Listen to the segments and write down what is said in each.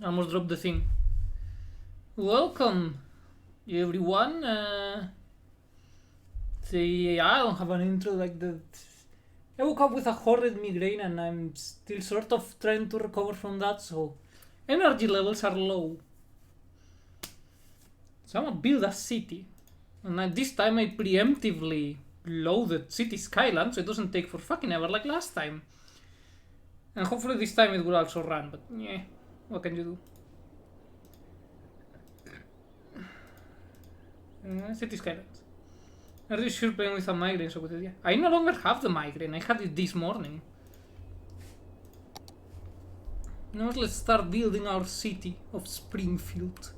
Almost dropped the thing. Welcome, everyone. I don't have an intro like that. I woke up with a horrid migraine and I'm still sort of trying to recover from that, so energy levels are low. So I'm gonna build a city. And this time I preemptively loaded City Skyline so it doesn't take for fucking ever like last time. And hopefully this time it will also run, but yeah, what can you do? City Skylines. Are you sure playing with a migraine so good? Yeah. I no longer have the migraine, I had it this morning. Now let's start building our city of Springfield.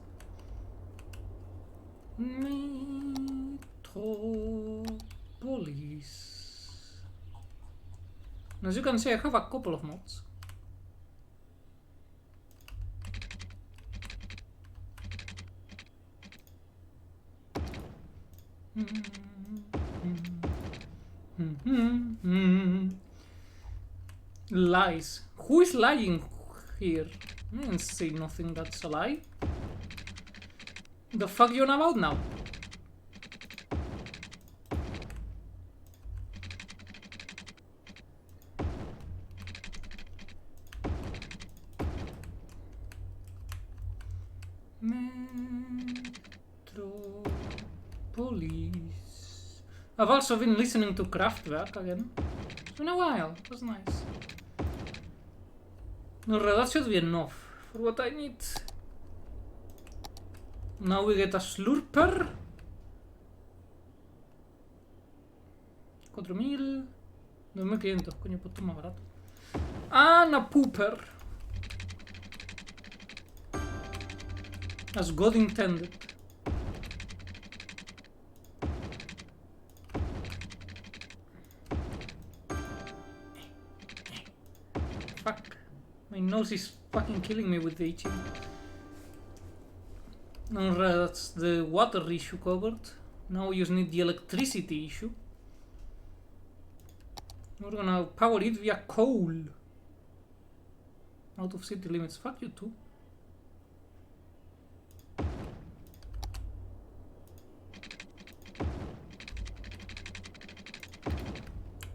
Metropolis. As you can see, I have a couple of mods. Lies. Who is lying here? I didn't say nothing that's a lie. The fuck you on about now? Metropolis. I've also been listening to Kraftwerk again. It's been a while. It was nice. Alright, that should be enough for what I need. Now we get a slurper. 4.000. 2.500, coño, pues más barato. And a pooper. As God intended. Fuck. My nose is fucking killing me with the itching. Alright, that's the water issue covered. Now we just need the electricity issue. We're gonna power it via coal. Out of city limits. Fuck you too.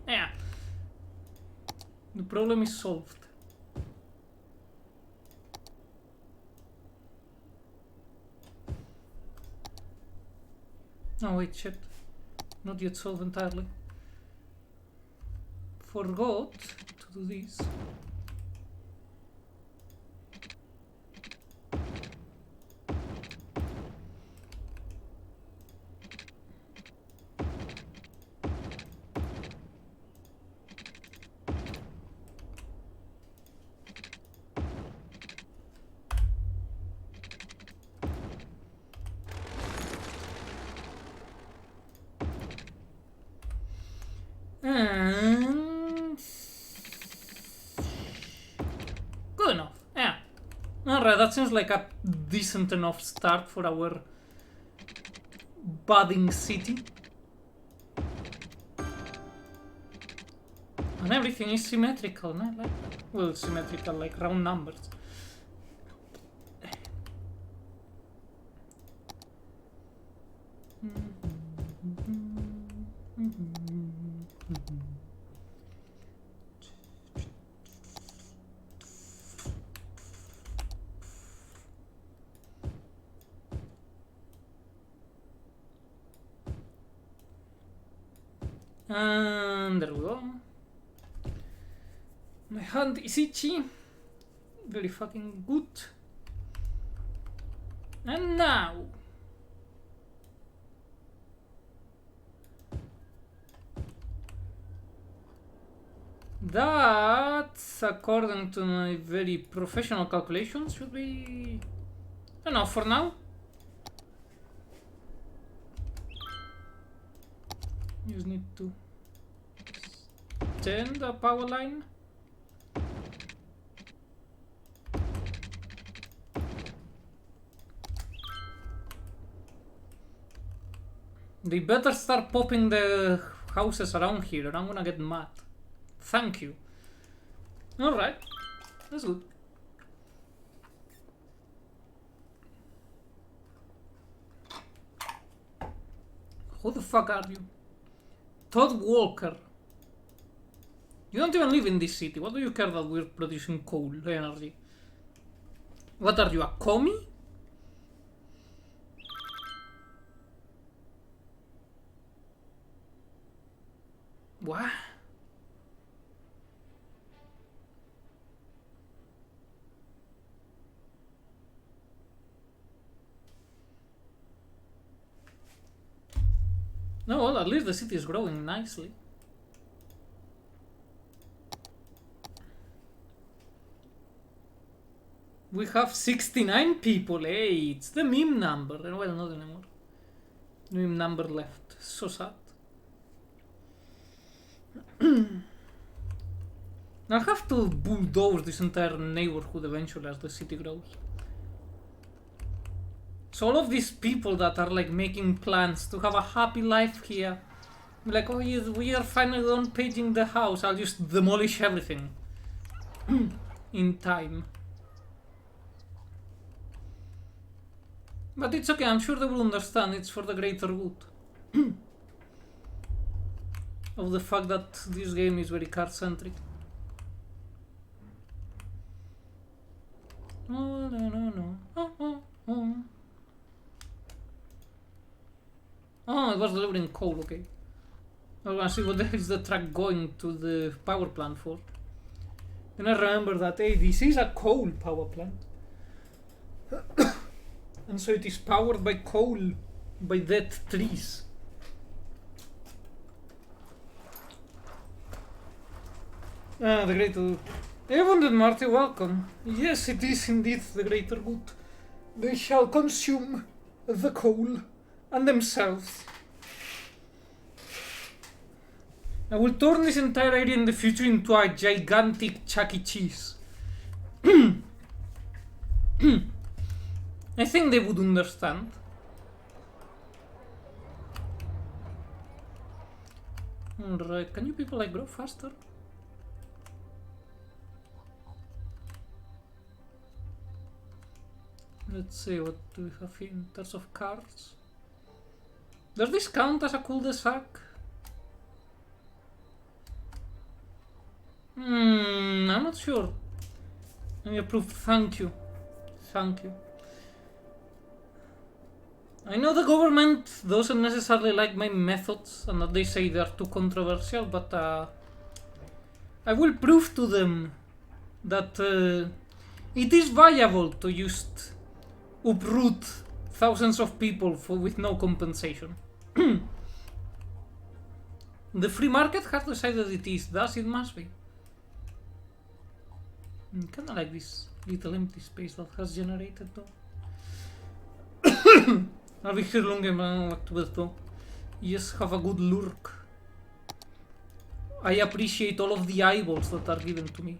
Yeah. The problem is solved. Oh wait, shit. Not yet solved entirely. Forgot to do this. And good enough. Yeah. Alright, that seems like a decent enough start for our budding city. And everything is symmetrical, no? Like, well, symmetrical, like round numbers. And there we go. My hand is itchy. Very fucking good. And now. That, according to my very professional calculations, should be enough for now. You just need to extend the power line. They better start popping the houses around here or I'm gonna get mad. Thank you. Alright, that's good. Who the fuck are you? Todd Walker. You don't even live in this city. What do you care that we're producing coal energy? What are you, a commie? What? No, well, at least the city is growing nicely. We have 69 people. Hey, it's the meme number. Well, not anymore. Meme number left. So sad. I'll have to bulldoze this entire neighborhood eventually as the city grows. So all of these people that are like making plans to have a happy life here, like, oh yes, we are finally done paging the house, I'll just demolish everything in time. But it's okay, I'm sure they will understand it's for the greater good. Of the fact that this game is very car-centric. Oh, no. Oh, it was delivering coal, okay. I was gonna see what the hell is the truck going to the power plant for. Then I remember that, hey, this is a coal power plant. And so it is powered by coal, by dead trees. Ah, the greater good. Evan and Marty, welcome. Yes, it is indeed the greater good. They shall consume the coal and themselves. I will turn this entire area in the future into a gigantic Chuck E. Cheese. I think they would understand. Alright, can you people like grow faster? Let's see, what do we have here in terms of cars? Does this count as a cul-de-sac? I'm not sure. I approve, thank you. Thank you. I know the government doesn't necessarily like my methods and that they say they are too controversial, but I will prove to them that it is viable to just uproot thousands of people with no compensation. The free market has decided it is, thus it must be. Kinda like this little empty space that has generated though. I'll be here long enough though. Yes, have a good lurk. I appreciate all of the eyeballs that are given to me.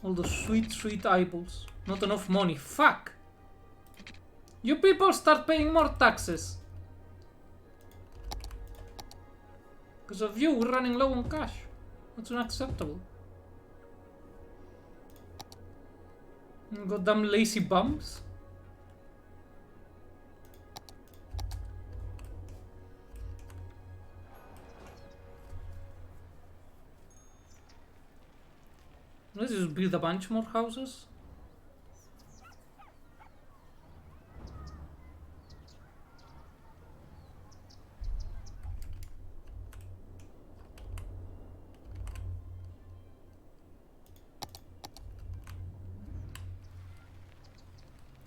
All the sweet, sweet eyeballs. Not enough money. Fuck! You people start paying more taxes. Because of you, we're running low on cash. That's unacceptable. Goddamn lazy bums. Let's just build a bunch more houses.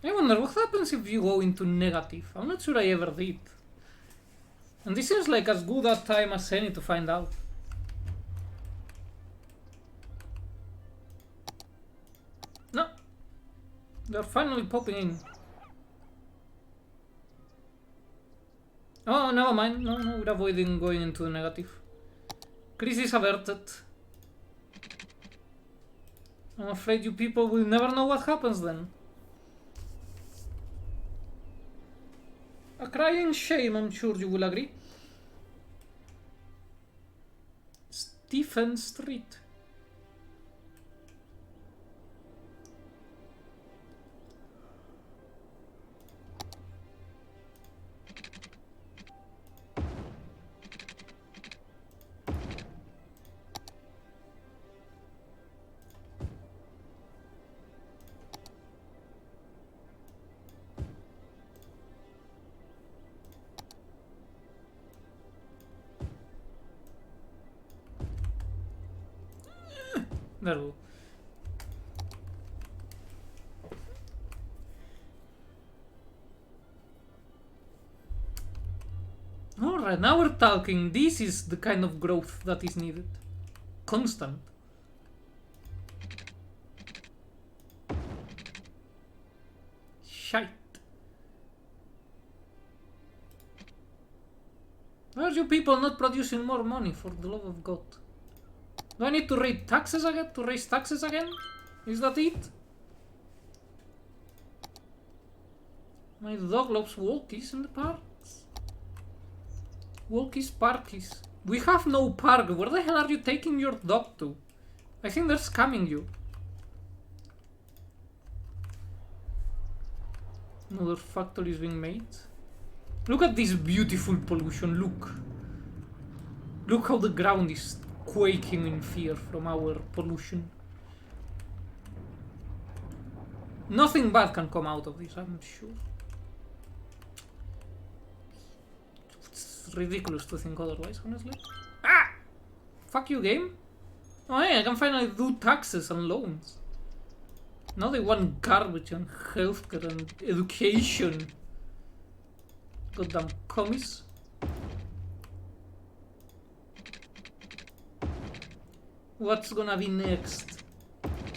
I wonder what happens if you go into negative. I'm not sure I ever did. And this seems like as good a time as any to find out. No. They're finally popping in. Oh, never mind. No, we're avoiding going into the negative. Crisis averted. I'm afraid you people will never know what happens then. A crying shame, I'm sure you will agree. Stephen Street. There we go. Alright, now we're talking. This is the kind of growth that is needed. Constant. Shite. Why are you people not producing more money, for the love of God? Do I need to raise taxes again? Is that it? My dog loves walkies in the parks. Walkies, parkies. We have no park. Where the hell are you taking your dog to? I think they're scamming you. Another factory is being made. Look at this beautiful pollution. Look. Look how the ground is quaking in fear from our pollution. Nothing bad can come out of this, I'm sure. It's ridiculous to think otherwise, honestly. Ah! Fuck you, game. Oh hey, I can finally do taxes and loans. Now they want garbage and healthcare and education. Goddamn commies. What's gonna be next?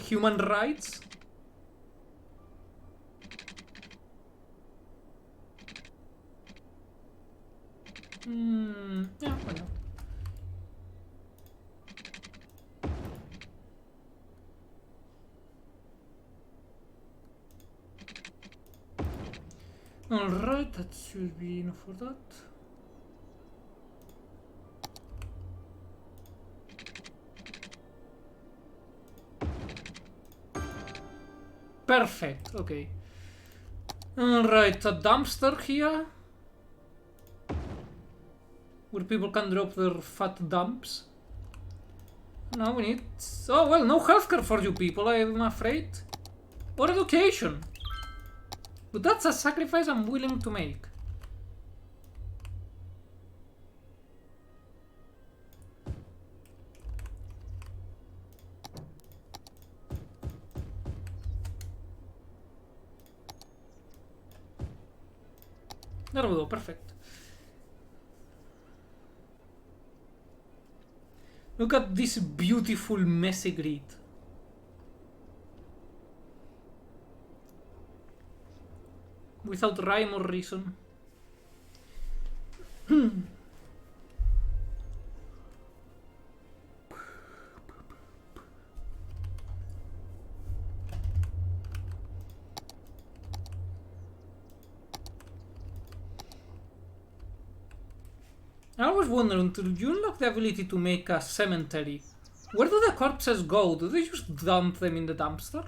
Human rights? Yeah, why not? Alright, that should be enough for that. Perfect, okay. Alright, a dumpster here. Where people can drop their fat dumps. Now we need... Oh, well, no healthcare for you people, I'm afraid. Or education. But that's a sacrifice I'm willing to make. There we go, perfect. Look at this beautiful messy grid. Without rhyme or reason. I always wonder, until you unlock the ability to make a cemetery, where do the corpses go? Do they just dump them in the dumpster?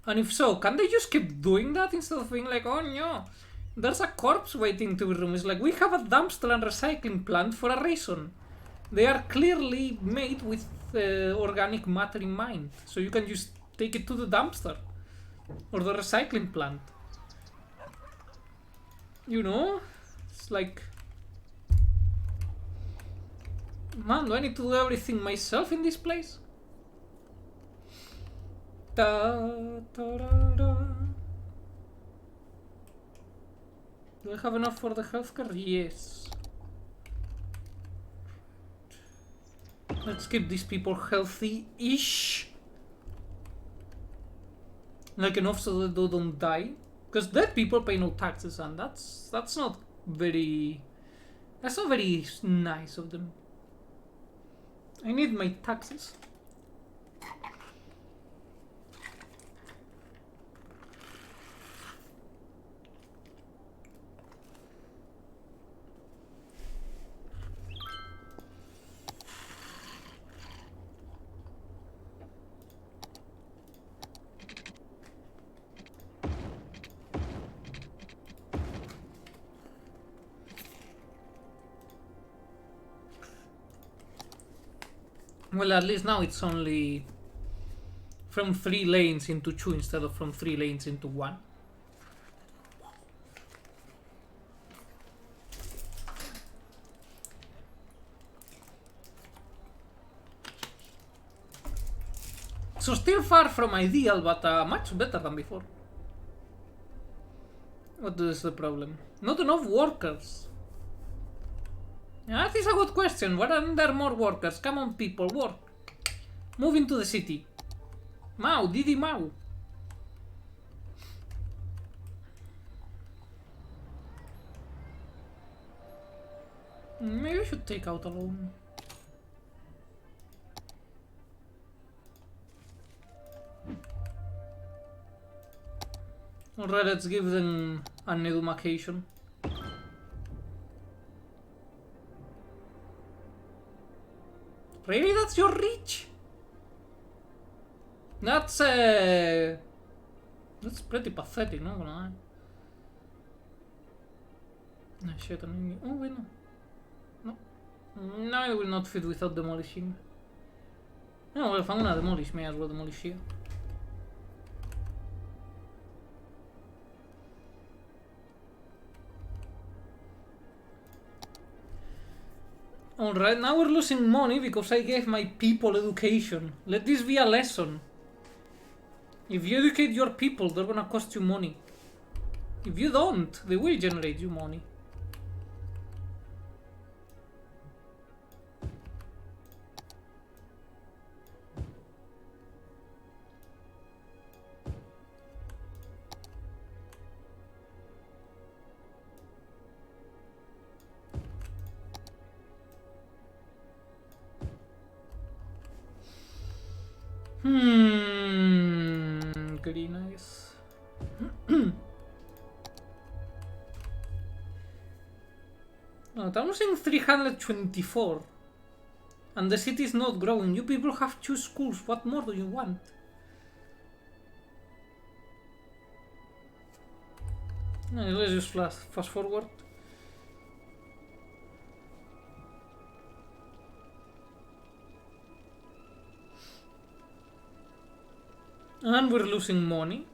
And if so, can they just keep doing that instead of being like, oh no, there's a corpse waiting to be removed? It's like, we have a dumpster and recycling plant for a reason. They are clearly made with organic matter in mind. So you can just take it to the dumpster. Or the recycling plant. You know? It's like... Man, do I need to do everything myself in this place? Da, da, da, da. Do I have enough for the healthcare? Yes. Let's keep these people healthy-ish. Like enough so that they don't die. Because dead people pay no taxes, and that's not very... That's not very nice of them. I need my taxes. Well, at least now it's only from 3 lanes into 2 instead of from 3 lanes into 1. So still far from ideal, but much better than before. What is the problem? Not enough workers. That is a good question. Why aren't there more workers? Come on, people, work. Move into the city. Mau, Didi Mau. Maybe I should take out a loan. Alright, let's give them an education. Really? That's your reach? That's pretty pathetic, not gonna lie. No, shit, oh wait, no. No, it will not fit without demolishing. No, well, if I'm gonna demolish, may as well demolish here. Alright, now we're losing money because I gave my people education. Let this be a lesson. If you educate your people, they're gonna cost you money. If you don't, they will generate you money. Pretty nice. Oh, I'm losing 324. And the city is not growing. You people have 2 schools. What more do you want? No, let's just fast forward. And we're losing money.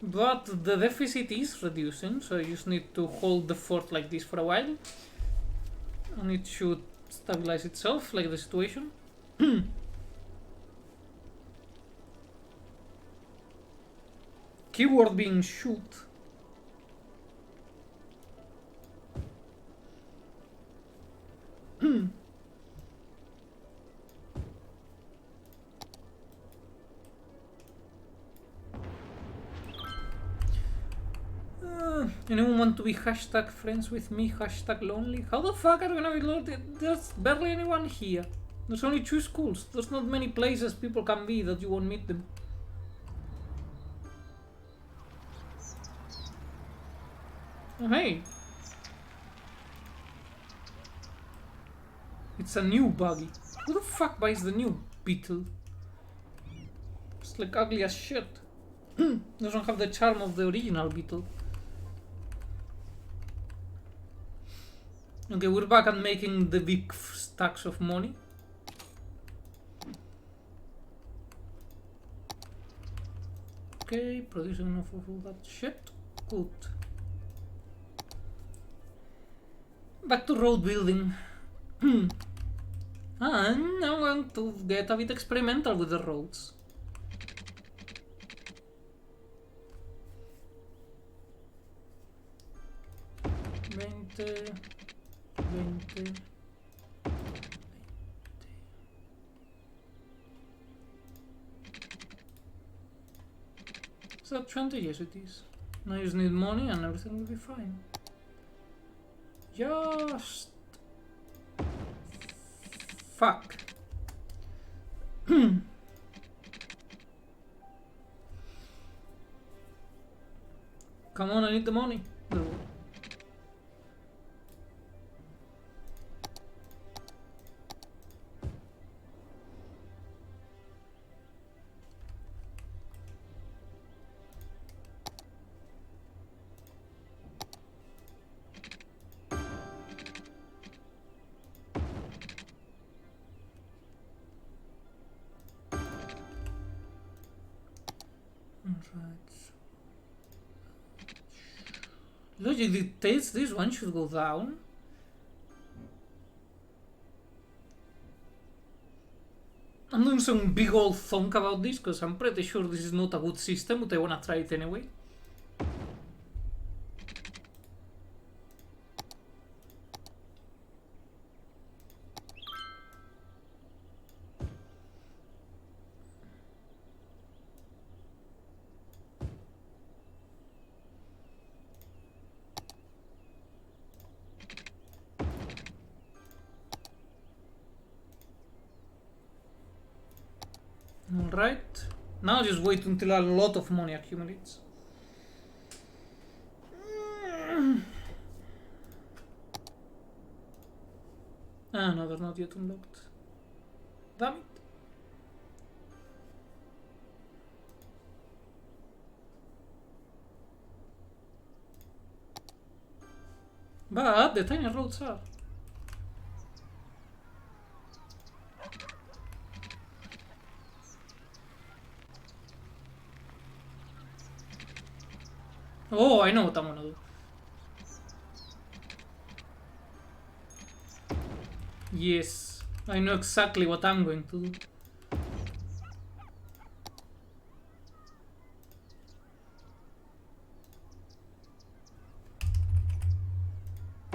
But the deficit is reducing, so you just need to hold the fort like this for a while. And it should stabilize itself, like the situation. Keyword being shoot. Anyone want to be hashtag friends with me, hashtag lonely? How the fuck are we gonna be lonely? There's barely anyone here. There's only 2 schools. There's not many places people can be that you won't meet them. Oh, hey. It's a new buggy. Who the fuck buys the new Beetle? It's like ugly as shit. Doesn't have the charm of the original Beetle. Okay, we're back at making the big stacks of money. Okay, producing enough of all that shit. Good. Back to road building. And I'm going to get a bit experimental with the roads. Is that 20? Yes, it is. Now you just need money and everything will be fine. Just... Fuck. Come on, I need the money. No. Logic dictates this one should go down. I'm doing some big old thunk about this because I'm pretty sure this is not a good system, but I wanna try it anyway. Alright. Now just wait until a lot of money accumulates. Ah, no, they're not yet unlocked. Damn it. But the tiny roads are. Oh, I know what I'm gonna do. Yes, I know exactly what I'm going to do.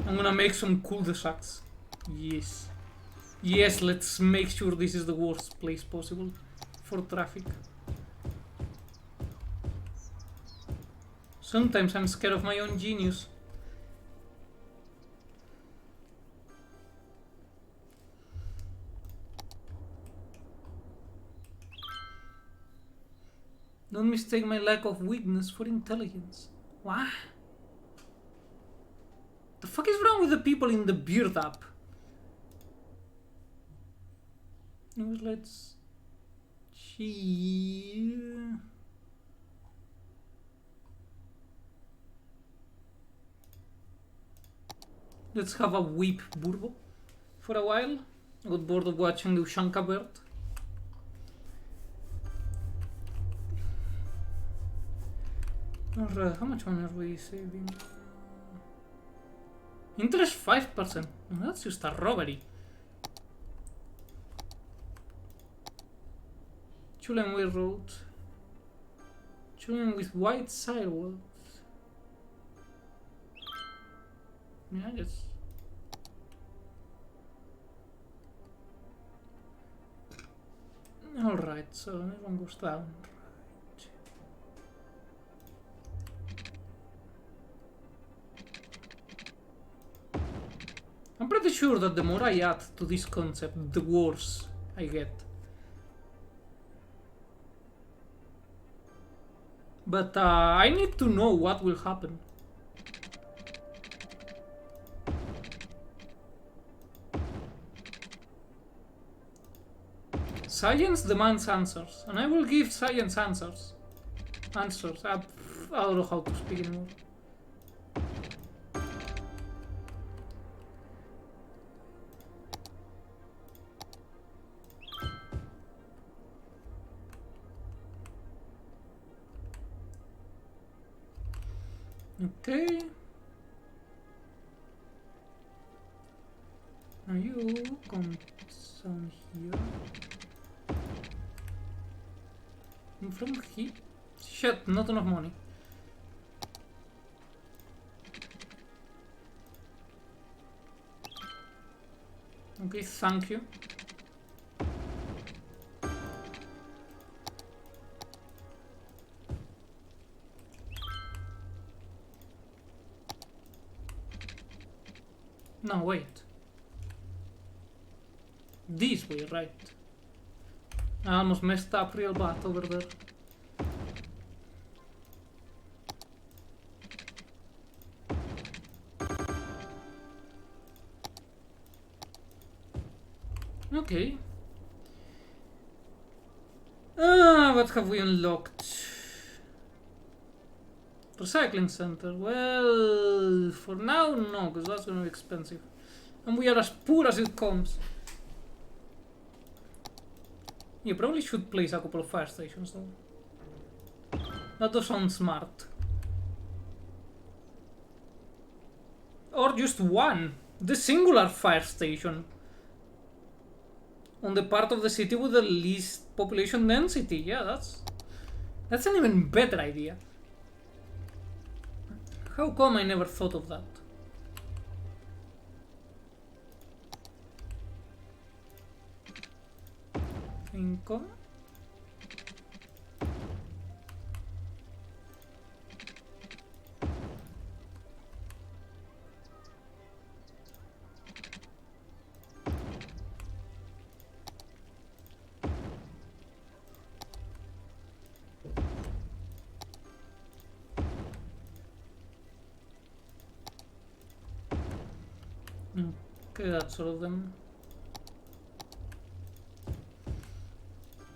I'm gonna make some cul-de-sacs. Yes. Yes, let's make sure this is the worst place possible for traffic. Sometimes I'm scared of my own genius. Don't mistake my lack of weakness for intelligence. What? The fuck is wrong with the people in the beard app? Let's cheer. Let's have a weep burbo for a while. I got bored of watching the Ushanka bird. Alright, how much money are we saving? Interest 5%. That's just a robbery. Chulenway Road. Chulen with white sidewalks. Yeah, I guess. Alright, so everyone goes down. I'm pretty sure that the more I add to this concept, the worse I get. But I need to know what will happen. Science demands answers, and I will give science answers. I don't know how to speak anymore. Okay. Now you come down here. And from here. Shit, not enough money. Okay, thank you. No, wait. This way, right? I almost messed up real bad over there. Okay. What have we unlocked? Recycling center. Well, for now, no, because that's gonna be expensive. And we are as poor as it comes. You probably should place a couple of fire stations though. That does sound smart. Or just one. The singular fire station. On the part of the city with the least population density. Yeah, that's an even better idea. How come I never thought of that? Income. Okay, that's all of them.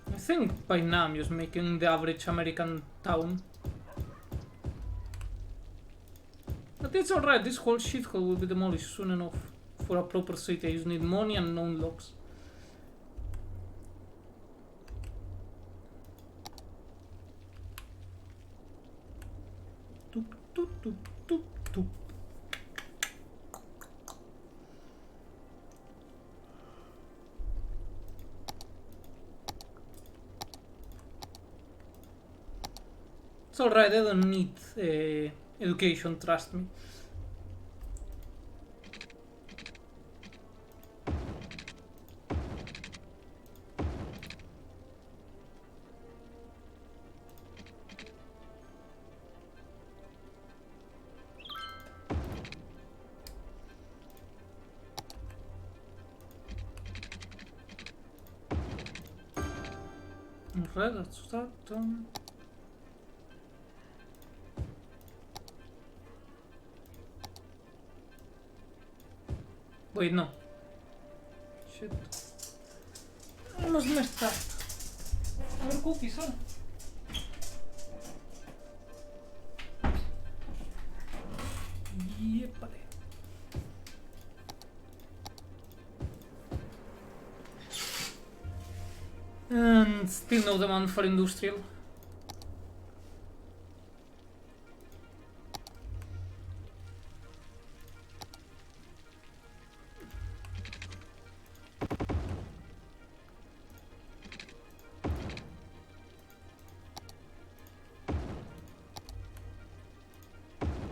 I think by now I'm just making the average American town. But it's alright, this whole shithole will be demolished soon enough. For a proper city, I just need money and known logs. Toop, toop, toop, toop, toop. It's alright, I don't need education, trust me. Alright, let's start. Wait, no. Shit. I almost messed up. More cookies, huh? Yep. And still no demand for industrial.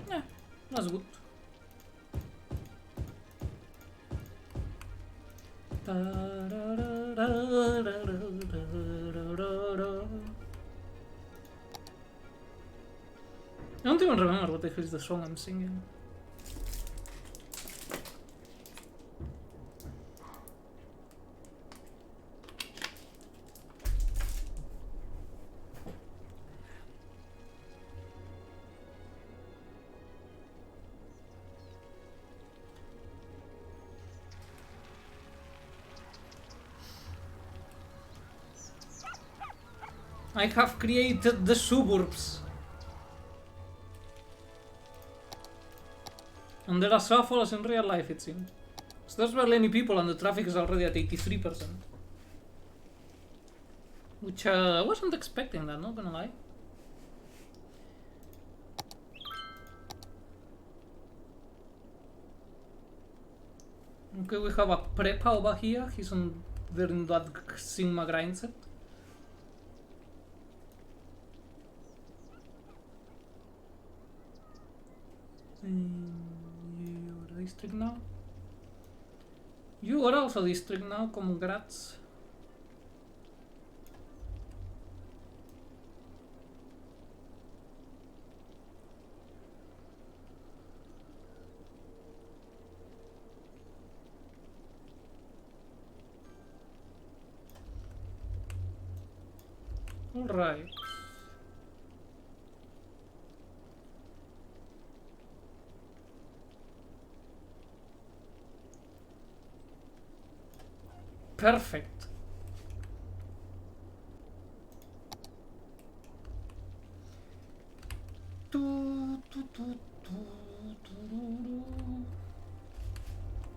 Yeah, that's good. I don't even remember what the hell is the song I'm singing. I have created the suburbs. And there are as in real life, it seems. So there's barely any people and the traffic is already at 83%. Which I wasn't expecting that, not gonna lie. Okay, we have a Prepa over here. He's on there in that Sigma grind set. You're district now. You are also district now, congrats. Alright. Perfect.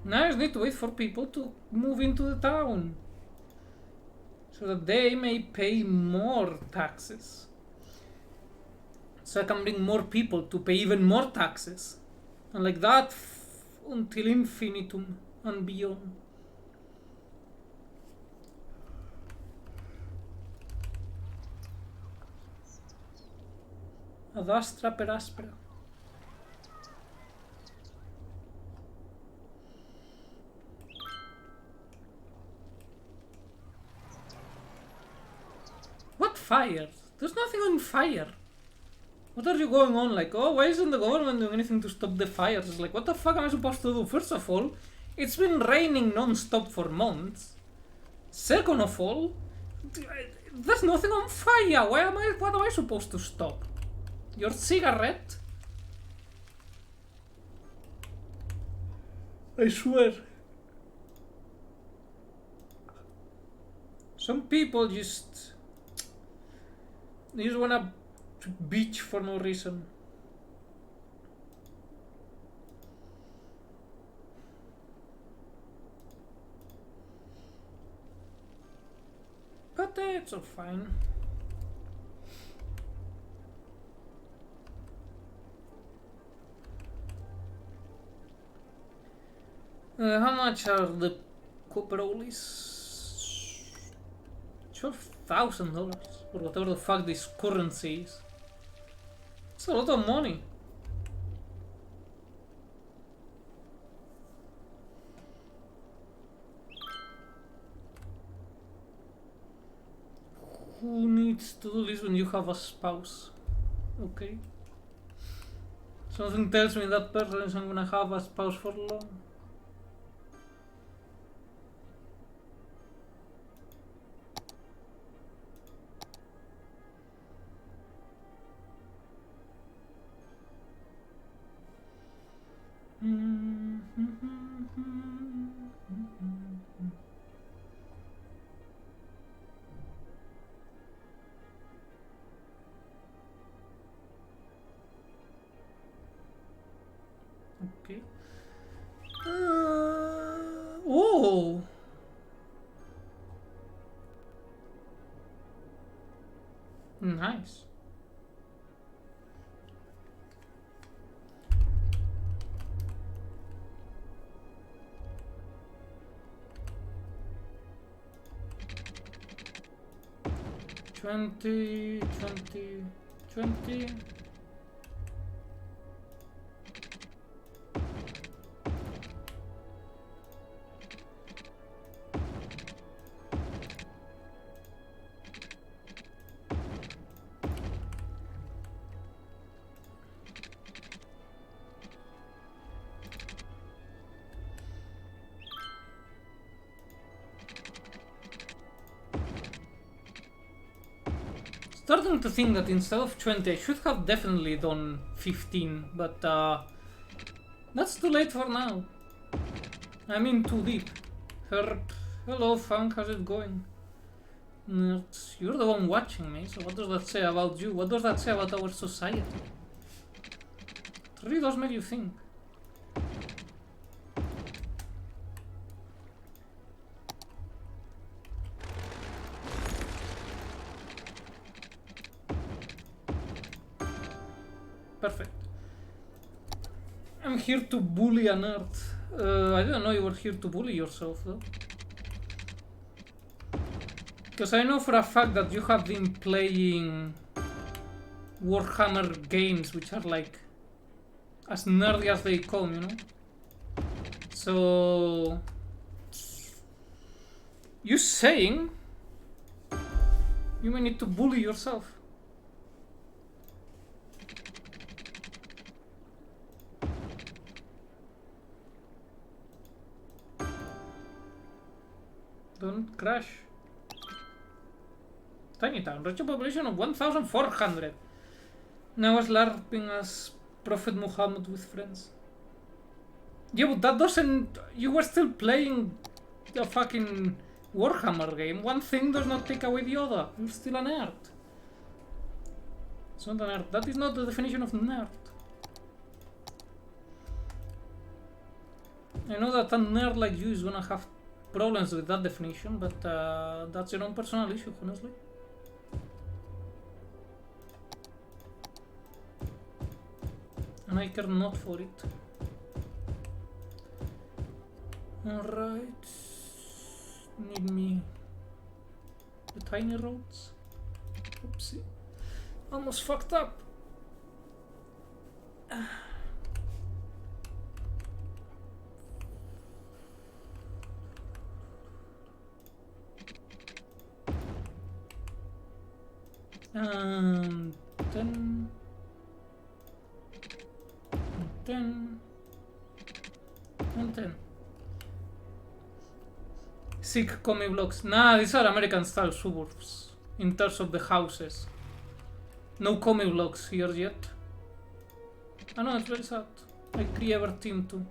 Now I just need to wait for people to move into the town so that they may pay more taxes. So I can bring more people to pay even more taxes. And like that, until infinitum and beyond. Ad astra per aspera. What fire? There's nothing on fire. What are you going on? Like, oh, why isn't the government doing anything to stop the fires? It's like, what the fuck am I supposed to do? First of all, it's been raining non-stop for months. Second of all, there's nothing on fire. What am I supposed to stop? Your cigarette? I swear. Some people just wanna bitch for no reason. But it's all fine. How much are the Cooperolis? $12,000 or whatever the fuck this currency is. It's a lot of money. Who needs to do this when you have a spouse? Okay. Something tells me that person isn't gonna have a spouse for long. Okay. Oh! Nice. $20. Starting to think that instead of 20 I should have definitely done 15, but that's too late for now. I'm in too deep. Herb, hello Funk, how's it going? Nerds, you're the one watching me, so what does that say about you? What does that say about our society? It really does make you think. Perfect. I'm here to bully a nerd. I didn't know you were here to bully yourself, though. Because I know for a fact that you have been playing Warhammer games, which are like as nerdy as they come, you know? So you saying you may need to bully yourself. Don't crash. Tiny town, reach a population of 1,400. Now was LARPing as Prophet Muhammad with friends. Yeah, but that doesn't... You were still playing a fucking Warhammer game. One thing does not take away the other. You're still a nerd. It's not a nerd. That is not the definition of nerd. I know that a nerd like you is gonna have problems with that definition, but that's your own personal issue, honestly. And I care not for it. Alright. Need me the tiny roads. Oopsie. Almost fucked up. And 10 and 10. Sick comic blocks. Nah, these are American style suburbs in terms of the houses. No comic blocks here yet. I know, it's very sad. Like 3 ever team 2.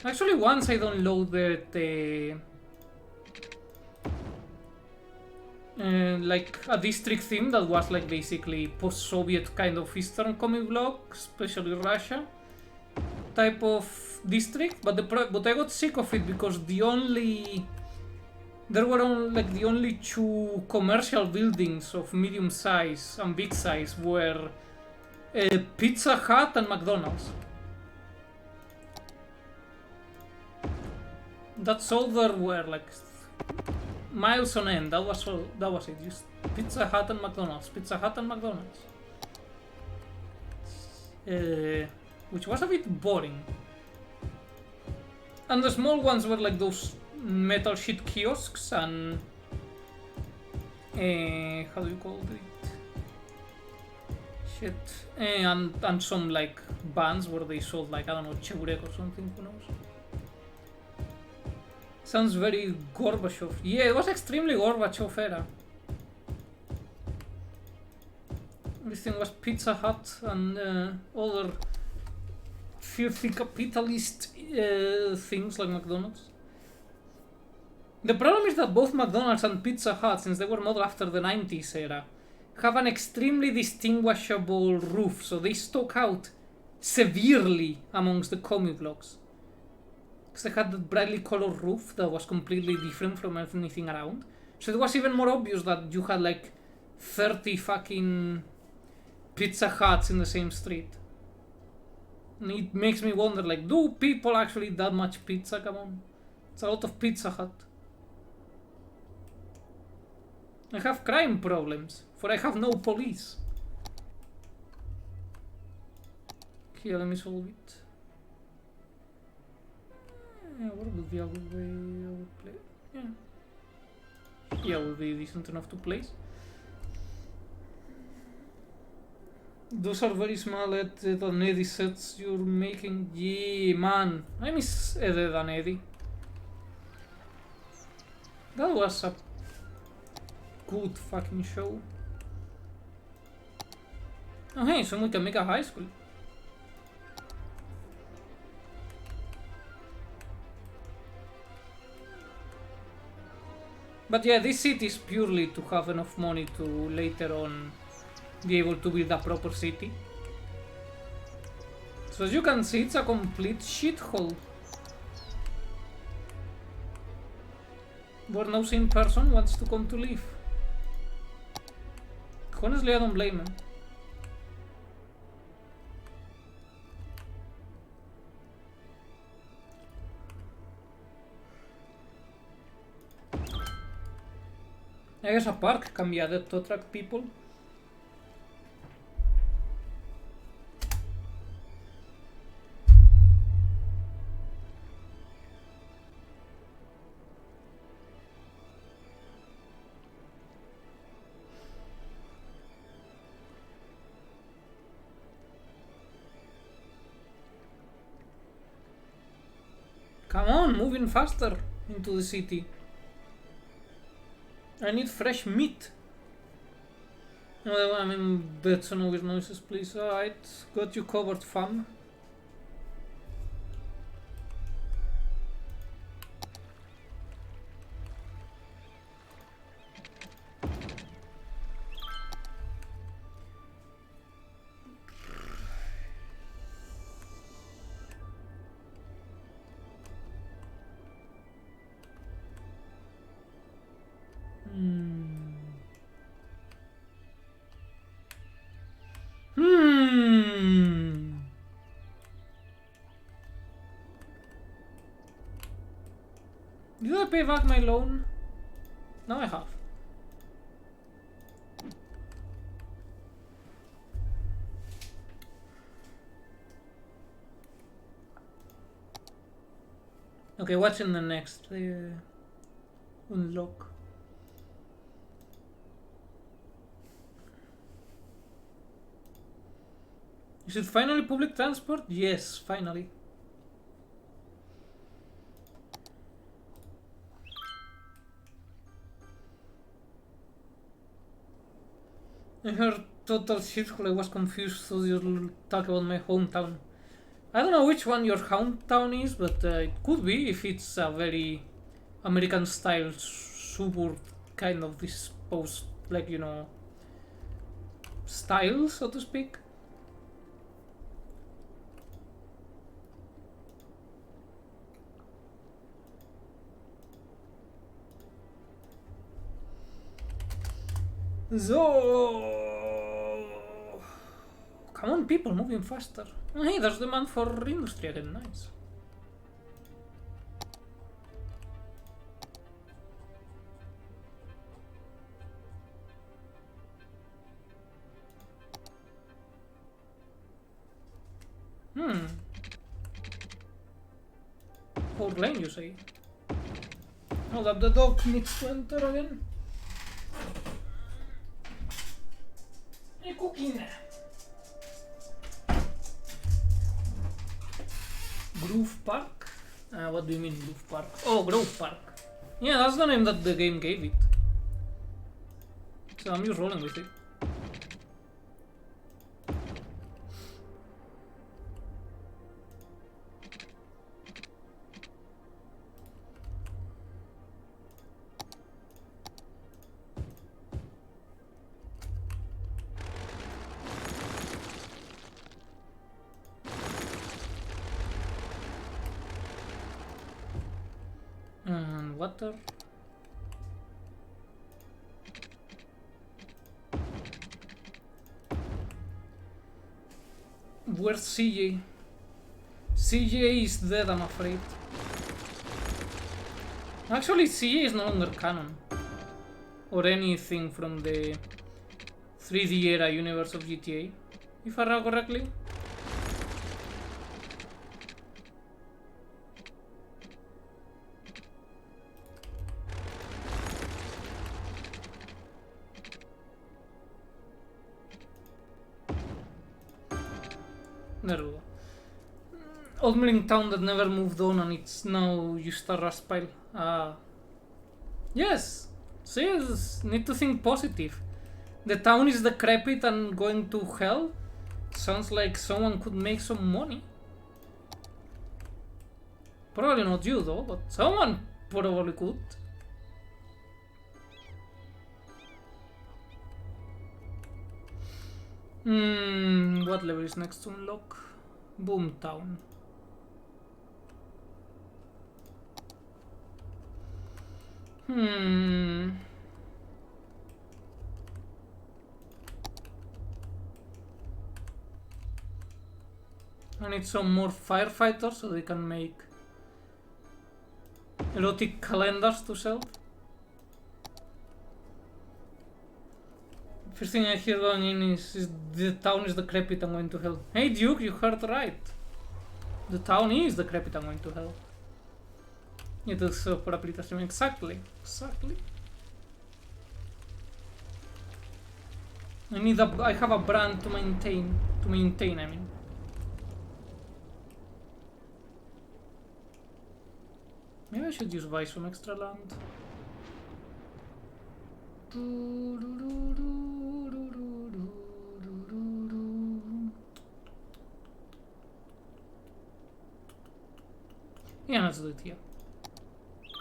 Actually, once I downloaded like a district theme that was like basically post-Soviet kind of Eastern comic block, especially Russia type of district, but I got sick of it because there were like the only 2 commercial buildings of medium size and big size were Pizza Hut and McDonald's. That's all there were, like miles on end. That was it. Just Pizza Hut and McDonald's. Pizza Hut and McDonald's. Which was a bit boring. And the small ones were like those metal sheet kiosks and how do you call it? Shit. And some like bands where they sold like, I don't know, cheburek or something, who knows. Sounds very Gorbachev. Yeah, it was extremely Gorbachev era. This thing was Pizza Hut and other filthy capitalist things like McDonald's. The problem is that both McDonald's and Pizza Hut, since they were modeled after the 90s era, have an extremely distinguishable roof, so they stuck out severely amongst the comic blocks. Because they had that brightly colored roof that was completely different from anything around. So it was even more obvious that you had like 30 fucking Pizza Huts in the same street. And it makes me wonder, like, do people actually eat that much pizza? Come on. It's a lot of Pizza Hut. I have crime problems, for I have no police. Here, let me solve it. Yeah, what would be a good way I would play? Yeah. Yeah, would be decent enough to place. Those are very small Ed and Eddie sets you're making. Yeah, man. I miss Ed and Eddie. That was a good fucking show. Oh hey, so we can make a high school. But yeah, this city is purely to have enough money to later on be able to build a proper city. So as you can see, it's a complete shithole. Where no sane person wants to come to live. Honestly, I don't blame him. I guess a park can be added to attract people. Come on, moving faster into the city. I need fresh meat. No, I mean, beds and over noises, please. Alright, got you covered, fam. Did I pay back my loan? Now I have. Okay, what's in the next unlock? Is it finally public transport? Yes, finally. I heard total shit while I was confused, so you'll talk about my hometown. I don't know which one your hometown is, but it could be if it's a very American style suburb kind of disposed, like, you know, style, so to speak. So, come on, people, moving faster. Oh, hey, there's demand for industry again. Nice. Port lane, you say? Hold up, the dog needs to enter again. Hey, cooking. Groove Park? What do you mean, Groove Park? Oh, Grove Park. Yeah, that's the name that the game gave it. So I'm just rolling with it. And water. Where's CJ? CJ is dead, I'm afraid. Actually, CJ is no longer canon. Or anything from the 3D era universe of GTA, if I recall correctly. There we go. Old milling town that never moved on and it's now just a rust pile. Yes! See, need to think positive. The town is decrepit and going to hell. Sounds like someone could make some money. Probably not you though, but someone probably could. What level is next to unlock? Boomtown. I need some more firefighters so they can make erotic calendars to sell. First thing I hear going in is the town is decrepit, I'm going to hell. Hey Duke, you heard right. The town is decrepit, I'm going to hell. It is probably the same. Exactly. I have a brand to maintain. I mean. Maybe I should just buy some extra land. Yeah, let's do it here.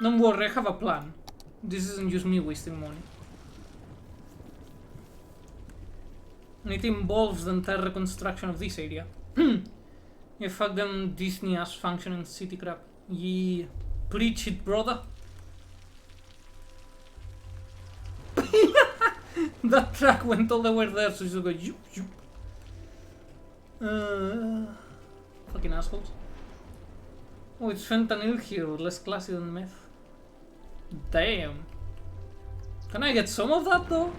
Don't worry, I have a plan. This isn't just me wasting money. And it involves the entire reconstruction of this area. Yeah, fuck them Disney-ass functioning city crap. Yeah. Preach it, brother. That track went all the way there, so just go yoop, yoop. Fucking assholes. Oh, it's fentanyl here, less classy than meth. Damn. Can I get some of that though?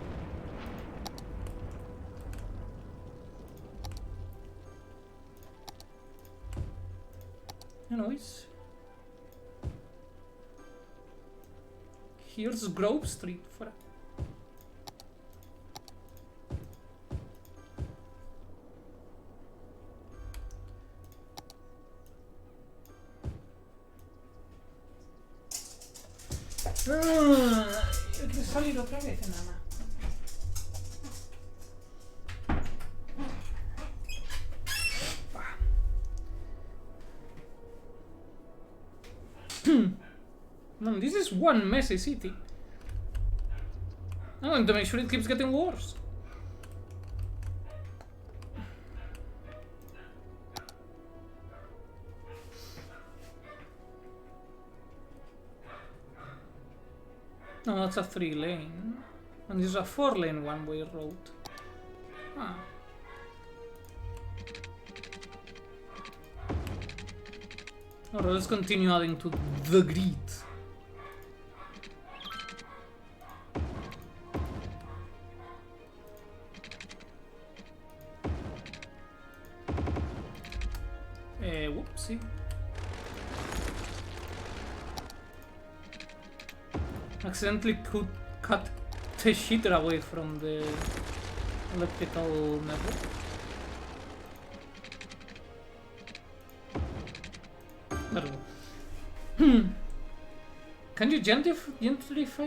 Anyways. Here's Grove Street. For hay que salir otra vez, nana. Man, this is one messy city. I'm going to make sure it keeps getting worse. No, that's a 3-lane. And this is a 4-lane one-way road. Ah. Alright, let's continue adding to the grid. Whoopsie. Accidentally could cut the shit away from the electrical network. There we go. Can you gently find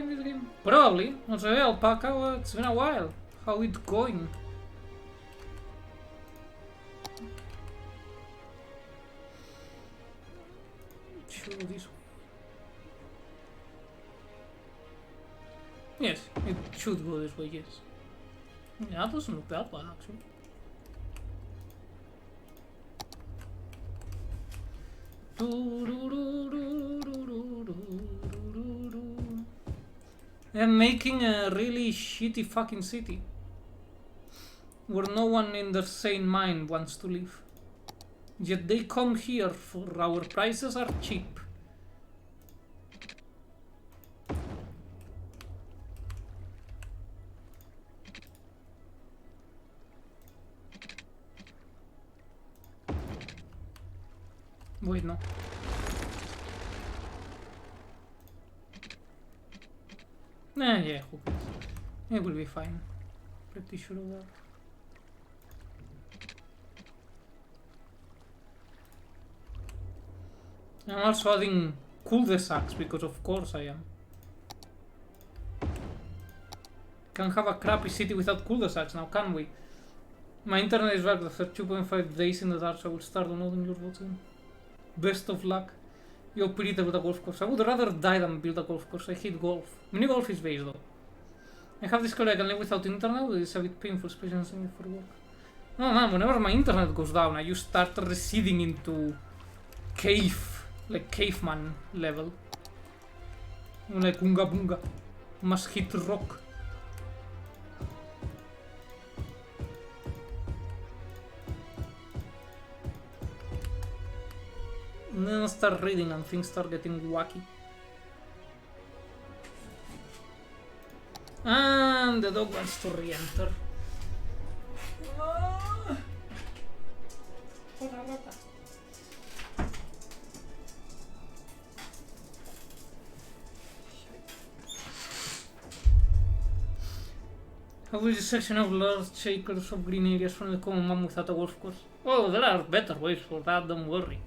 this game? Probably. Also, hey, Alpaca, it's been a while. How it going? Should go this way. Yes, it should go this way, yes. Yeah, that doesn't look that bad, actually. I'm making a really shitty fucking city where no one in their sane mind wants to live. Yet they come here for our prices are cheap. Wait, no. Nah, yeah, who cares? It will be fine. Pretty sure of that. I'm also adding cul-de-sacs because of course I am. Can't have a crappy city without cul-de-sacs now, can we? My internet is back after 2.5 days in the dark, so I will start downloading your votes again. Best of luck. You're pretty with a golf course. I would rather die than build a golf course. I hate golf. Mini golf is base though. I have this car I can live without internet, but it's a bit painful, especially for work. No man, whenever my internet goes down, I just start receding into cave, like caveman level. Like Unga Bunga. Must hit rock. And then I start reading and things start getting wacky. And the dog wants to re-enter. How will you section out large acres of green areas from the common man without a golf course? Oh, there are better ways for that, don't worry.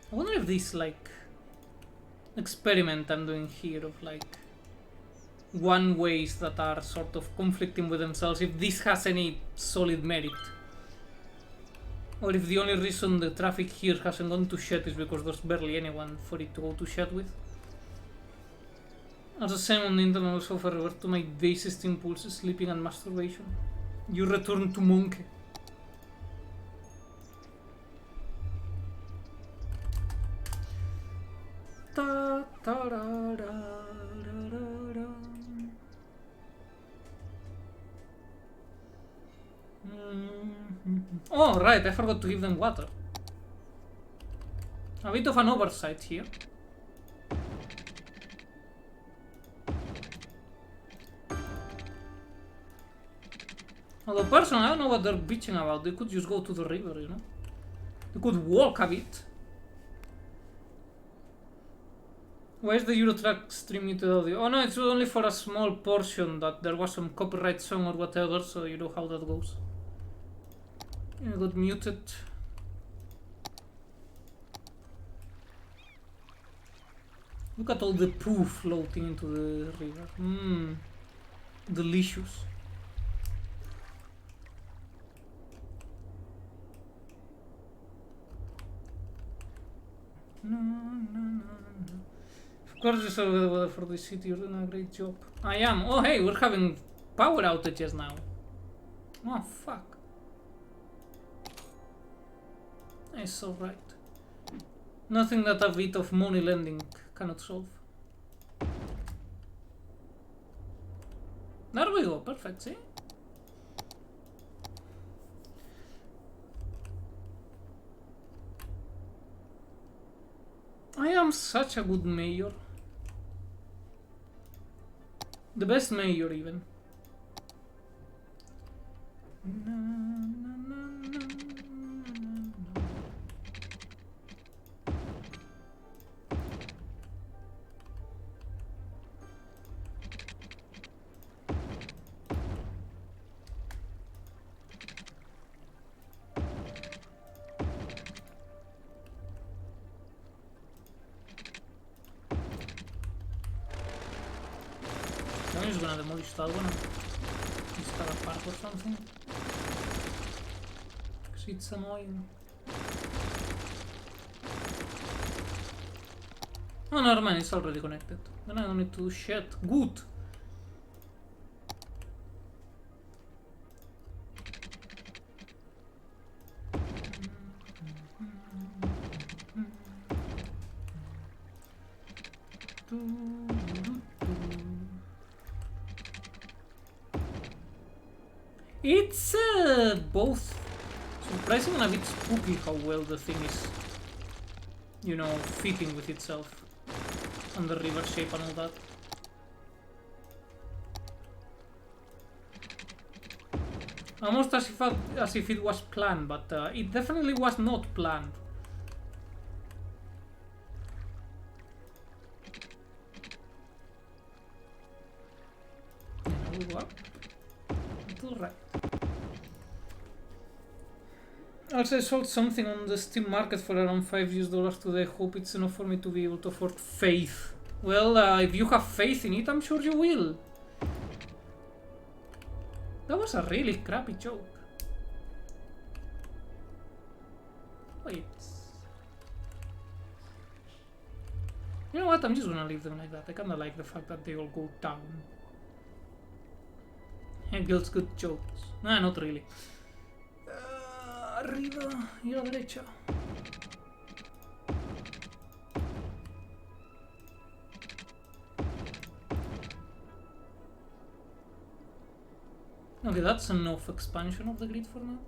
I wonder if this, like, experiment I'm doing here of, like, one ways that are sort of conflicting with themselves, if this has any solid merit. Or if the only reason the traffic here hasn't gone to shit is because there's barely anyone for it to go to shit with. As the same on the internet, also if I revert to my basest impulses, sleeping and masturbation. You return to monkey. Ta Oh, right, I forgot to give them water. A bit of an oversight here. Although, personally, I don't know what they're bitching about. They could just go to the river, you know? They could walk a bit. Why is the Eurotrack stream muted audio? Oh no, it's only for a small portion that there was some copyright song or whatever, so you know how that goes. It got muted. Look at all the poo floating into the river. Mmm. Delicious. No, no, no, no. Of course you saw the weather for the city, you're doing a great job. I am. Oh hey, we're having power outages now. Oh fuck. It's alright. Nothing that a bit of money lending cannot solve. There we go, perfect, see? I am such a good mayor. The best mayor, even. I'm just gonna demolish that one and start a park or something. Because it's annoying. Oh, never mind, it's already connected. Then I don't need to do shit. Good! It's both surprising and a bit spooky how well the thing is, you know, fitting with itself and the river shape and all that. Almost as if it was planned, but it definitely was not planned. And now we go up. It's alright. Also, I sold something on the Steam market for around $5 today. Hope it's enough for me to be able to afford faith. Well, if you have faith in it, I'm sure you will. That was a really crappy joke. Wait. You know what? I'm just gonna leave them like that. I kinda like the fact that they all go down. It builds good jokes. Nah, not really. Arriba y a la derecha. Okay, that's enough expansion of the grid for now.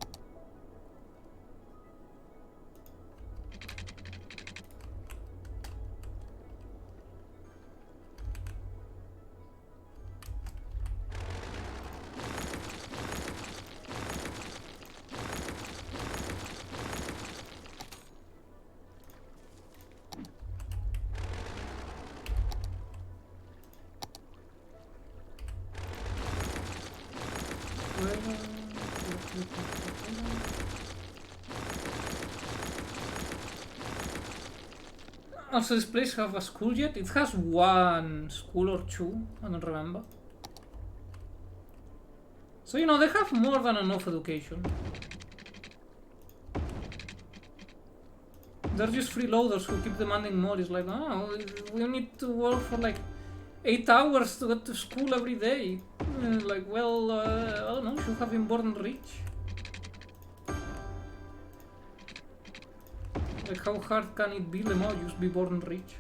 Also, this place have a school yet? It has one school or two, I don't remember. So, you know, they have more than enough education. They're just freeloaders who keep demanding more. It's like, oh, we need to work for like 8 hours to get to school every day. Like, well, I don't know, should have been born rich. Like, how hard can it be, Lemo, just be born rich?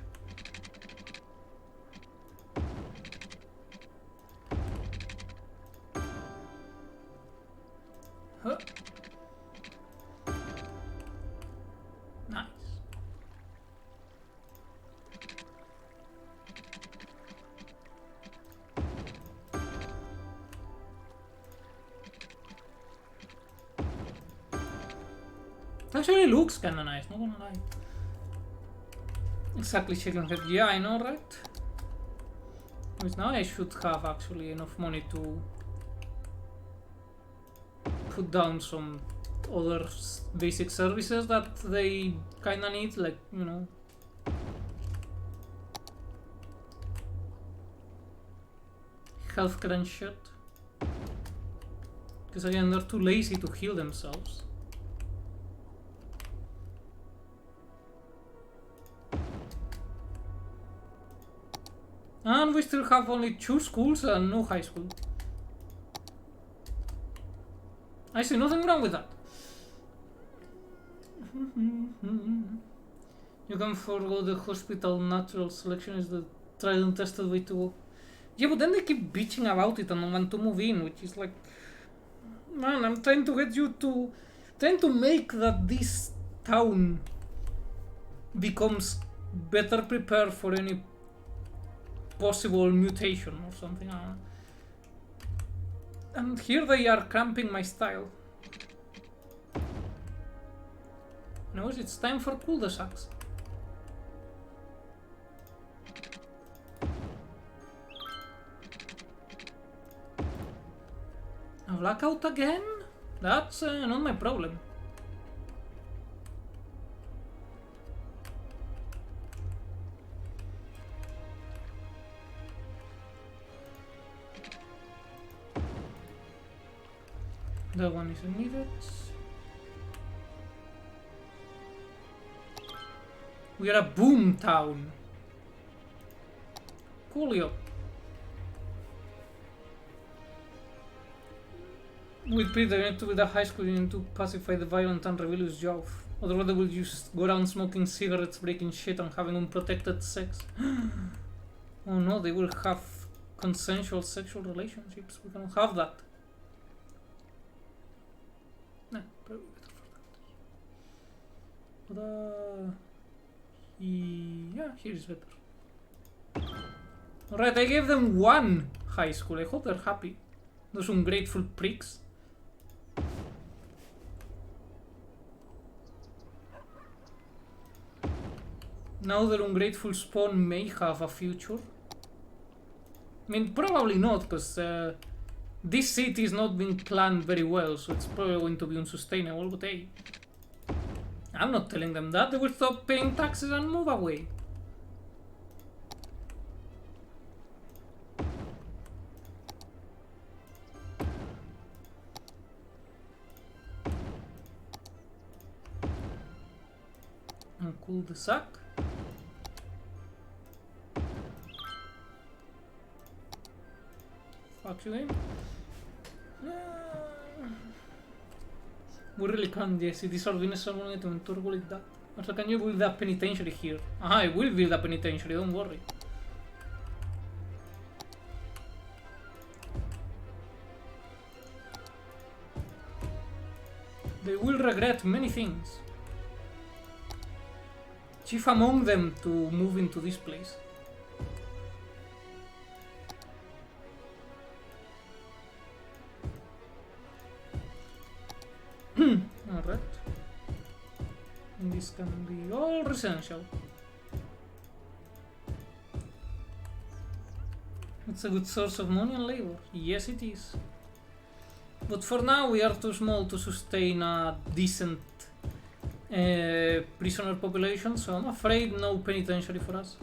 actually looks kinda nice, not gonna lie. Exactly, chicken head. Yeah, I know, right? Which now I should have actually enough money to put down some other basic services that they kinda need, like, you know. Healthcare and shit. Because again, they're too lazy to heal themselves. And we still have only 2 schools and no high school. I see nothing wrong with that. You can forego the hospital. Natural selection is the tried and tested way to go. Yeah, but then they keep bitching about it and don't want to move in, which is like... Man, I'm trying to get you to... Trying to make that this town becomes better prepared for any possible mutation or something. And here they are cramping my style. Anyways, it's time for cul-de-sacs. A blackout again? That's not my problem. That one isn't needed. We are a boom town. Coolio. With Peter, you need to be the high school, you need to pacify the violent and rebellious Joe. Otherwise they will just go around smoking cigarettes, breaking shit and having unprotected sex. Oh no, they will have consensual sexual relationships. We cannot have that. Nah, probably better for that. But yeah, here is better. Alright, I gave them 1 high school. I hope they're happy. Those ungrateful pricks. Now their ungrateful spawn may have a future. I mean, probably not, because this city is not being planned very well, so it's probably going to be unsustainable, but hey. I'm not telling them that. They will stop paying taxes and move away. And cul-de-sac. Fuck you, game. We really can't, yes, it is ordinary someone to mentor like that. Also, can you build a penitentiary here? I will build a penitentiary, don't worry. They will regret many things. Chief among them to move into this place. Alright. And this can be all residential. It's a good source of money and labor. Yes, it is. But for now, we are too small to sustain a decent prisoner population, so I'm afraid no penitentiary for us.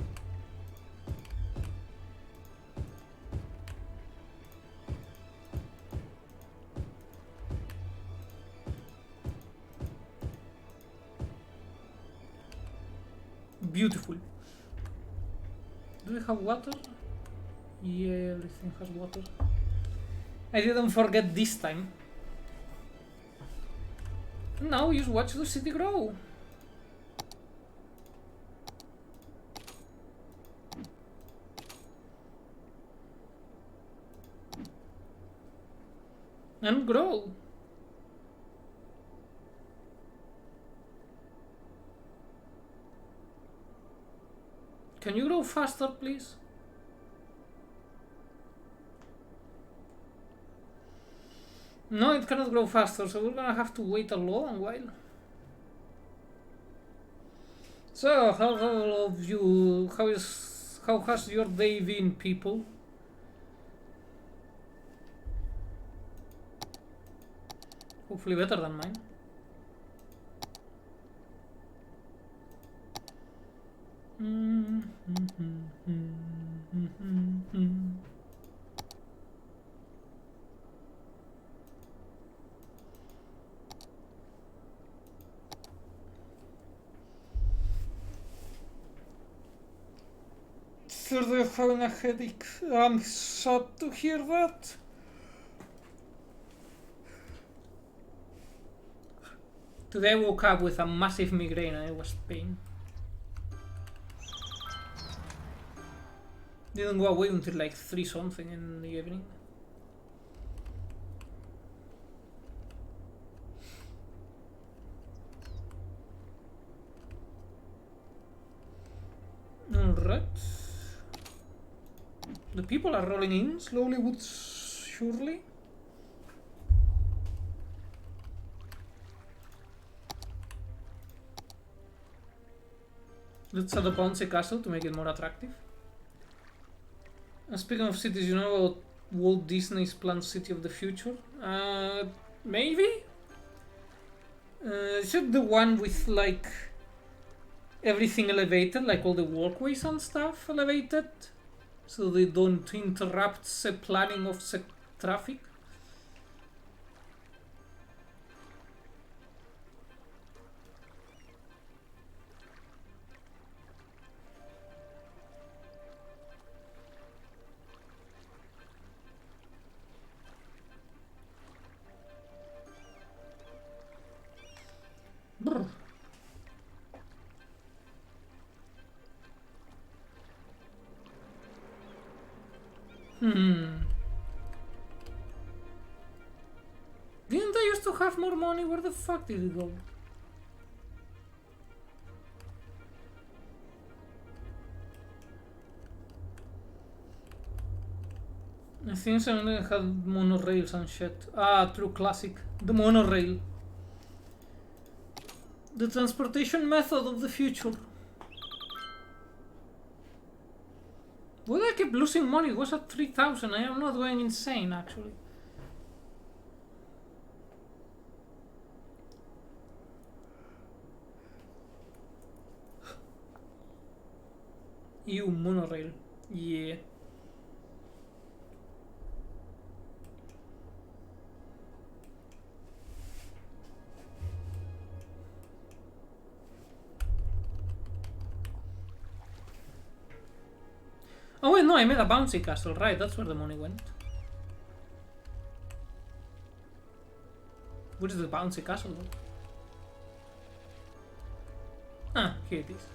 Beautiful. Do we have water? Yeah, everything has water. I didn't forget this time. Now just watch the city grow. And grow. Can you grow faster, please? No, it cannot grow faster, so we're gonna have to wait a long while. So, how of you? How has your day been, people? Hopefully better than mine. Thursday of having a headache. I'm sad to hear that. Today I woke up with a massive migraine and it was pain. Didn't go away until like 3 something in the evening. Alright. The people are rolling in slowly but surely. Let's add a bouncy castle to make it more attractive. Speaking of cities, you know about Walt Disney's planned city of the future? Maybe? Is it the one with like everything elevated, like all the walkways and stuff elevated? So they don't interrupt the planning of the traffic? Brr. Didn't I used to have more money? Where the fuck did it go? I think some had monorails and shit. Ah, true classic. The monorail. The transportation method of the future. Why do I keep losing money? It was at 3,000. I am not going insane, actually. You monorail. Yeah. Oh wait, no, I made a bouncy castle, right, that's where the money went. Where is the bouncy castle though? Ah, here it is.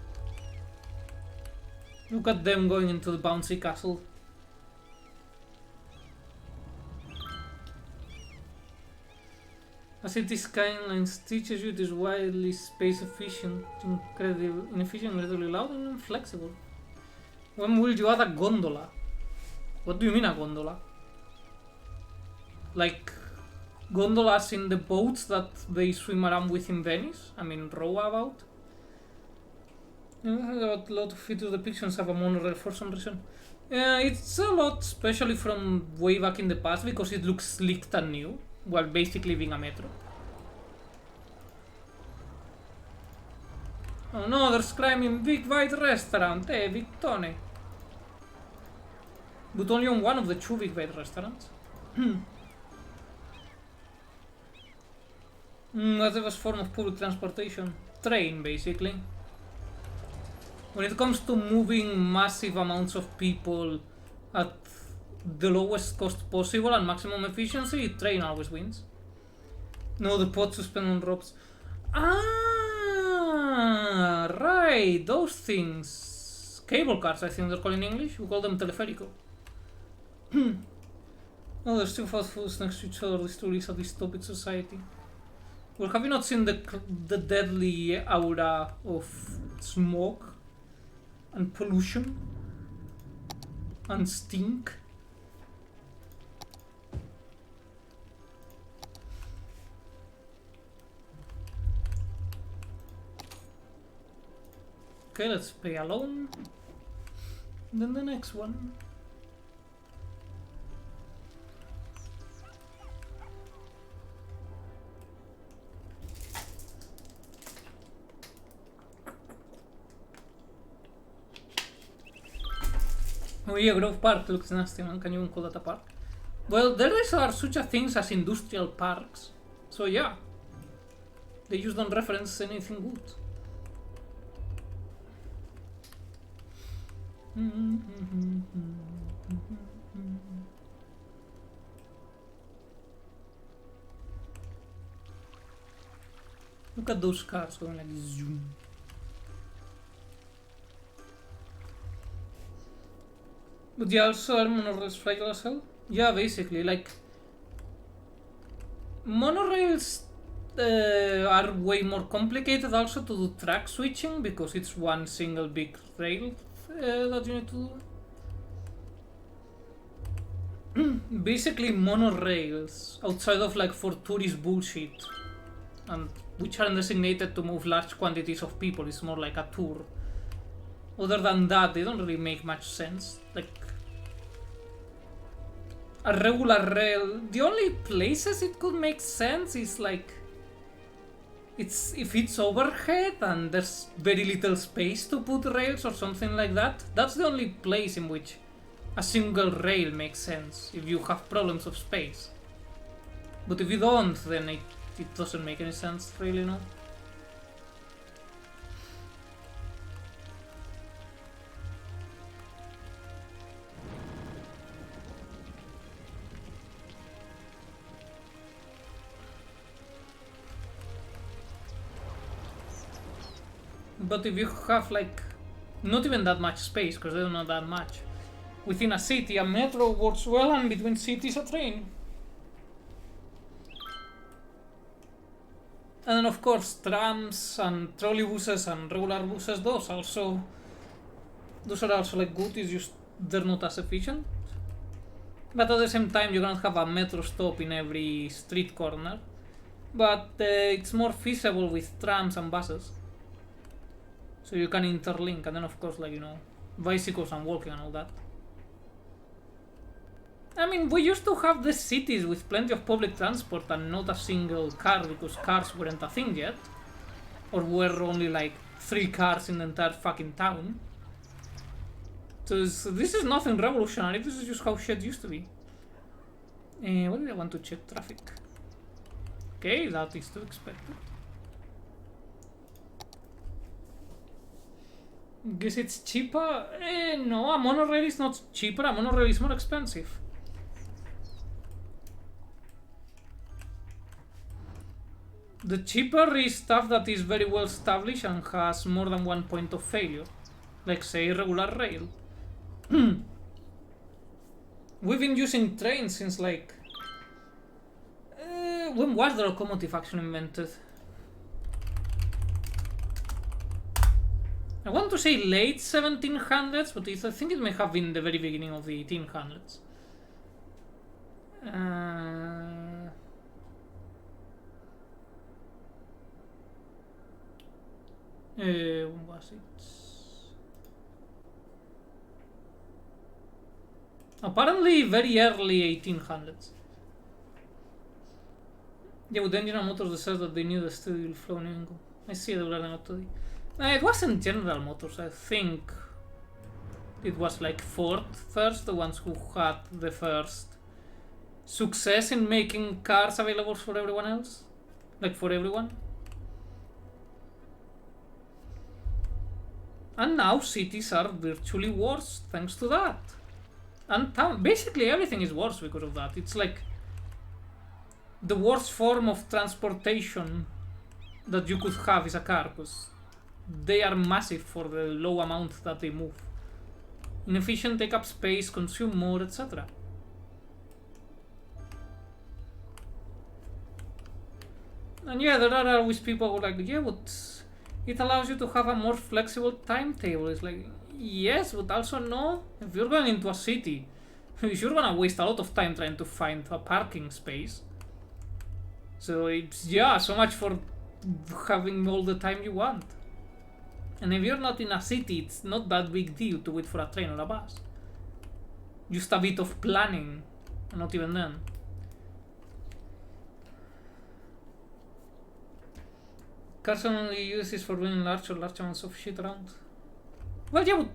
Look at them going into the bouncy castle. A city skylines teaches you it is wildly space efficient, incredibly inefficient, incredibly loud and inflexible. When will you add a gondola? What do you mean a gondola? Like gondolas in the boats that they swim around with in Venice? I mean, row about? A lot of features depictions have a monorail for some reason. Yeah, it's a lot, especially from way back in the past, because it looks slick and new, while basically being a metro. Oh no, there's climbing big white restaurant, big Tony. But only on one of the 2 big white restaurants. That's the best form of public transportation. Train, basically. When it comes to moving massive amounts of people at the lowest cost possible and maximum efficiency, train always wins. No, the pod suspend on ropes. Ah, right, those things. Cable cars, I think they're called in English. We call them teleférico. Oh, there's 2 fast foods next to each other. This truly is a dystopic society. Well, have you not seen the deadly aura of smoke and pollution and stink? Okay, let's pay a loan. Then the next one. Oh yeah, Grove Park looks nasty, man. Can you even call that a park? Well, there are such a things as industrial parks. So yeah. They just don't reference anything good. Look at those cars going like zoom. But yeah, also are monorails fragile as hell? Yeah, basically, like monorails are way more complicated also to do track switching because it's one single big rail that you need to do. Basically, monorails outside of like for tourist bullshit, and which are designated to move large quantities of people, it's more like a tour. Other than that, they don't really make much sense. Like a regular rail, the only places it could make sense is like if it's overhead and there's very little space to put rails or something like that. That's the only place in which a single rail makes sense if you have problems of space. But if you don't, then it doesn't make any sense really, no? But if you have like not even that much space, because there's not that much, within a city, a metro works well, and between cities a train. And then of course trams and trolleybuses and regular buses, those are also like good, it's just they're not as efficient. But at the same time you cannot have a metro stop in every street corner. But it's more feasible with trams and buses. So you can interlink, and then of course, like, you know, bicycles and walking and all that. I mean, we used to have the cities with plenty of public transport and not a single car because cars weren't a thing yet. Or were only like 3 cars in the entire fucking town. So this is nothing revolutionary, this is just how shit used to be. What did I want to check? Traffic. Okay, that is to expected. Guess it's cheaper? No, a monorail is not cheaper, a monorail is more expensive. The cheaper is stuff that is very well established and has more than one point of failure. Like say regular rail. We've been using trains since like... when was the locomotive actually invented? I want to say late 1700s, but I think it may have been the very beginning of the 1800s. When was it? Apparently very early 1800s. Yeah, with Engine and Motors they said that they knew the study will flow in England. I see they were learning out today. It wasn't General Motors, I think it was like Ford first, the ones who had the first success in making cars available for everyone else. Like for everyone. And now cities are virtually worse thanks to that. And town, basically everything is worse because of that. It's like the worst form of transportation that you could have is a car, because they are massive for the low amount that they move. Inefficient, take up space, consume more, etc. And yeah, there are always people who are like, yeah, but it allows you to have a more flexible timetable. It's like, yes, but also no. If you're going into a city, you're gonna waste a lot of time trying to find a parking space. So it's, yeah, so much for having all the time you want. And if you're not in a city, it's not that big deal to wait for a train or a bus. Just a bit of planning, not even then. Carson only uses for bringing large or large amounts of shit around. Well, yeah, but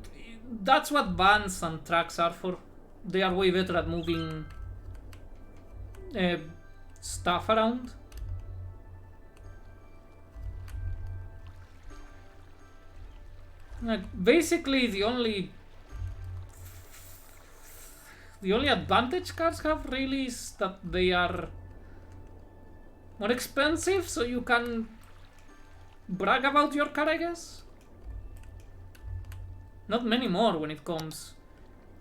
that's what vans and trucks are for. They are way better at moving stuff around. Like, basically, the only advantage cars have really is that they are more expensive, so you can brag about your car, I guess. Not many more when it comes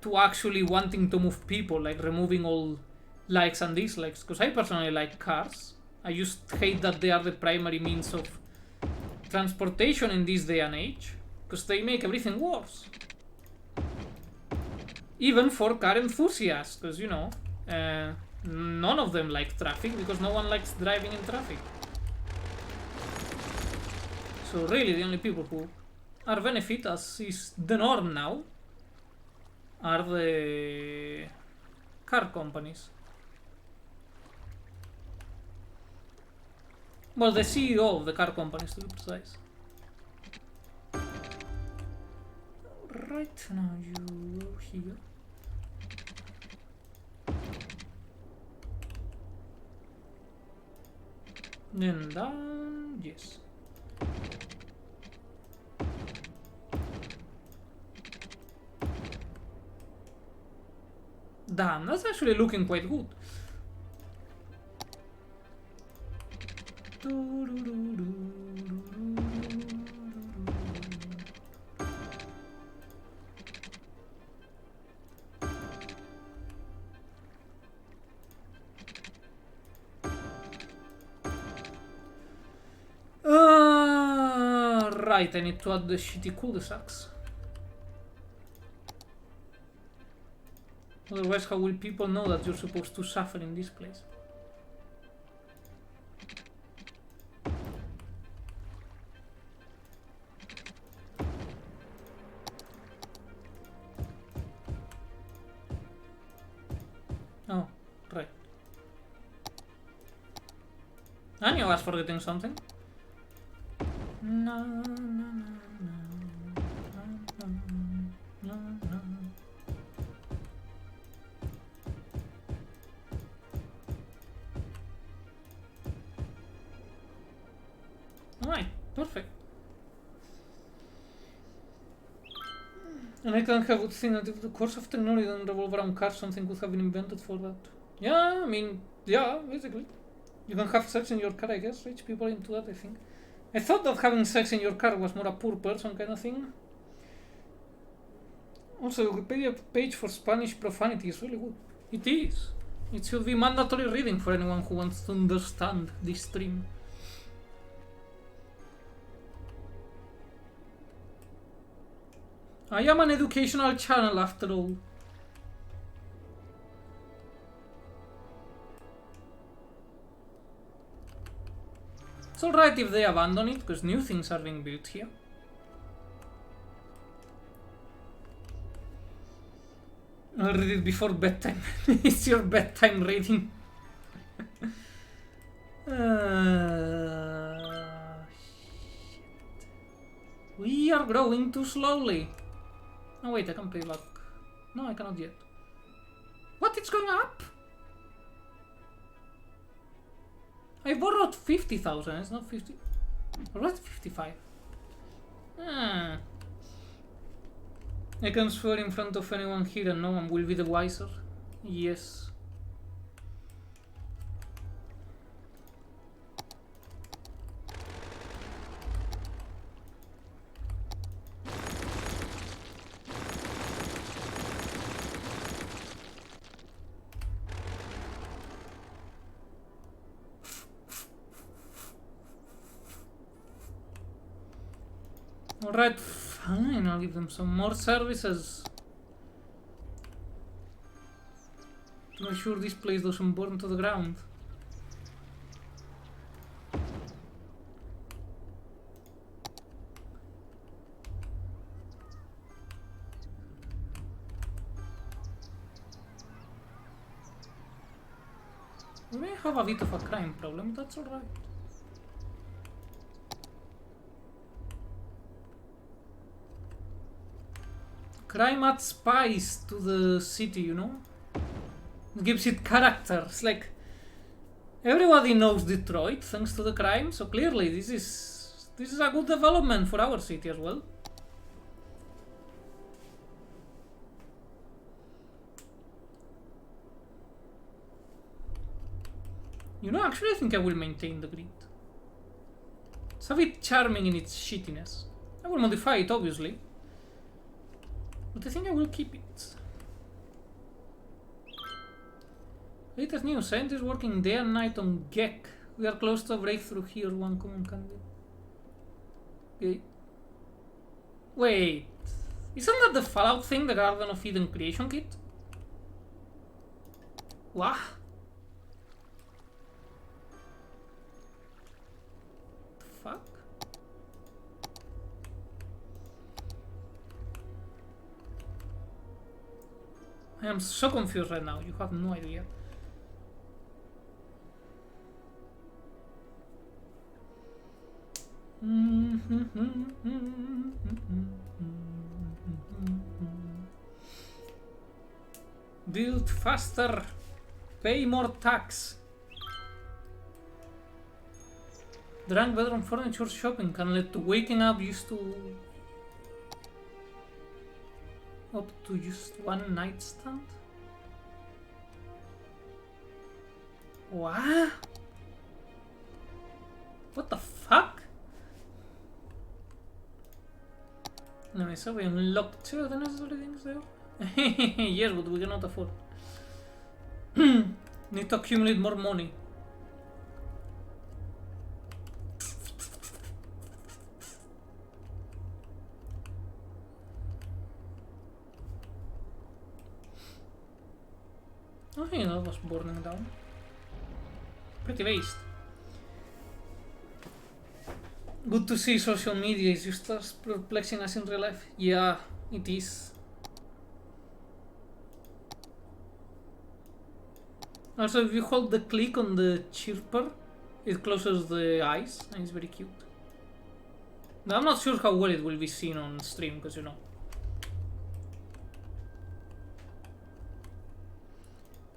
to actually wanting to move people, like removing all likes and dislikes, because I personally like cars. I just hate that they are the primary means of transportation in this day and age, because they make everything worse. Even for car enthusiasts, because, you know, none of them like traffic, because no one likes driving in traffic. So really, the only people who are benefit, as is the norm now, are the car companies. Well, the CEO of the car companies, to be precise. Right, now you go here. Then down, yes. Damn, that's actually looking quite good. Right, I need to add the shitty cul-de-sacs. Otherwise, how will people know that you're supposed to suffer in this place? Oh, right. I knew I was forgetting something. No, no, no, no, no, no, no. Alright, perfect. And I can have think that if the course of technology doesn't revolve around cars, something could have been invented for that. Yeah, I mean, yeah, basically. You can have sex in your car, I guess. Rich people into that, I think. I thought that having sex in your car was more a poor person kind of thing. Also, the Wikipedia page for Spanish profanity is really good. It is. It should be mandatory reading for anyone who wants to understand this stream. I am an educational channel after all. It's alright if they abandon it, because new things are being built here. I'll read it before bedtime. It's your bedtime reading. Shit. We are growing too slowly. Oh wait, I can pay back. No, I cannot yet. What? It's going up? I borrowed 50,000, it's not 50. Or what? 55. Ah. I can swear in front of anyone here and no one will be the wiser. Yes. Alright, fine, I'll give them some more services. To make sure this place doesn't burn to the ground. We may have a bit of a crime problem, that's alright. Crime adds spice to the city, you know? It gives it character. It's like everybody knows Detroit thanks to the crime, so clearly this is a good development for our city as well. You know, actually I think I will maintain the grid. It's a bit charming in its shittiness. I will modify it, obviously. But I think I will keep it. Latest news, scientists working day and night on GEC. We are close to a breakthrough here, one common candidate. Okay. Wait. Isn't that the Fallout thing, the Garden of Eden creation kit? What? The fuck? I am so confused right now, you have no idea. Build faster, pay more tax. Drunk bedroom furniture shopping can lead to waking up used to up to just one nightstand? What? What the fuck? Anyway, so we unlocked 2 of the necessary things there. Yes, but we cannot afford. Need to accumulate more money. Okay, that was burning down. Pretty waste. Good to see social media is just as perplexing as in real life. Yeah, it is. Also, if you hold the click on the chirper, it closes the eyes and it's very cute. Now, I'm not sure how well it will be seen on stream, because you know.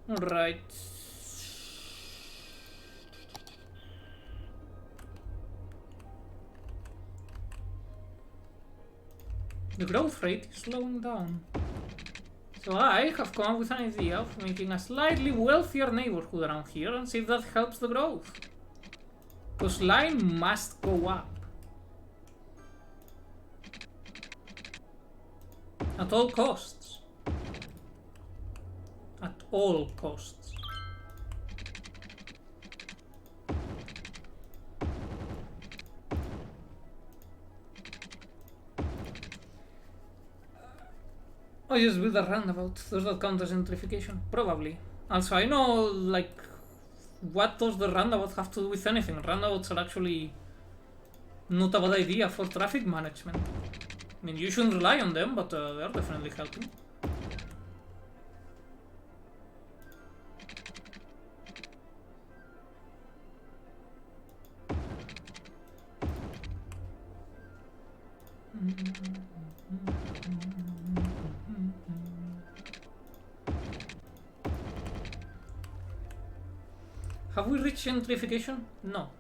Alright. The growth rate is slowing down. So I have come up with an idea of making a slightly wealthier neighborhood around here and see if that helps the growth. Because line must go up. At all costs. At all costs. Oh yes, with a roundabout. Does that count as gentrification? Probably. Also, I know, like, what does the roundabout have to do with anything? Roundabouts are actually not a bad idea for traffic management. I mean, you shouldn't rely on them, but they are definitely helping. Have we reached gentrification? No.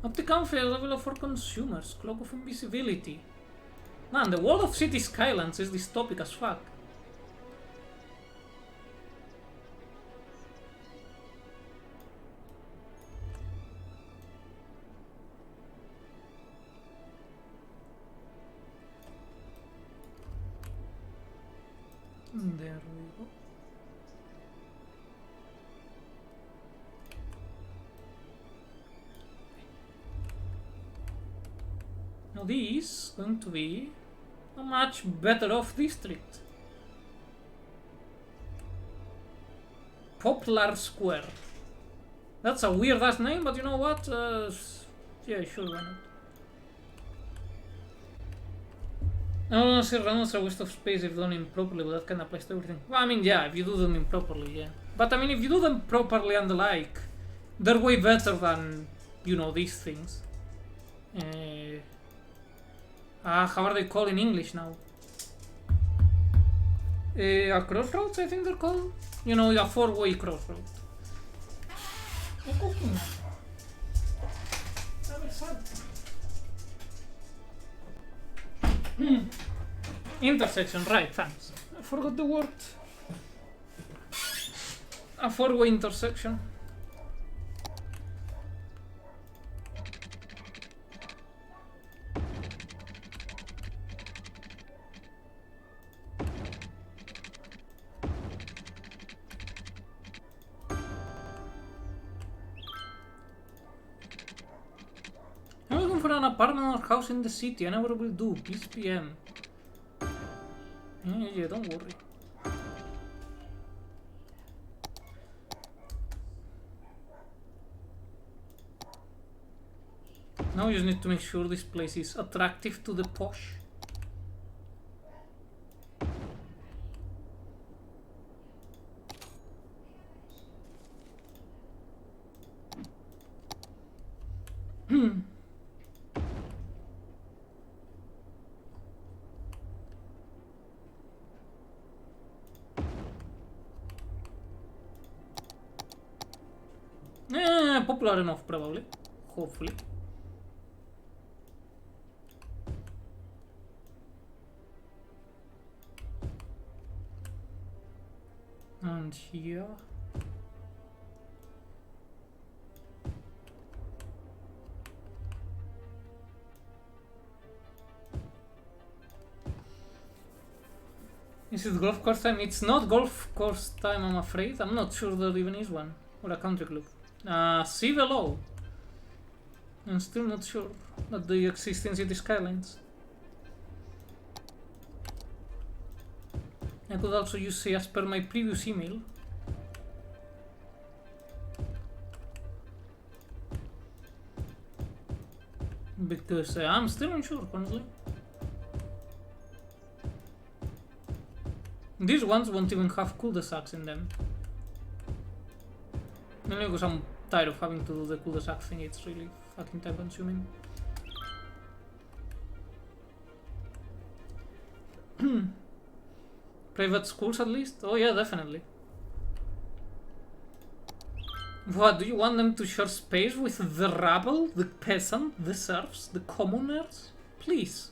Opticon fair level for consumers. Cloak of invisibility. Man, the world of city skylines is dystopic as fuck. There we go. Now this is going to be a much better off district. Poplar Square. That's a weird ass name, but you know what? Yeah, sure, why not? I don't want to say random are a waste of space if done improperly, but that kind of applies to everything. Well, I mean, yeah, if you do them improperly, yeah. But I mean, if you do them properly and the like, they're way better than, you know, these things. How are they called in English now? A crossroads, I think they're called. You know, a four-way crossroad. Intersection, right, thanks. I forgot the word. A four-way intersection. I'm looking for an apartment or house in the city. I never will do. Please PM. Yeah, don't worry. Now you just need to make sure this place is attractive to the posh. Popular enough, probably. Hopefully. And here. Is it golf course time? It's not golf course time, I'm afraid. I'm not sure there even is one. Or a country club. See below. I'm still not sure that they exist in City Skylines. I could also use say as per my previous email. Because I'm still unsure, honestly. These ones won't even have cul-de-sacs in them. Mainly because I'm tired of having to do the cul-de-sac thing, it's really fucking time consuming. Private schools at least? Oh yeah, definitely. What, do you want them to share space with the rabble, the peasant, the serfs, the commoners? Please.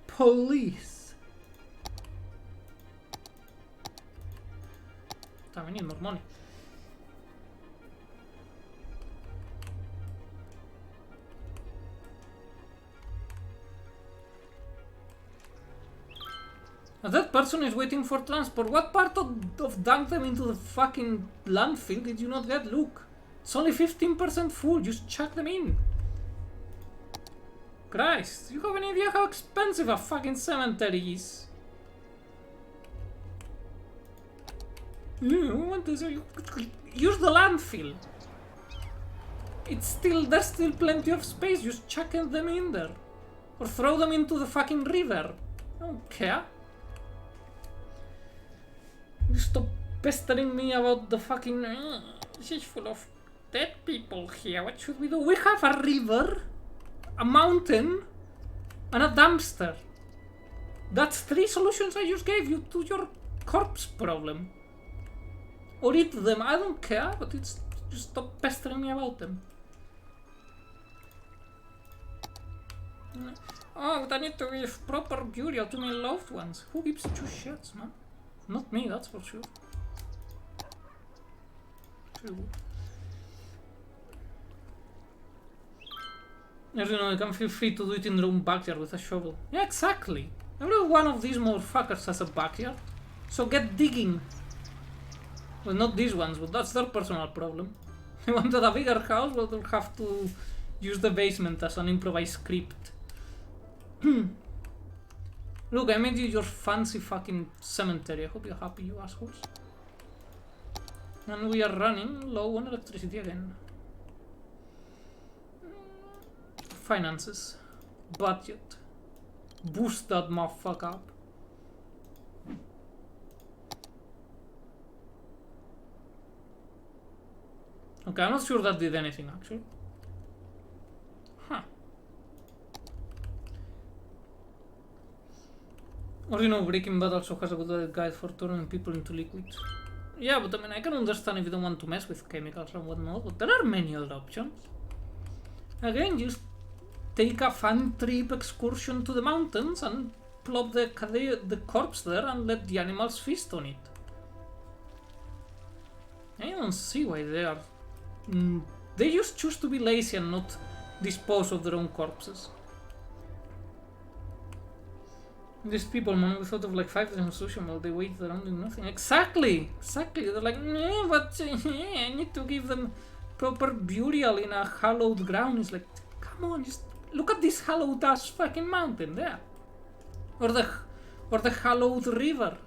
Police. Damn, I need more money. That person is waiting for transport. What part of dunk them into the fucking landfill did you not get? Look, it's only 15% full. Just chuck them in. Christ, you have any idea how expensive a fucking cemetery is? What is it? Use the landfill. There's still plenty of space. Just chuck them in there, or throw them into the fucking river. I don't care. You stop pestering me about the fucking... This is full of dead people here. What should we do? We have a river, a mountain, and a dumpster. That's 3 solutions I just gave you to your corpse problem. Or eat them, I don't care, but it's just stop pestering me about them. Oh, but I need to give proper burial to my loved ones. Who gives 2 shits, man? Not me, that's for sure. As you know, you can feel free to do it in your own backyard with a shovel. Yeah, exactly. Every one of these motherfuckers has a backyard. So get digging. Well, not these ones, but that's their personal problem. They wanted a bigger house, but they'll have to use the basement as an improvised crypt. Look, I made you your fancy fucking cemetery. I hope you're happy, you assholes. And we are running low on electricity again. finances. Budget. Boost that motherfucker up. Okay, I'm not sure that did anything actually. Huh. Or you know, Breaking Bad also has a good guide for turning people into liquids. Yeah, but I mean, I can understand if you don't want to mess with chemicals and whatnot, but there are many other options. Again, just take a fun trip excursion to the mountains and plop the corpse there and let the animals feast on it. I don't see why they are. They just choose to be lazy and not dispose of their own corpses. These people, man, we thought of like 5 times sushi while they wait around doing nothing. Exactly! They're like, nah, but I need to give them proper burial in a hallowed ground. It's like, come on, just look at this hallowed ass fucking mountain there. Or the hallowed river.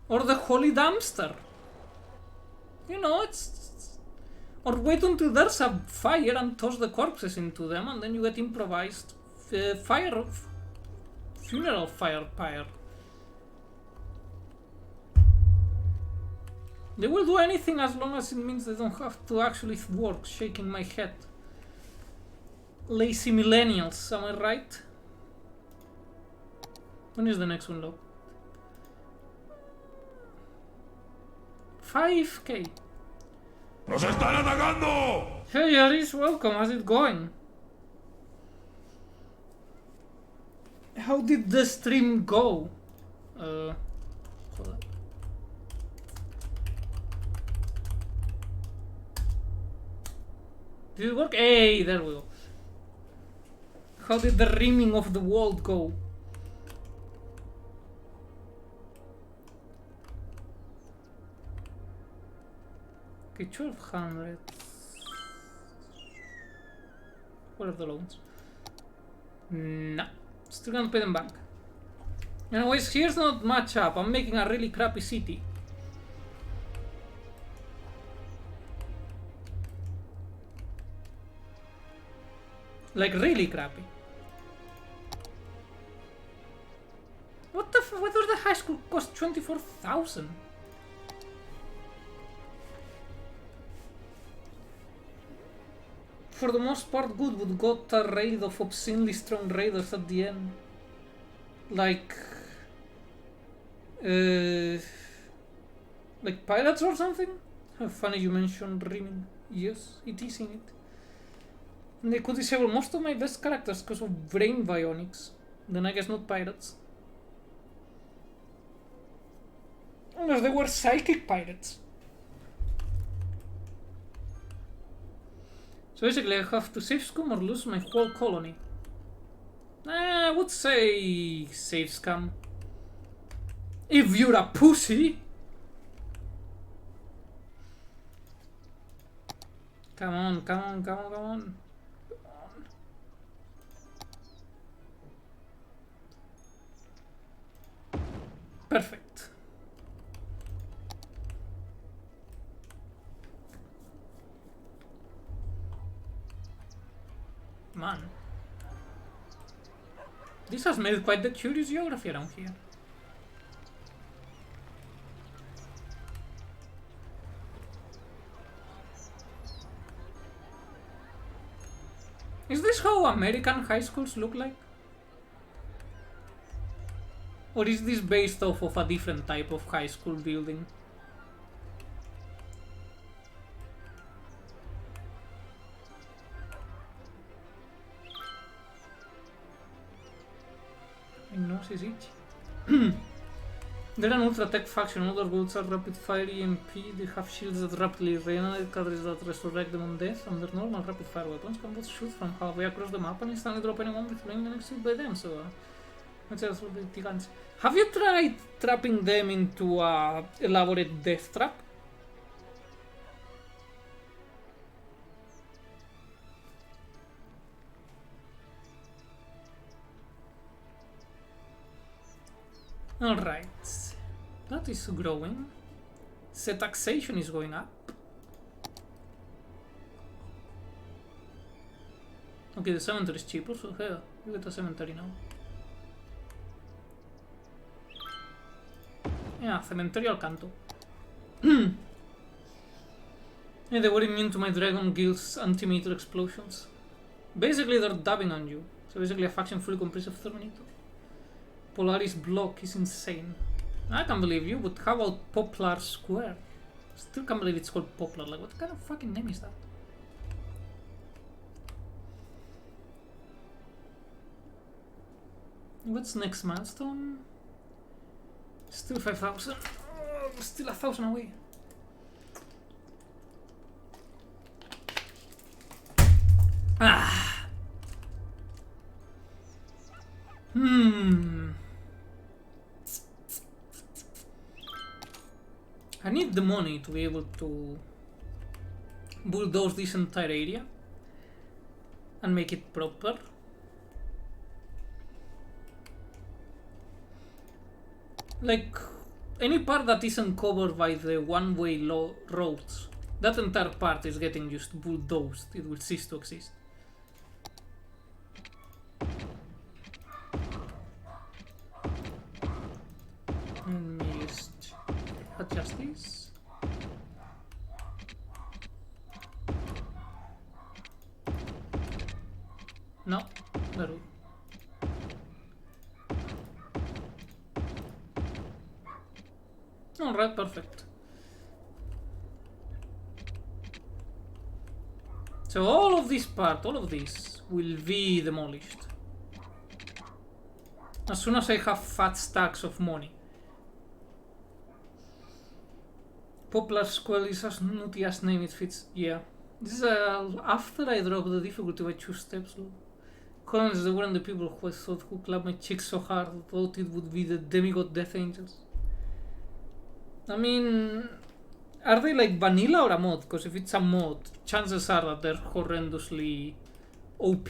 Or the holy dumpster. You know, it's... Or wait until there's a fire and toss the corpses into them and then you get improvised funeral fire pyre. They will do anything as long as it means they don't have to actually work. Shaking my head. Lazy millennials, am I right? When is the next one low? 5k. ¡Nos están atacando! Hey Aris, welcome, how's it going? How did the stream go? Hold up. Did it work? Hey, there we go. How did the rimming of the world go? Okay, 1200. What are the loans? No. Still gonna pay them back. Anyways, here's not much up. I'm making a really crappy city. Like, really crappy. What the f- why does the high school cost 24,000? For the most part good, but got a raid of obscenely strong raiders at the end. Like pirates or something? How funny you mentioned rimming. Yes, it is in it. And they could disable most of my best characters because of brain bionics. Then I guess not pirates. Unless they were psychic pirates. So basically I have to save scum or lose my whole colony. I would say save scum. If you're a pussy! Come on, come on, come on, come on. Perfect. Man. This has made quite the curious geography around here. Is this how American high schools look like? Or is this based off of a different type of high school building? My nose is itchy. They're an ultra-tech faction. Other builds are rapid-fire EMP. They have shields that rapidly regenerate, carriers that resurrect them on death, and their normal rapid-fire weapons can both shoot from halfway across the map and instantly drop anyone with flaming and exceed by them, so... Have you tried trapping them into a elaborate death trap? Alright, that is growing. The taxation is going up. Okay, the cemetery is cheaper, so here, you get a cemetery now. Yeah, cemetery al canto. Yeah, they were immune to my Dragon Guild's antimatter explosions. Basically, they're dabbing on you. So basically a faction fully comprised of Terminator. Polaris block is insane. I can't believe you, but how about Poplar Square? Still can't believe it's called Poplar. Like, what kind of fucking name is that? What's next milestone? Still 5,000. Oh, still 1,000 away. Ah. I need the money to be able to bulldoze this entire area and make it proper. Like, any part that isn't covered by the one-way roads, that entire part is getting just bulldozed. It will cease to exist. Let me just adjust this. No, very good. Alright, perfect. So all of this part, all of this, will be demolished. As soon as I have fat stacks of money. Poplar Square is as nutty as name it fits. Yeah. This is after I drop the difficulty by 2 steps low. Colonists, they weren't the people who I thought who clapped my cheeks so hard I thought it would be the demigod death angels. I mean, are they like vanilla or a mod? Because if it's a mod, chances are that they're horrendously OP.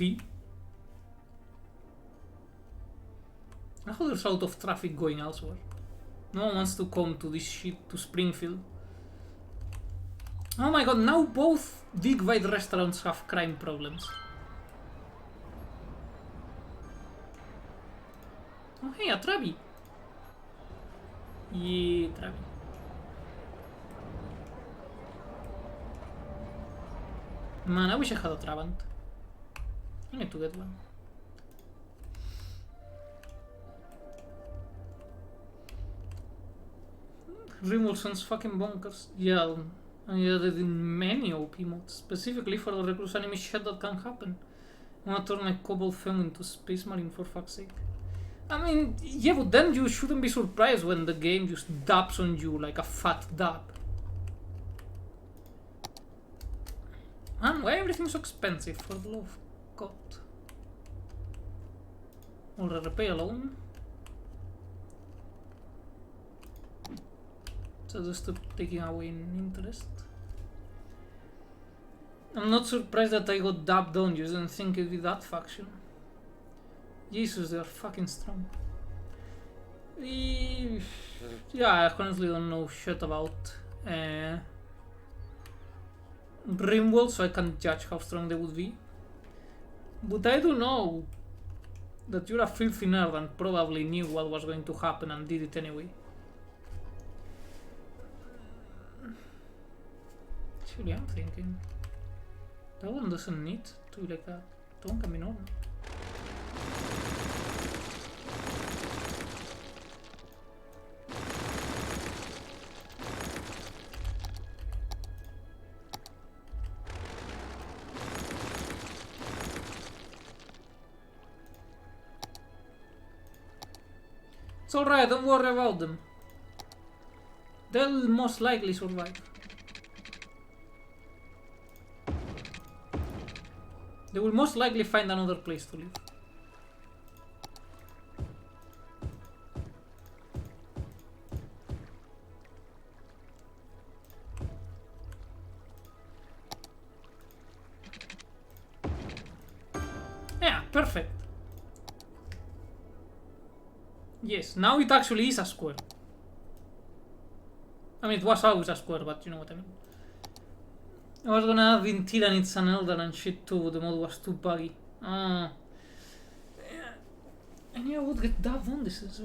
I hope there's out of traffic going elsewhere. No one wants to come to this shit to Springfield. Oh my god, now both big wide restaurants have crime problems. Oh hey, a Travi. Yeah, Travi. Man, I wish I had a Trabant. I need to get one. Rimworld sounds fucking bonkers. Yeah, I added in many OP mods, specifically for the recluse anime shit that can happen. I wanna turn my Cobalt Femme into Space Marine for fuck's sake. I mean, yeah, but then you shouldn't be surprised when the game just dabs on you like a fat dab. Man, why everything's so expensive for the love of God? Or the repay alone? So just to taking away in interest. I'm not surprised that I got dabbed on, you didn't think it'd be that faction. Jesus, they're fucking strong. Yeah, I honestly don't know shit about Rimworld, so I can't judge how strong they would be. But I do know that you're a filthy nerd and probably knew what was going to happen and did it anyway. Actually, I'm thinking that one doesn't need to be like that. That one can be normal. It's alright, don't worry about them. They'll most likely survive. They will most likely find another place to live. Yeah, perfect. Yes, now it actually is a square. I mean, it was always a square, but you know what I mean. I was gonna add in Tyranids and Elder and shit too, but the mod was too buggy. Yeah. And yeah, I would get dubbed on this. Is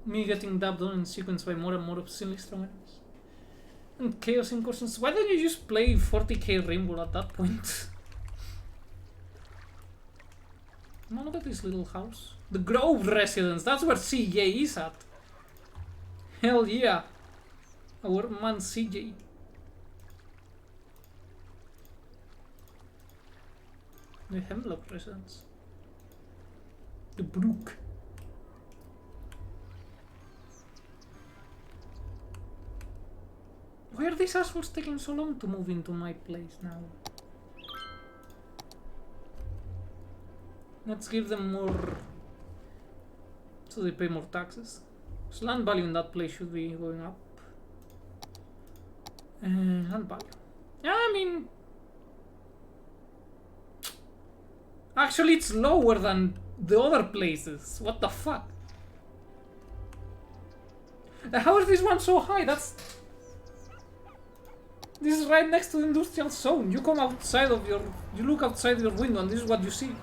me getting dubbed on in sequence by more and more obscenely strong enemies. And chaos incursions. Why don't you just play 40k Rainbow at that point? No, look at this little house. The Grove residence. That's where CJ is at. Hell yeah. Our man CJ. The Hemlock residence. The Brook. Why are these assholes taking so long to move into my place now? Let's give them more so they pay more taxes. So land value in that place should be going up. Land value. Yeah, I mean... Actually, it's lower than the other places. What the fuck? How is this one so high? This is right next to the industrial zone. You come outside of you look outside your window and this is what you see.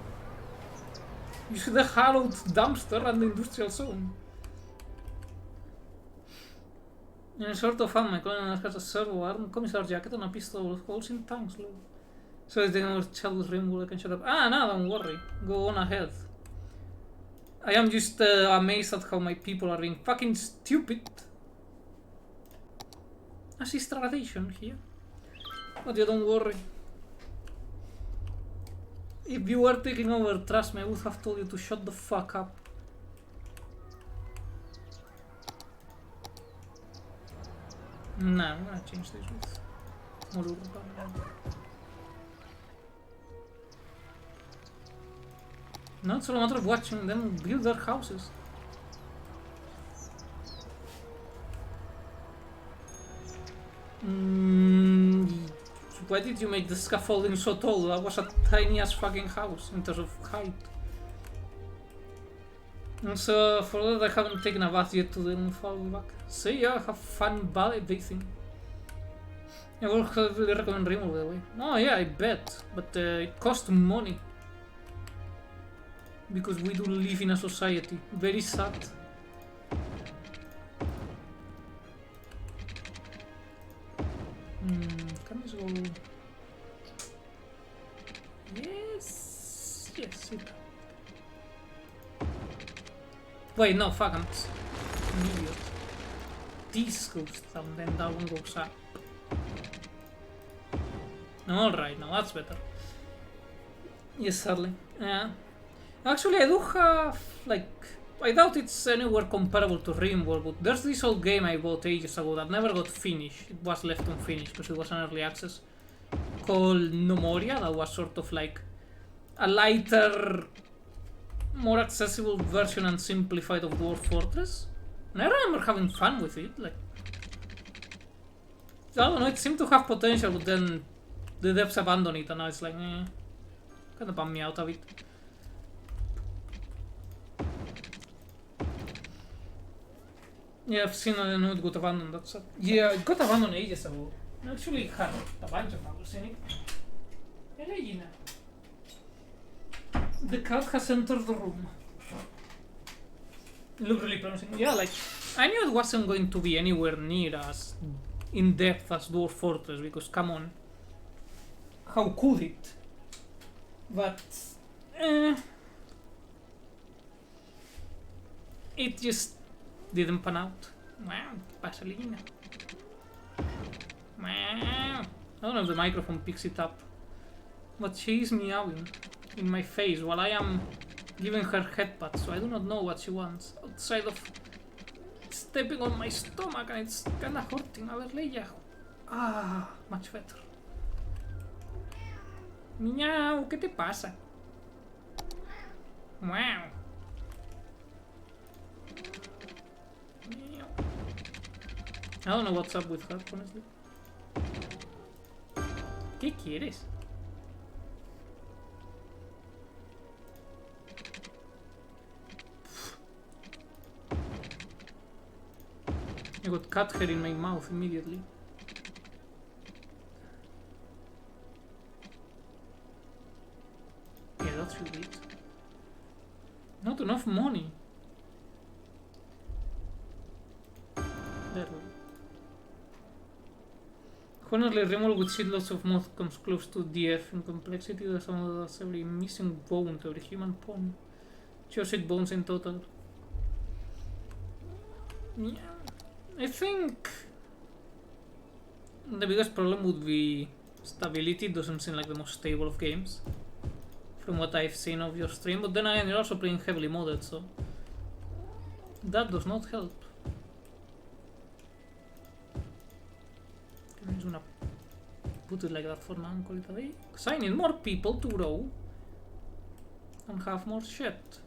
You see the hallowed dumpster and the industrial zone. In a sort of fun, my colonel has a servo arm, commissar jacket, and a pistol with holes in tanks. So if they know child with rainbow, I can shut up. Ah, no, don't worry. Go on ahead. I am just amazed at how my people are being fucking stupid. Assist tradition here. But you don't worry. If you were taking over, trust me, I would have told you to shut the fuck up. Nah, I'm gonna change this with more urban. No, it's all a matter of watching them build their houses. Why did you make the scaffolding so tall? That was a tiny ass fucking house in terms of height. And so for that I haven't taken a bath yet to then fall back. See ya, have fun bathing. I will heavily recommend Remo by the way. Oh yeah, I bet. But it costs money. Because we do live in a society. Very sad. Can this go? Yes. Yes, it. Wait, no, fuck, I'm an idiot. This goes down, then that one goes up. Alright, now that's better. Yes, sadly. Yeah. Actually, I do have, like, I doubt it's anywhere comparable to RimWorld, but there's this old game I bought ages ago that never got finished. It was left unfinished because it was an early access. Called Nomoria, that was sort of like a lighter, more accessible version and simplified of Dwarf Fortress. And I remember having fun with it, like... I don't know, it seemed to have potential, but then the devs abandoned it and now it's like, kind of bummed me out a bit. Yeah, I've seen I know it got abandoned, that's it. Yeah, it got abandoned ages ago. Actually, it had a bunch of numbers in it. Regina. The cat has entered the room. Look really promising. Yeah, like, I knew it wasn't going to be anywhere near as in-depth as Dwarf Fortress, because come on. How could it? But, it just didn't pan out. Wow, Pasolina. Wow. I don't know if the microphone picks it up, but she is meowing in my face while I am giving her headbutt, so I do not know what she wants. Outside of stepping on my stomach and it's kinda hurting. A ver, Leia. Ah, much better. Miau, ¿qué te pasa? Wow. I don't know what's up with her, honestly. ¿Qué quieres? I got cat hair in my mouth immediately. should eat. Not enough money. There we go. Honestly, removal with shitloads of moth comes close to DF in complexity. There's almost every missing bone to every human pawn. Just 8 bones in total. Yeah, I think the biggest problem would be stability. It doesn't seem like the most stable of games from what I've seen of your stream, but then again, you're also playing heavily modded, so that does not help. I'm just gonna put it like that for now and call it a day. Because I need more people to grow and have more shit.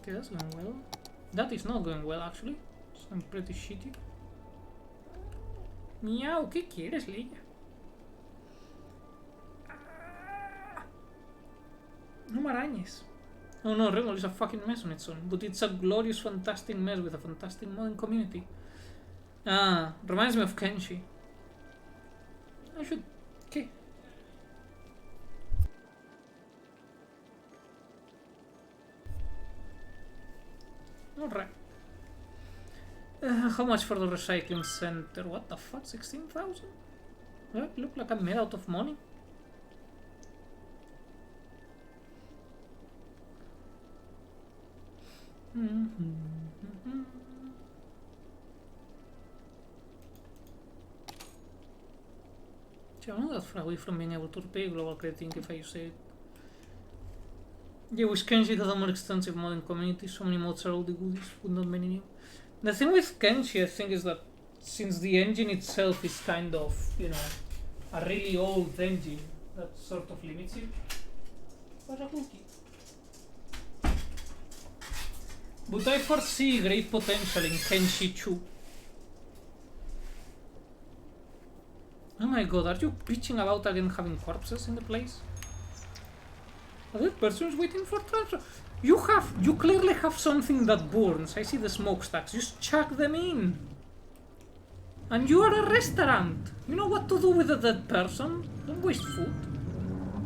Okay, that's going well. That is not going well, actually. So I'm pretty shitty. Miau, ¿qué quieres, Leia? No me arañes. Oh no, Revel is a fucking mess on its own, but it's a glorious, fantastic mess with a fantastic modding community. Ah, reminds me of Kenshi. I should... Okay. Alright. How much for the recycling center? What the fuck? 16,000? Well, look like I'm made out of money. I'm not that far away from being able to repay global crediting if I say it. Yeah, with Kenshi has a more extensive modding community, so many mods are all the goodies, with not many new. The thing with Kenshi, I think, is that since the engine itself is kind of, you know, a really old engine, that sort of limits it. What's a cookie? But I foresee great potential in Kenshi 2. Oh my god, are you bitching about again having corpses in the place? That person's waiting for transfer. You clearly have something that burns. I see the smokestacks. Just chuck them in. And you are a restaurant. You know what to do with a dead person. Don't waste food.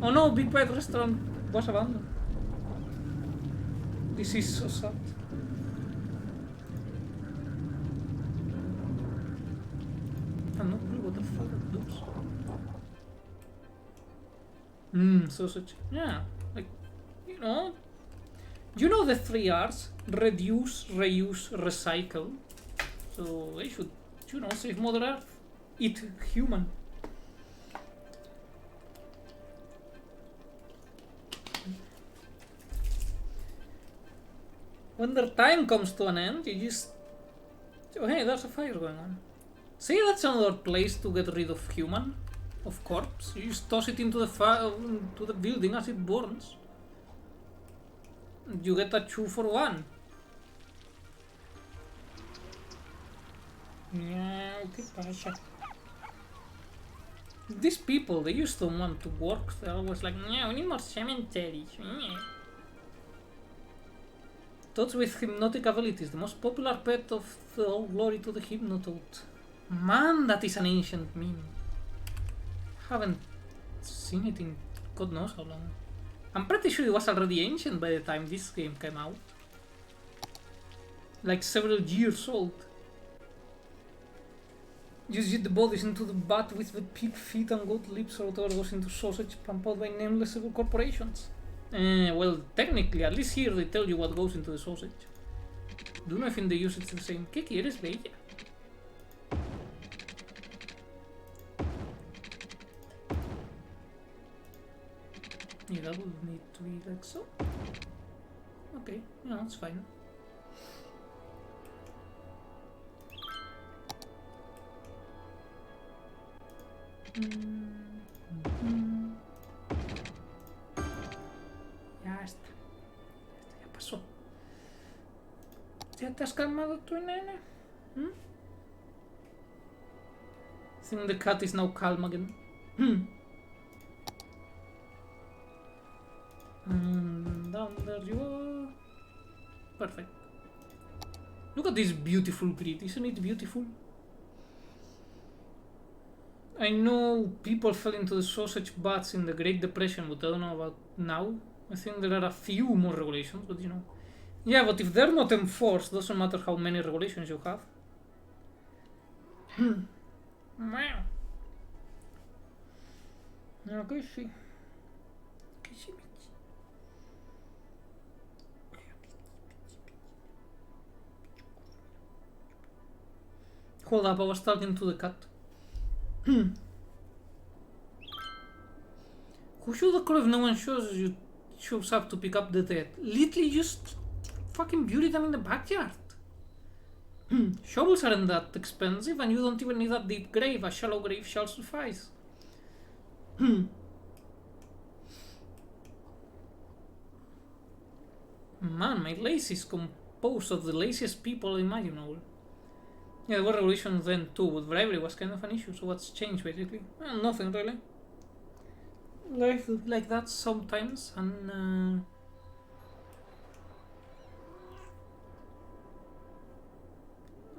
Oh no, Big Bite Restaurant was abandoned. This is so sad. I'm not clue what the fuck it does. Sausage. Yeah, like, you know the 3 R's? Reduce, reuse, recycle. So they should, save Mother Earth. Eat human. When their time comes to an end, you just... Oh hey, there's a fire going on. See, that's another place to get rid of human, of corpse. You just toss it into the building as it burns. You get a 2 for 1. Yeah, ¿qué pasa? These people, they used to want to work. They're always like, yeah, we need more cemeteries. Yeah. Toads with hypnotic abilities, the most popular pet of the all glory to the Hypnotoad. Man, that is an ancient meme. Haven't seen it in God knows how long. I'm pretty sure it was already ancient by the time this game came out. Like several years old. Just get the bodies into the bat with the pig feet and goat lips or whatever goes into sausage pumped out by nameless evil corporations. Well, technically, at least here they tell you what goes into the sausage. Don't know if in the use it's the same. ¿Qué quieres, bella? Yeah, that would need to be like so. Okay, yeah, that's fine. Ya está. Ya pasó. ¿Ya te has calmado tú, nene? I think the cat is now calm again. And down there you are. Perfect. Look at this beautiful grid, isn't it beautiful? I know people fell into the sausage butts in the Great Depression, but I don't know about now. I think there are a few more regulations, but you know. Yeah, but if they're not enforced, doesn't matter how many regulations you have. Wow. Okay, see. Hold up, I was talking to the cat. Who should occur if no one shows up to pick up the dead? Literally just fucking bury them in the backyard. Shovels aren't that expensive and you don't even need a deep grave. A shallow grave shall suffice. Man, my lace is composed of the laziest people imaginable. Yeah, there were revolutions then too, but bribery was kind of an issue, so what's changed basically? Well, nothing really. Life is like that sometimes, and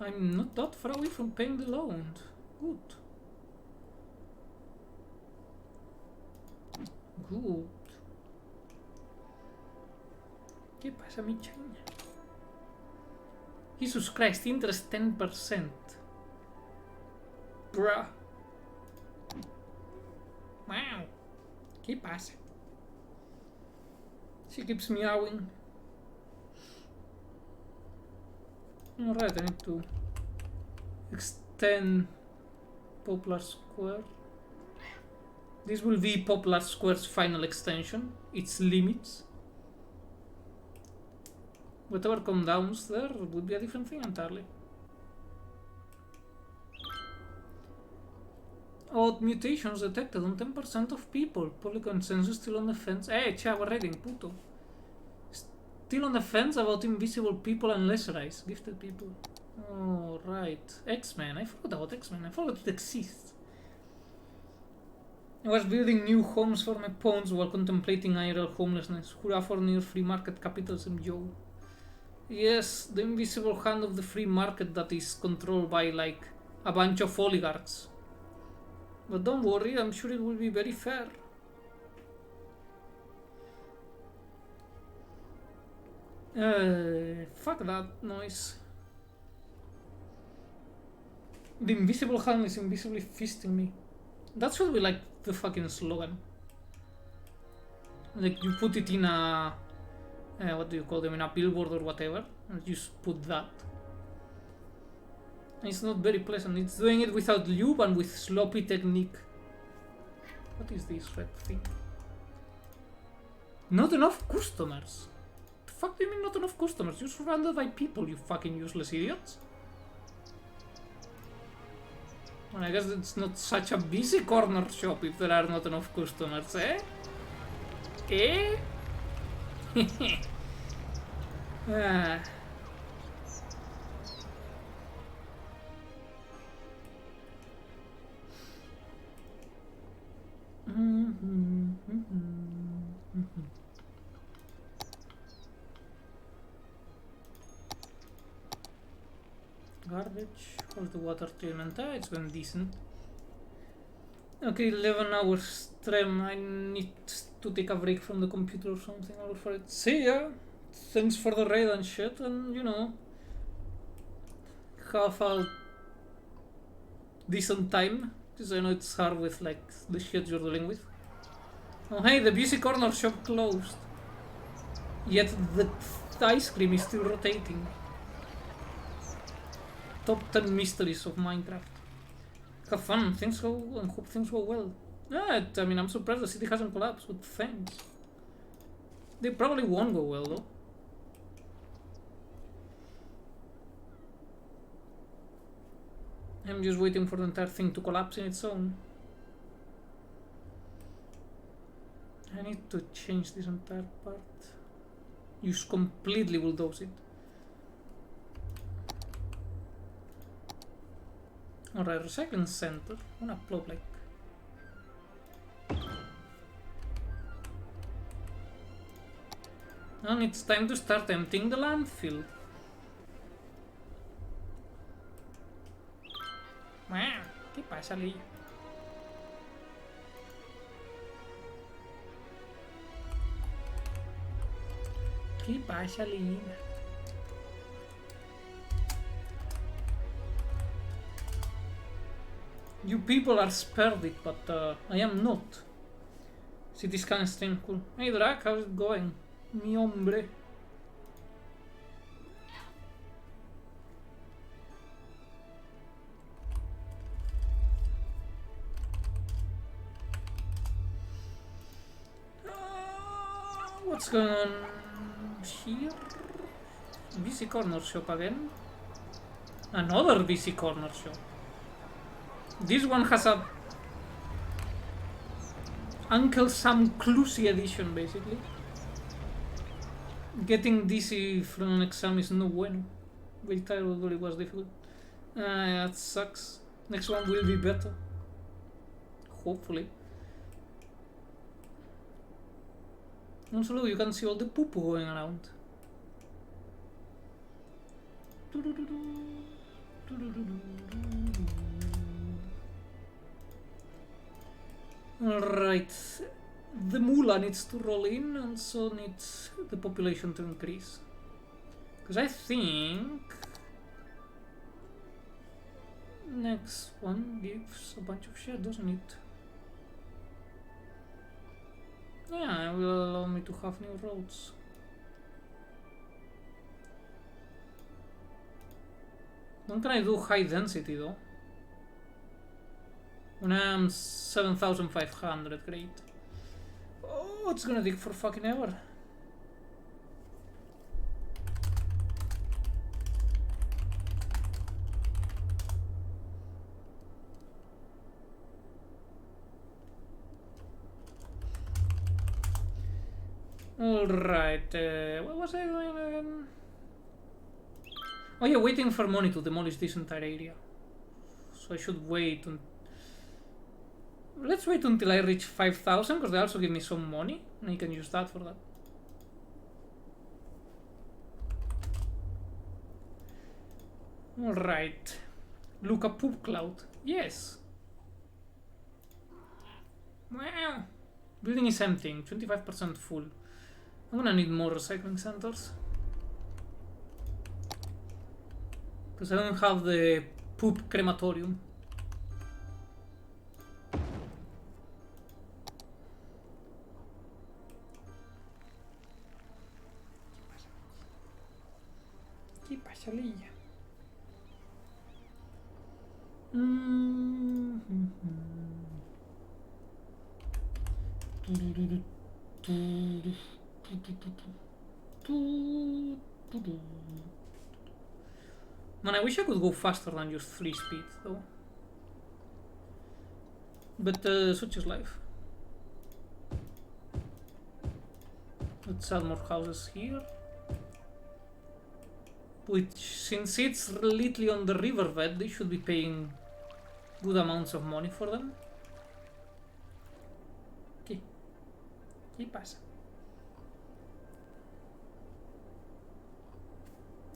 I'm not that far away from paying the loan. Good. Good. ¿Qué pasa, mi chaña? Jesus Christ, interest 10%. Bruh. Wow. ¿Qué pasa? She keeps meowing. Alright, I need to extend Poplar Square. This will be Poplar Square's final extension, its limits. Whatever comes down there would be a different thing entirely. Odd mutations detected on 10% of people. Public consensus still on the fence. Hey, chat, we're reading, puto. Still on the fence about invisible people and lesser eyes. Gifted people. Oh, right. X-Men. I forgot about X-Men. I forgot it exists. I was building new homes for my pawns while contemplating IRL homelessness. Hurrah for near free market capitalism, Joe. Yes, the invisible hand of the free market that is controlled by, like, a bunch of oligarchs. But don't worry, I'm sure it will be very fair. Fuck that noise. The invisible hand is invisibly fisting me. That should be like the fucking slogan. Like you put it in a... what do you call them? In a billboard or whatever. And you just put that. It's not very pleasant. It's doing it without lube and with sloppy technique. What is this red thing? Not enough customers. The fuck do you mean not enough customers? You're surrounded by people, you fucking useless idiots. Well, I guess it's not such a busy corner shop if there are not enough customers, eh? Eh? Ah. Garbage. How's the water treatment? It's been decent. Okay, 11 hours stream. I need to take a break from the computer or something. I'll for it. See ya. Thanks for the raid and shit, and you know, have a decent time. Because I know it's hard with like the shit you're dealing with. Oh hey, the busy corner shop closed. Yet the ice cream is still rotating. Top 10 mysteries of Minecraft. Have fun, things go and hope things go well. Yeah, I mean I'm surprised the city hasn't collapsed, but thanks. They probably won't go well though. I'm just waiting for the entire thing to collapse in its own. I need to change this entire part. You completely bulldoze it. Alright, recycling center. Wanna plop like. And it's time to start emptying the landfill. Wow, ¿qué pasa, Lee? ¿Qué pasa, Lina? You people are spared it, but I am not. City scan stream, cool. Hey Drac, how's it going? Mi hombre. What's going on here? VC Corner Shop again? Another VC Corner Shop. This one has a Uncle Sam Clusy edition, basically. Getting DC from an exam is no bueno. Wait, I thought it was difficult. That sucks. Next one will be better. Hopefully. Also, look, you can see all the poo-poo going around. Alright. The moolah needs to roll in, and so needs the population to increase. Because I think next one gives a bunch of shit, doesn't it? Yeah, it will allow me to have new roads. When can I do high density though? When I'm 7,500, great. Oh, it's gonna take for fucking ever. Alright, what was I doing again? Oh yeah, waiting for money to demolish this entire area. So I should wait. Let's wait until I reach 5,000, because they also give me some money, and I can use that for that. Alright. Look, a poop cloud. Yes. Wow. Building is emptying, 25% full. I'm gonna need more recycling centers. Because I don't have the poop crematorium. ¿Qué pasa, Lilla? Man, I wish I could go faster than just 3 speed though. But such is life. Let's add more houses here. Which, since it's literally on the riverbed, they should be paying good amounts of money for them. ¿Qué? ¿Qué pasa?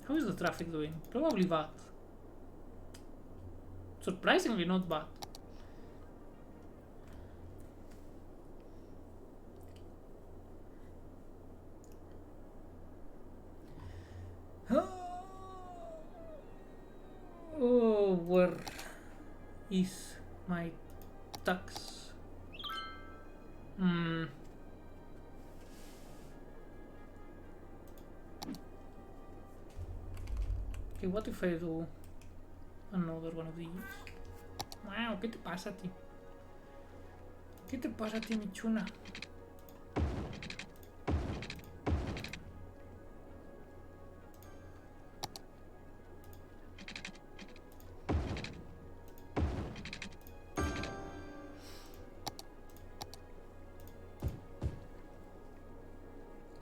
How is the traffic doing? Probably bad. Surprisingly not bad. Oh, where is my tax? Okay, what if I do another one of these? Wow, ¿qué te pasa a ti? ¿Qué te pasa a ti, mi chuna?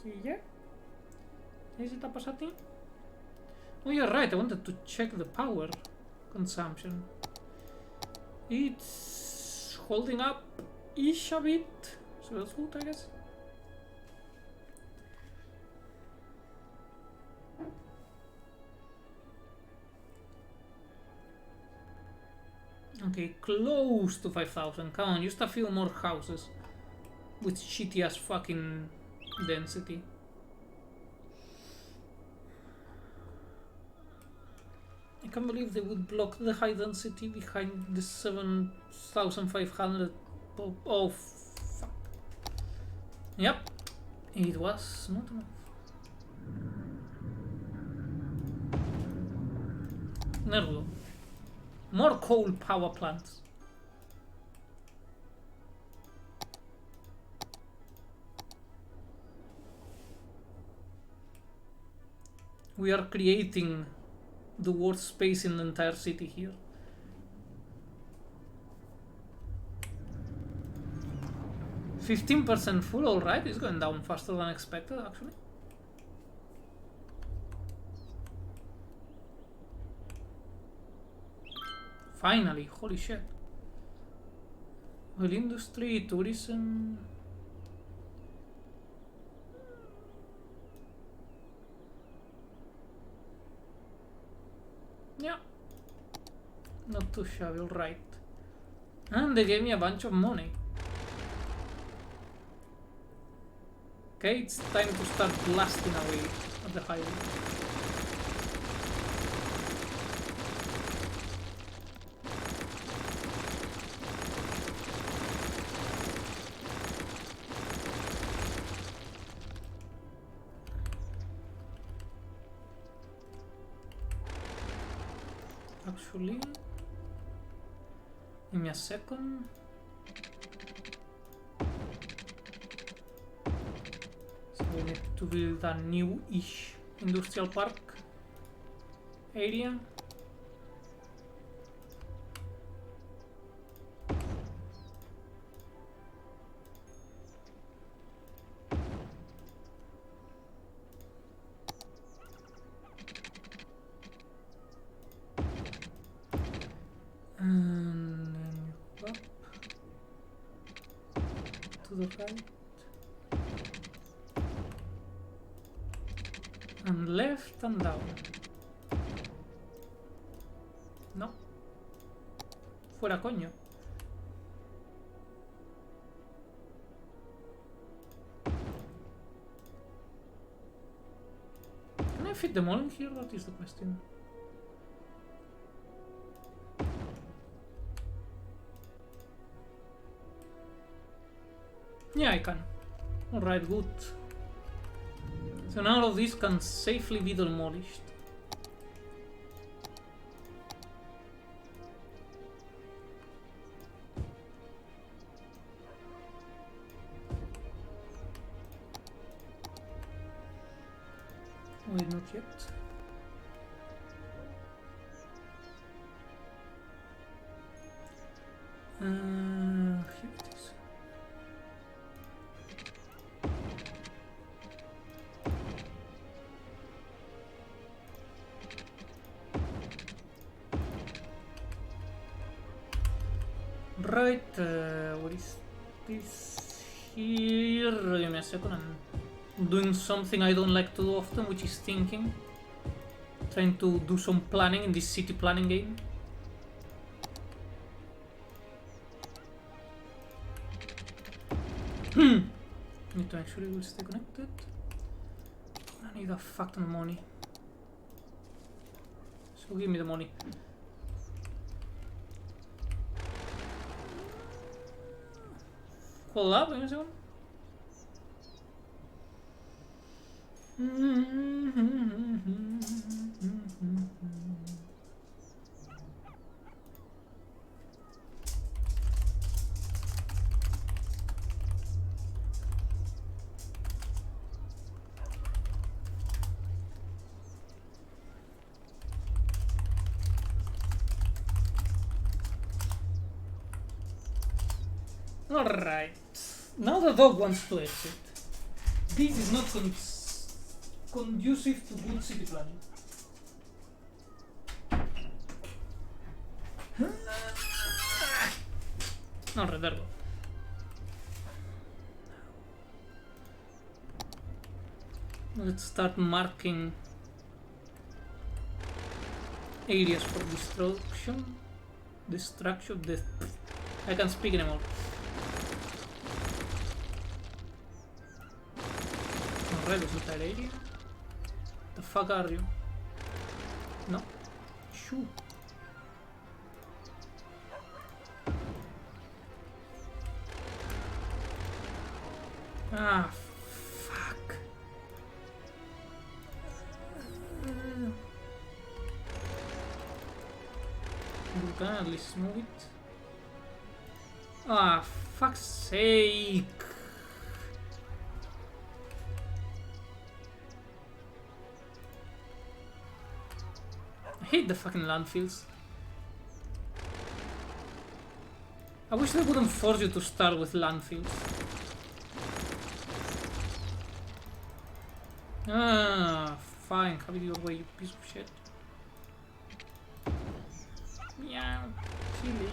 ¿Qué ya? ¿Qué se te pasa a ti? Oh, you're right, I wanted to check the power consumption. It's holding up-ish a bit, so that's good, I guess. Okay, close to 5,000. Come on, just a few more houses with shitty ass fucking density. I can't believe they would block the high density behind the 7500. Oh, fuck. Yep, it was not enough. There we go. More coal power plants. We are creating the worst space in the entire city here. %15 full, alright, it's going down faster than expected actually. Finally, holy shit. Well, industry, tourism. Yeah. Not too shabby, alright. And they gave me a bunch of money. Okay, it's time to start blasting away at the highway. Actually, give me a second. So we need to build a new-ish industrial park area. And then you go up to the right and left and down. No. Fuera coño. Can I fit them all in here? That is the question. Yeah, I can. Alright, good. So now all of these can safely be demolished. Wait, not yet. Here it is. Right, what is this here? Give me a second, I'm doing something I don't like to do often, which is thinking. Trying to do some planning in this city planning game. Need to make sure it will stay connected. I need a fuck ton of money. So give me the money. Hold up, wait a second. Alright. Now the dog wants to exit. This is not conducive to good city planning. Alright, there we go. Let's start marking areas for destruction. I can't speak anymore. Alright, this entire area. The fuck are you? No. Shoo. Ah, fuck. You can at least move it. Ah, fuck's sake. I hate the fucking landfills. I wish they wouldn't force you to start with landfills. Ah, fine. Have it your way, you piece of shit. Meow. Silly.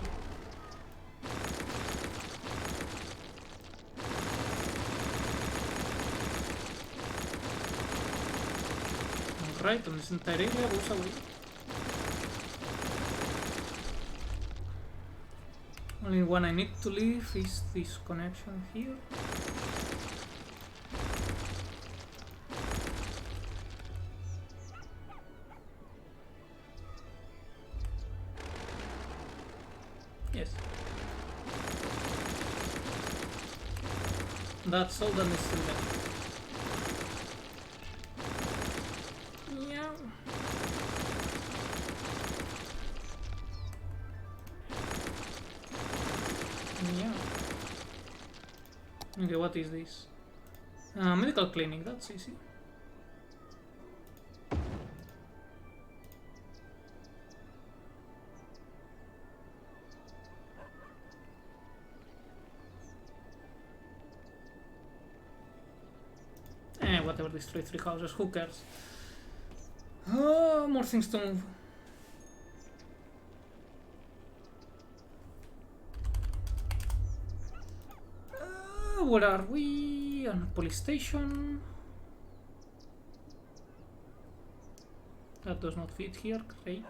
Alright, and this entire area goes away. Only one I need to leave is this connection here. Yes. That's all that is still left. Meow. Meow. Okay, what is this? Medical clinic, that's easy. Whatever, destroy 3 houses, who cares? Oh, more things to move. Where are we? On a police station. That does not fit here, great.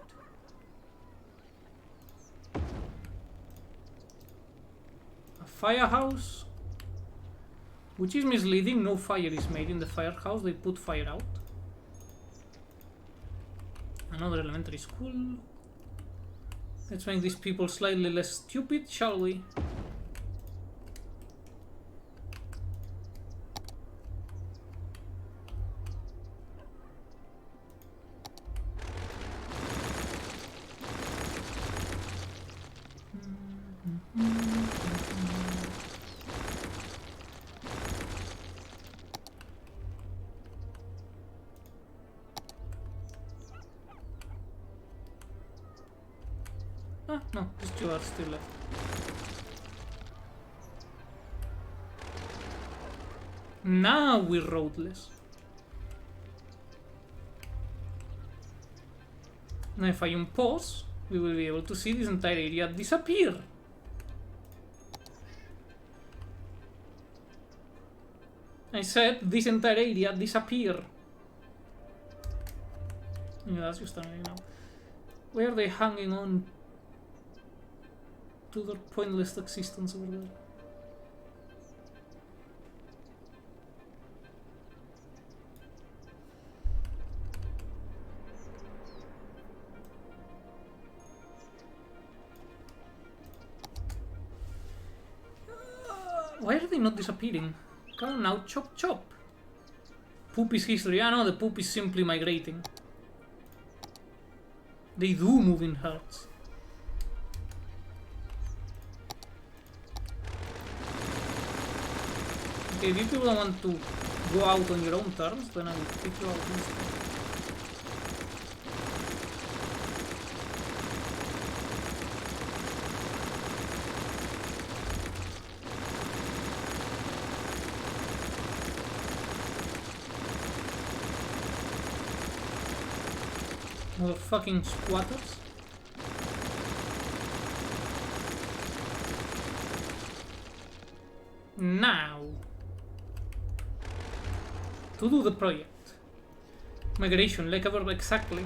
A firehouse. Which is misleading, no fire is made in the firehouse, they put fire out. Another elementary school. Let's make these people slightly less stupid, shall we? Ah, no, these 2 are still left. Now we're roadless. Now if I unpause, we will be able to see this entire area disappear. I said this entire area disappear. Yeah, that's just annoying now. Why are they hanging on to their pointless existence over there? Why are they not disappearing? Come on now, chop chop. Poop is history. I know the poop is simply migrating. They do move in herds. Okay, if you people want to go out on your own terms, then I will kick you out instead. Motherfucking squatters. Now, to do the project. Migration, like ever, exactly.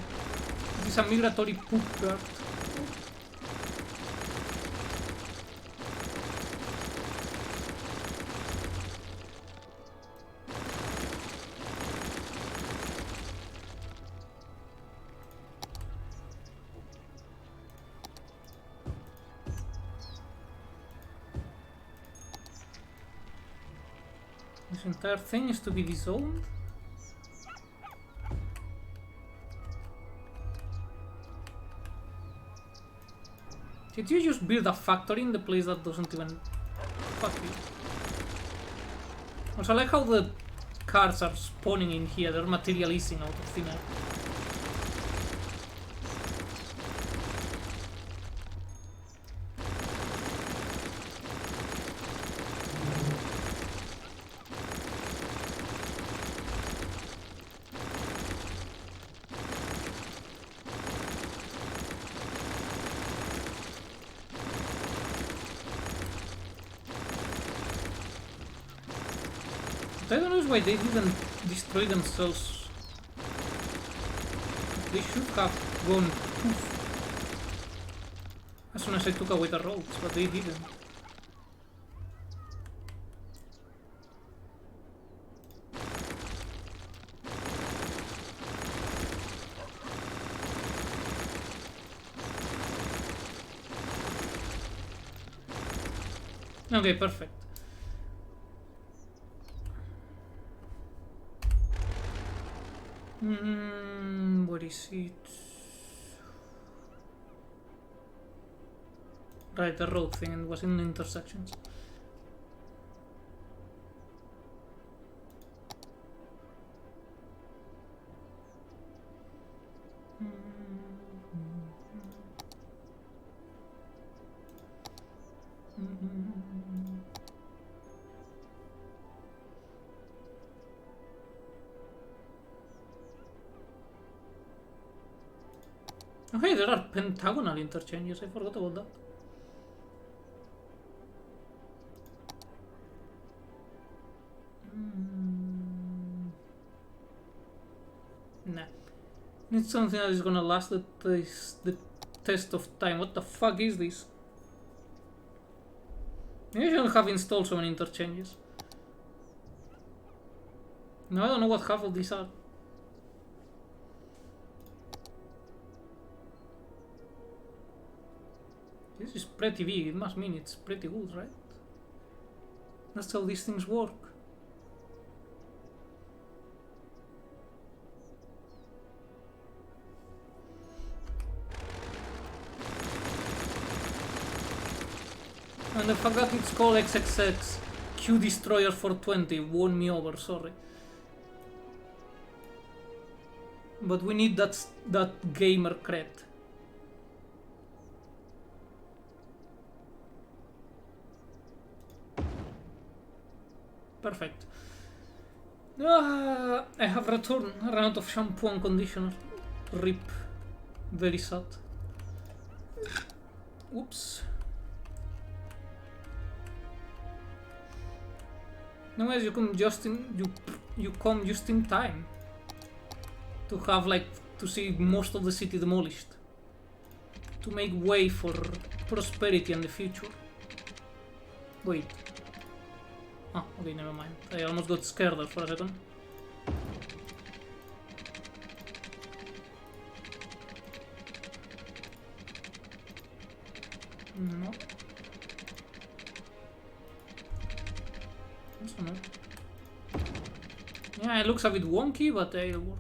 This is a migratory poop bird. This entire thing is to be disowned? Did you just build a factory in the place that doesn't even... Fuck you. Also, I like how the cards are spawning in here, they're materializing out of thin air. I don't know why they didn't destroy themselves. They should have gone poof as soon as I took away the roads, but they didn't. Okay, perfect. What is it? Right, the road thing, and was in the intersections. Oh, hey, there are pentagonal interchanges. I forgot about that. Nah. Need something that is gonna last the test of time. What the fuck is this? Maybe I shouldn't have installed so many interchanges. Now I don't know what half of these are. This is pretty big, it must mean it's pretty good, right? That's how these things work. And the fact that it's called XXX Q Destroyer 420 won me over, sorry. But we need that gamer cred. Perfect. I have run out of shampoo and conditioner. RIP. Very sad. Oops. Anyways, you come just in time to have to see most of the city demolished, to make way for prosperity in the future. Wait. Oh, okay, never mind. I almost got scared there for a second. No. Also no. Yeah, it looks a bit wonky, but it'll work.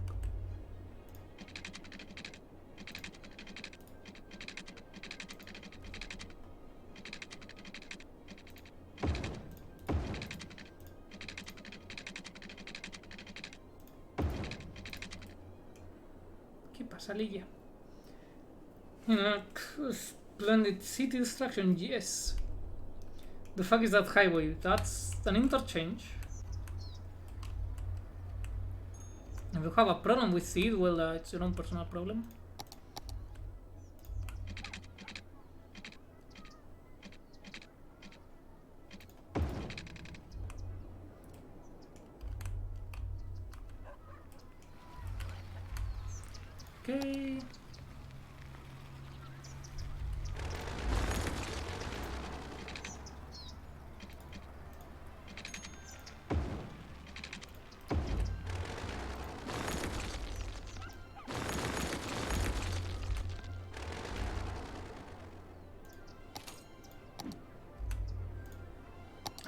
Salilla. Splendid city destruction, yes. The fuck is that highway? That's an interchange. If you have a problem with it, well, it's your own personal problem. Okay.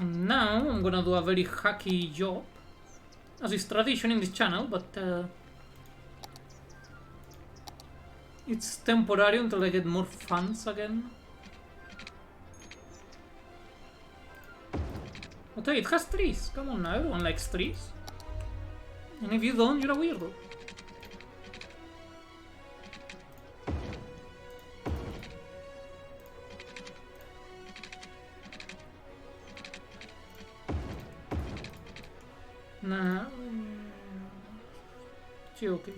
And now I'm gonna do a very hacky job, as is tradition in this channel, but it's temporary until I get more funds again. But hey, it has trees. Come on now, everyone likes trees. And if you don't, you're a weirdo. Nah. Sí, okay.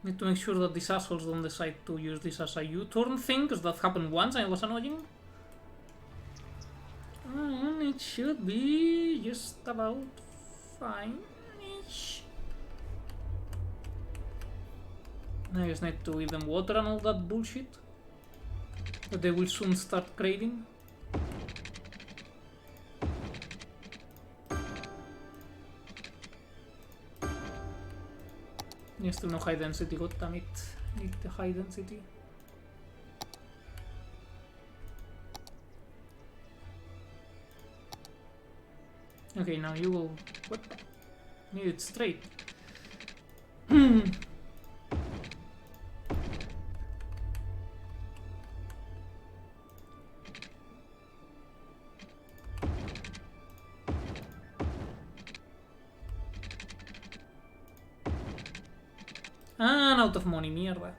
Need to make sure that these assholes don't decide to use this as a U-turn thing, because that happened once and it was annoying. And it should be just about fine-ish. I just need to give them water and all that bullshit that they will soon start craving. Yeah, still no high density, god damn it. Need the high density. Okay, now you will... What? Need it straight. And out of money, mierda.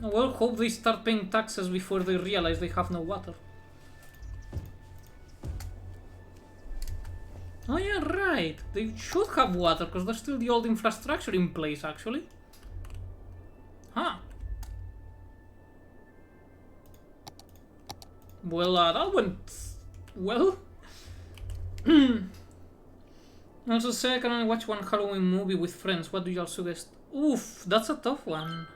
Well, hope they start paying taxes before they realize they have no water. Oh yeah, right. They should have water, because there's still the old infrastructure in place, actually. Huh. Well, that went... well. Also say I can only watch one Halloween movie with friends. What do y'all suggest? Oof, that's a tough one.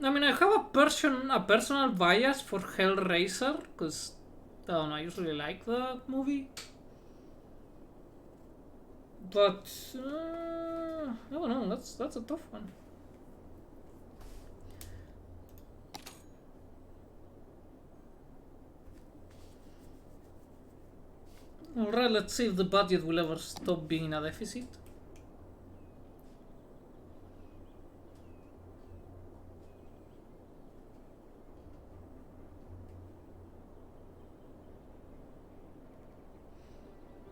I mean, I have a personal bias for Hellraiser, because I don't know, I usually like the movie. But I don't know, that's a tough one. Alright, let's see if the budget will ever stop being a deficit.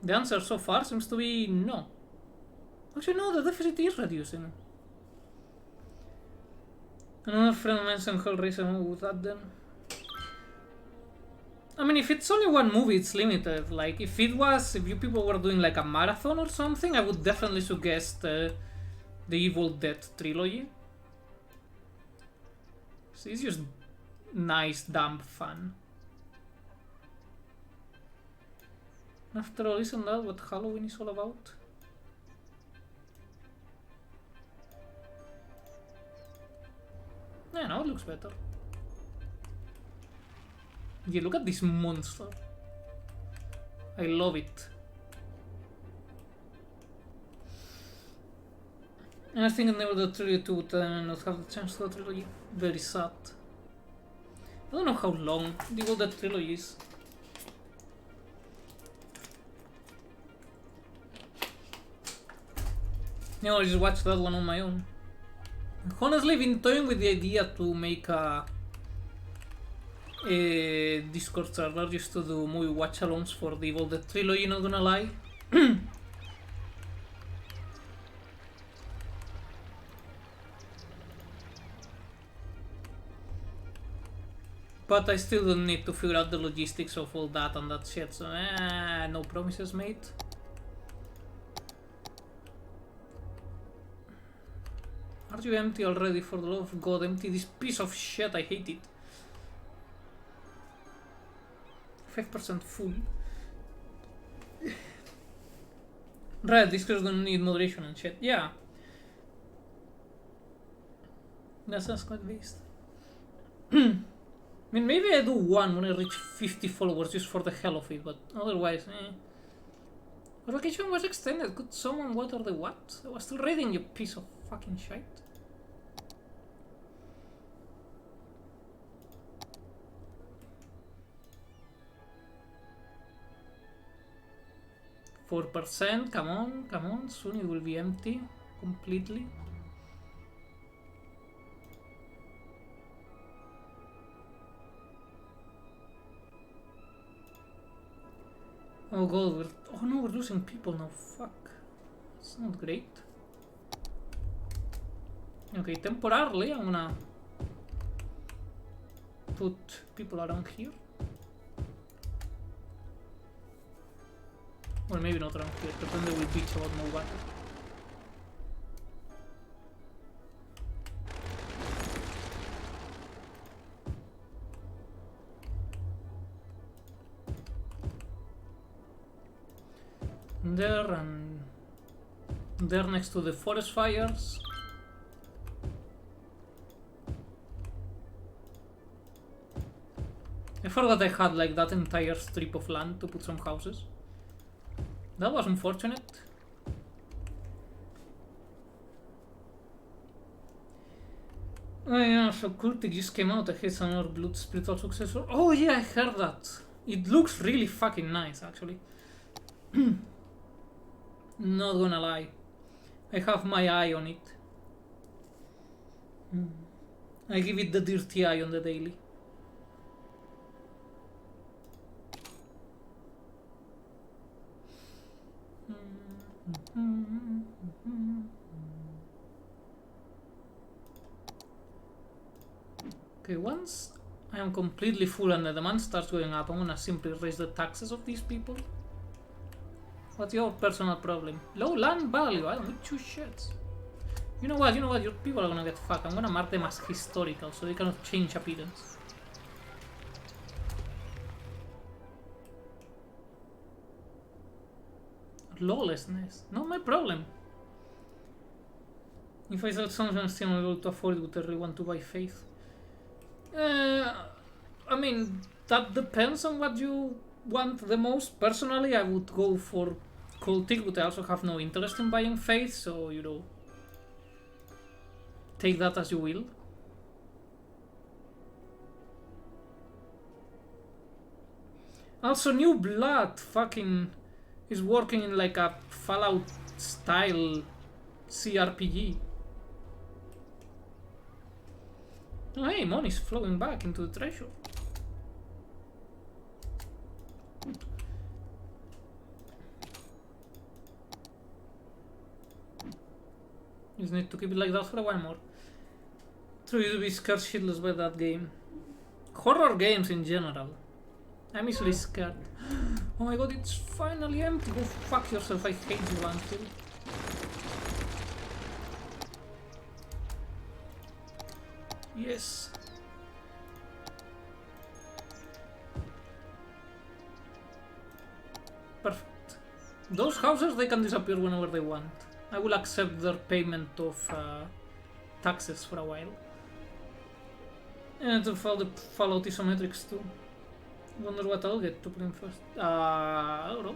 The answer so far seems to be no. Actually, no, the deficit is reducing. Another friend mentioned Hellraiser with that then. I mean, if it's only one movie, it's limited. Like, if you people were doing like a marathon or something, I would definitely suggest the Evil Dead trilogy. So it's just nice, dumb fun. After all, isn't that what Halloween is all about? Yeah, now it looks better. Yeah, look at this monster. I love it. And I think I never the trilogy 2 would not have the chance to the trilogy. Very sad. I don't know how long the Evil Dead trilogy is. Yeah, I'll just watch that one on my own. Honestly, I've been toying with the idea to make a Discord server just to do movie watch-alongs for the Evil Dead trilogy, not gonna lie. But I still don't need to figure out the logistics of all that and that shit, so no promises, mate. Are you empty already? For the love of God, empty this piece of shit, I hate it. 5% full. Right, these guys don't need moderation and shit. Yeah. That sounds quite based. I mean, maybe I do one when I reach 50 followers just for the hell of it, but otherwise, eh. Our vacation was extended. Could someone water the what? I was still reading, you piece of fucking shite. %, come on, soon it will be empty completely. Oh god, oh no, we're losing people now, fuck. That's not great. Okay, temporarily I'm gonna put people around here. Well, maybe not around here, but then they will bitch about no water. There and there next to the forest fires. I forgot I had like that entire strip of land to put some houses. That was unfortunate. Oh yeah, so Cultic just came out. I hate another Blood Spiritual Successor. Oh yeah, I heard that. It looks really fucking nice, actually. Not gonna lie. I have my eye on it. I give it the dirty eye on the daily. Okay, once I am completely full and the demand starts going up, I'm gonna simply raise the taxes of these people. What's your personal problem? Low land value, I don't give two shits. You know what, your people are gonna get fucked. I'm gonna mark them as historical so they cannot change appearance. Lawlessness, not my problem. If I sell something I'm still not able to afford it, would I really want to buy faith? I mean, that depends on what you want the most. Personally, I would go for cultic, but I also have no interest in buying faith, so, you know, take that as you will. Also, New Blood fucking is working in like a Fallout style CRPG. Oh hey, money's flowing back into the treasure. Just need to keep it like that for a while more. True, you'd be scared shitless by that game. Horror games in general. I'm easily scared. Oh my god, it's finally empty. Go fuck yourself, I hate you, Anfield. Yes. Perfect. Those houses, they can disappear whenever they want. I will accept their payment of taxes for a while. And to Fallout isometrics too. Wonder what I'll get to play first. I don't know.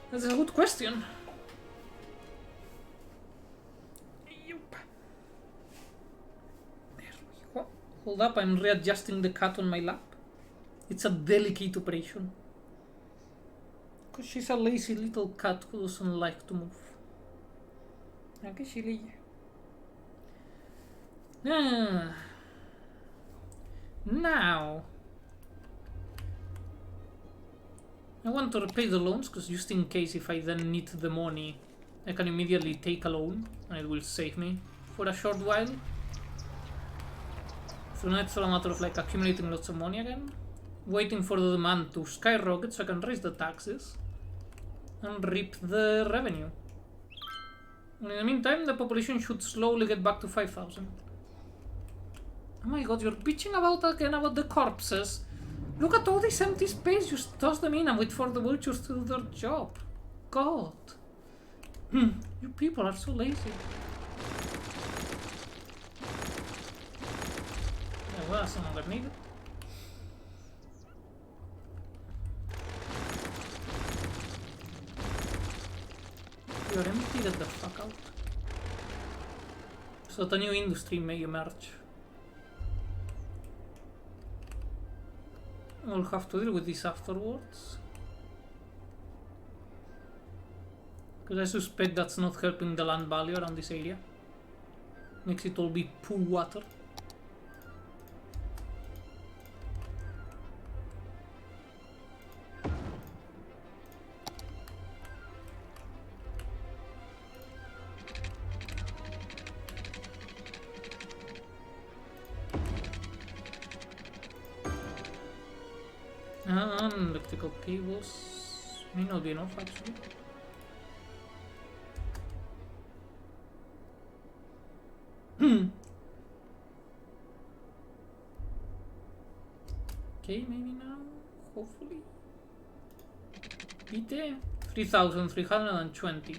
That's a good question. Yup. There we go. Hold up, I'm readjusting the cat on my lap. It's a delicate operation. Because she's a lazy little cat who doesn't like to move. Okay, she now I want to repay the loans, because just in case if I then need the money, I can immediately take a loan and it will save me for a short while. So now it's all a matter of like accumulating lots of money again, waiting for the demand to skyrocket so I can raise the taxes and reap the revenue. And in the meantime, the population should slowly get back to 5,000. Oh my god, you're bitching again about the corpses. Look at all this empty space, just toss them in and wait for the vultures to do their job. God. You people are so lazy. Yeah, That's no longer needed. You're empty, get the fuck out. So the new industry may emerge. We'll have to deal with this afterwards. Because I suspect that's not helping the land value around this area. Makes it all be pool water. Electrical cables may not be enough actually. Okay, maybe now, hopefully. Pite 3,320.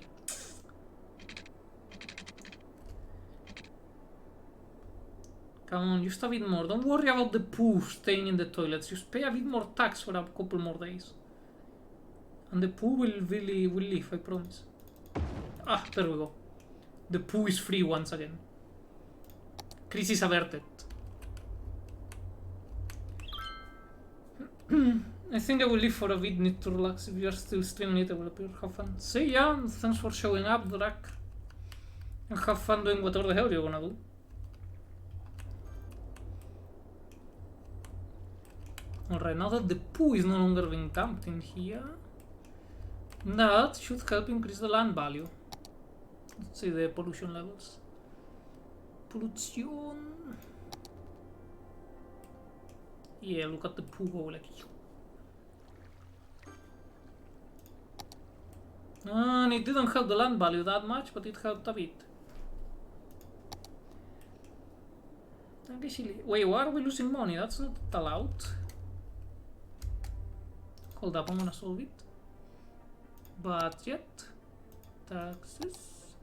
Come on, just a bit more. Don't worry about the poo staying in the toilets. Just pay a bit more tax for a couple more days. And the poo will leave, I promise. Ah, there we go. The poo is free once again. Crisis averted. I think I will leave for a bit, need to relax. If you are still streaming it, I will appear. Have fun. See ya, thanks for showing up, Drak. And have fun doing whatever the hell you're gonna do. Alright, now that the poo is no longer being dumped in here, that should help increase the land value. Let's see the pollution levels. Pollution. Yeah, look at the poo go like. And it didn't help the land value that much, but it helped a bit. Wait, why are we losing money? That's not allowed. Hold up, I'm gonna solve it. Budget. Taxes.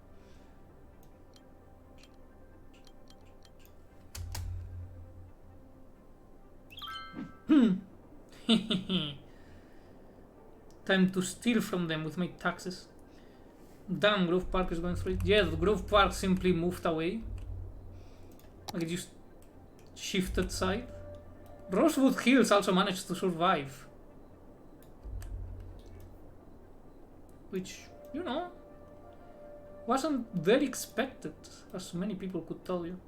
Time to steal from them with my taxes. Damn, Grove Park is going through it. Yeah, the Grove Park simply moved away. Like it just shifted side. Rosewood Hills also managed to survive. Which, you know, wasn't very expected, as many people could tell you.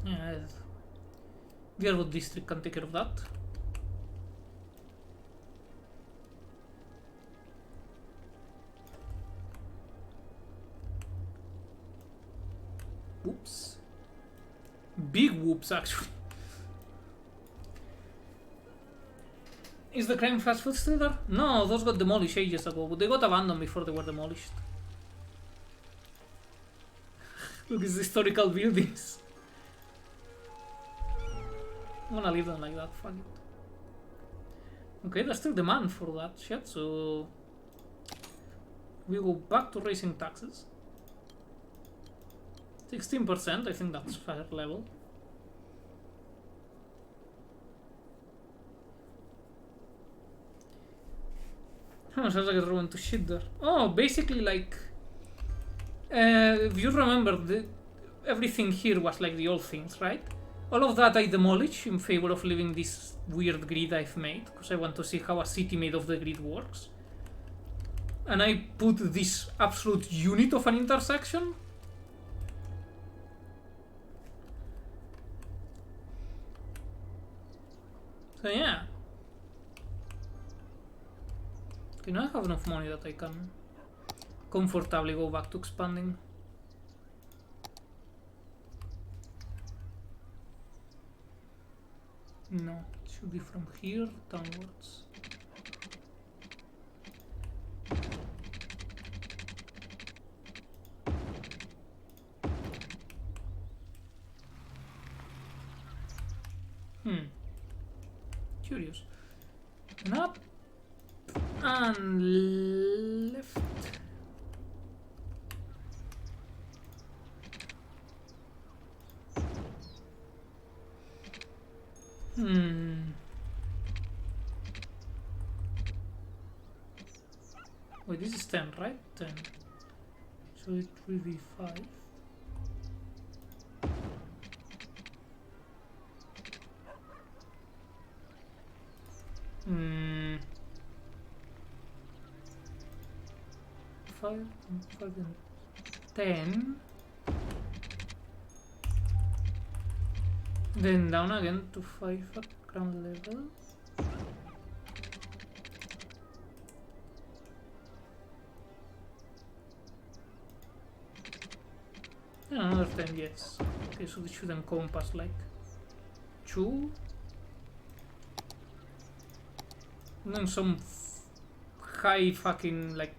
Yeah, Deerwood District can take care of that. Whoops. Big whoops, actually. Is the crime fast food still there? No, those got demolished ages ago, but they got abandoned before they were demolished. Look, it's historical buildings. I'm gonna leave them like that, fuck it. Okay, there's still demand for that shit, so we go back to raising taxes. 16%, I think that's fair level. Oh, sounds like I went to shit there. Oh, basically like, if you remember, everything here was like the old things, right? All of that I demolished in favor of leaving this weird grid I've made, because I want to see how a city made of the grid works. And I put this absolute unit of an intersection. So yeah. Okay, now I have enough money that I can comfortably go back to expanding. No, it should be from here downwards. Curious. And up. And left. Wait, this is 10, right? 10. So it will be 5. Hmm. 5 and 10. Then down again to 5 at ground level. And another 10, yes. Okay, so this should encompass like 2. And then some high fucking like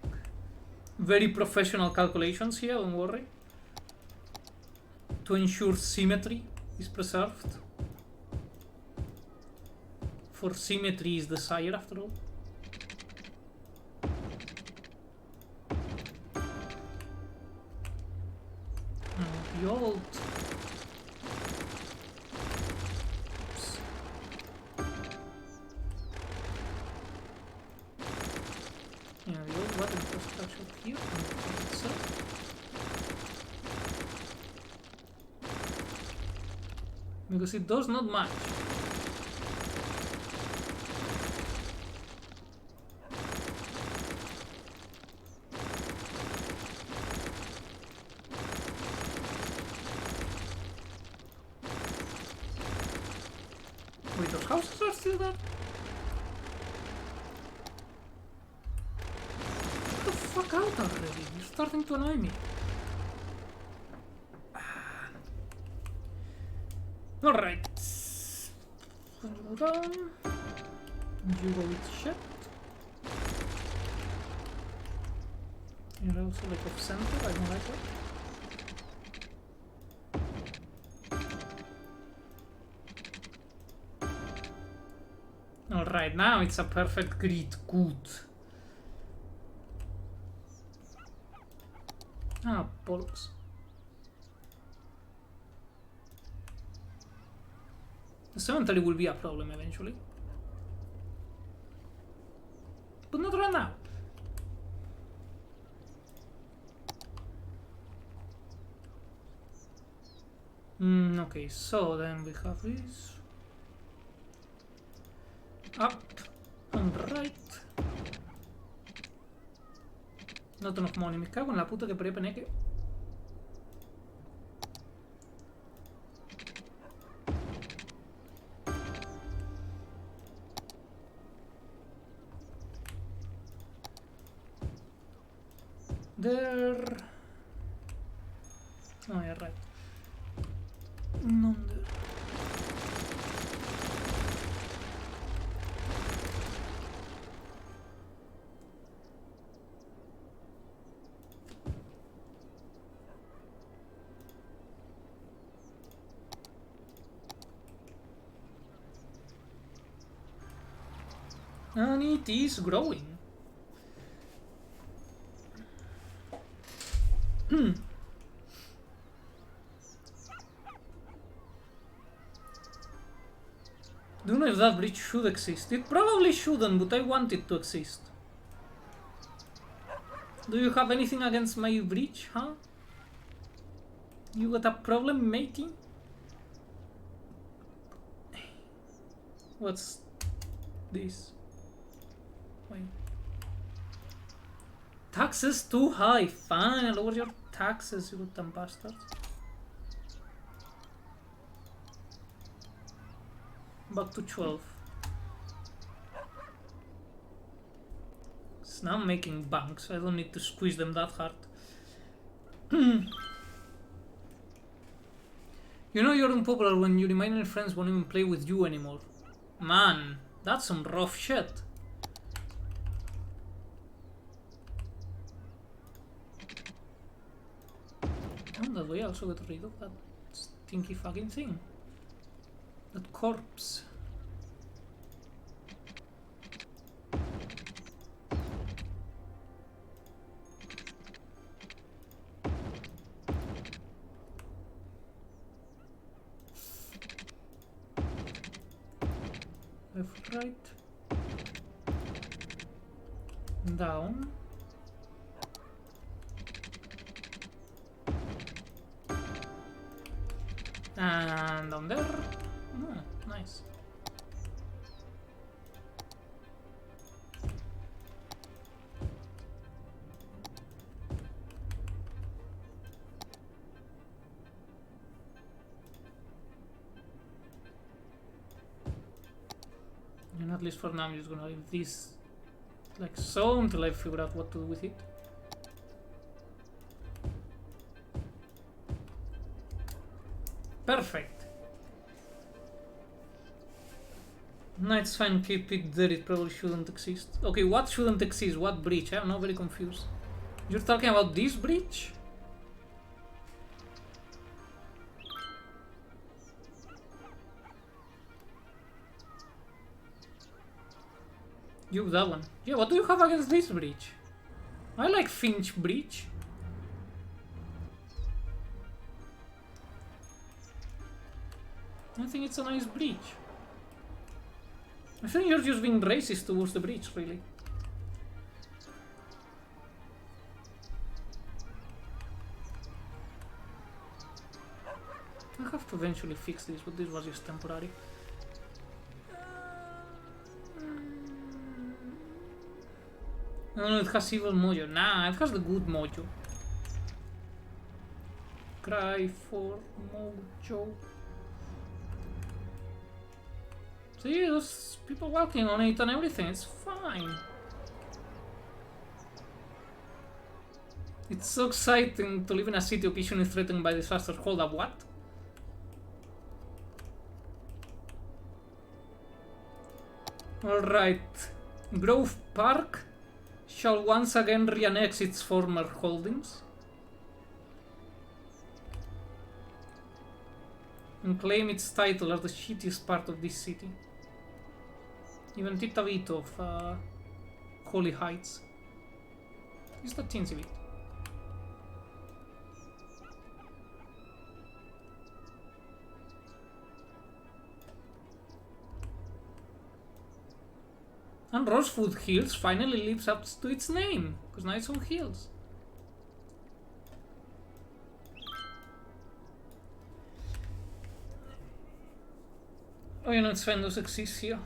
very professional calculations here, don't worry. To ensure symmetry is preserved. For symmetry is desired after all. The old... Oops. Yeah, the old water infrastructure here itself. Because it does not match. Wait, those houses are still there? Get the fuck out already, you're starting to annoy me. Alright. You go down. You go with shit. You're also like off center, I don't like that. Alright, now it's a perfect grid. Good. Ah, bollocks. The cemetery will be a problem eventually. But not right now. Okay, so then we have this. Up and right. Not enough money, me cago en la puta que prepeneque. There. Oh, yeah, right. None there. And it is growing. Don't know if that bridge should exist. It probably shouldn't, but I want it to exist. Do you have anything against my bridge, huh? You got a problem, matey? What's this? Wait. Taxes too high. Fine, lower your taxes, you dumb bastards. Back to 12. So now I'm making banks. I don't need to squeeze them that hard. You know you're unpopular when your remaining friends won't even play with you anymore. Man, that's some rough shit. And that way I also got rid of that stinky fucking thing. That corpse. Alright. Down. And down there. Oh, nice. And at least for now, I'm just gonna leave this like so until I figure out what to do with it. Perfect. No, it's fine, keep it there, it probably shouldn't exist. Okay, what shouldn't exist? What breach? I'm now very confused. You're talking about this breach? You, that one. Yeah, what do you have against this breach? I like Finch breach. I think it's a nice breach. I think you're just being racist towards the breach, really. I have to eventually fix this, but this was just temporary. No, it has evil mojo. Nah, it has the good mojo. Cry for mojo. See, there's people walking on it and everything, it's fine. It's so exciting to live in a city occasionally threatened by disaster. Hold up, what? Alright. Grove Park shall once again re-annex its former holdings and claim its title as the shittiest part of this city. Even a bit of Holy Heights. Just a teensy bit. And Rosewood Hills finally lives up to its name, because now it's on hills. Oh, you know, it's fine, those exist here.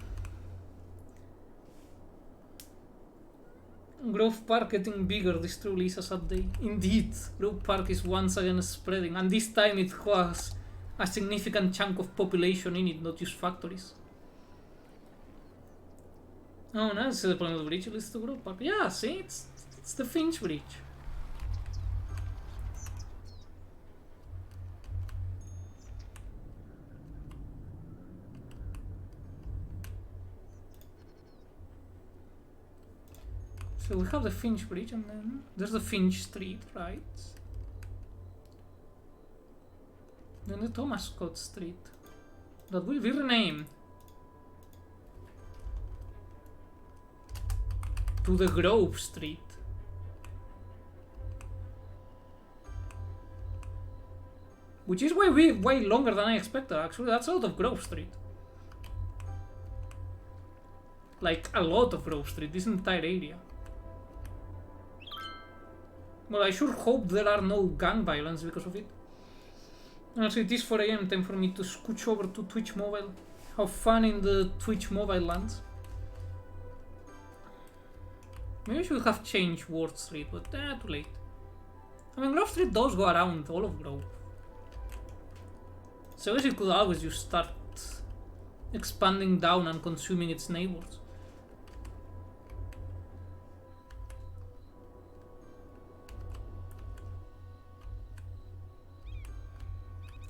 Grove Park getting bigger, this truly is a sad day. Indeed, Grove Park is once again spreading, and this time it has a significant chunk of population in it, not just factories. Oh, no, this is the point of the bridge, it's the Grove Park. Yeah, see, it's the Finch Bridge. So we have the Finch Bridge, and then there's the Finch Street, right? Then the Thomas Scott Street. That will be renamed to the Grove Street. Which is way longer than I expected, actually. That's a lot of Grove Street. Like, a lot of Grove Street, this entire area. Well, I sure hope there are no gang violence because of it. Also, it is 4 AM, time for me to scooch over to Twitch Mobile. Have fun in the Twitch Mobile lands. Maybe I should have changed Ward Street, but too late. I mean, Grove Street does go around all of Grove. So I guess you could always just start expanding down and consuming its neighbors.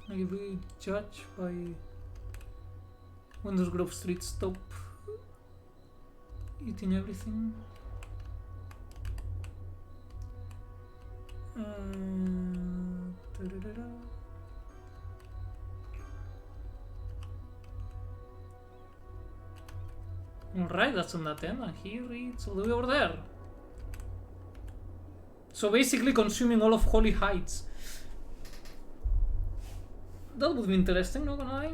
Like, if we judge by when does Grove Street stop eating everything? Alright, that's on that end, and here it's all the way over there. So basically consuming all of Holy Heights. That would be interesting, not gonna lie.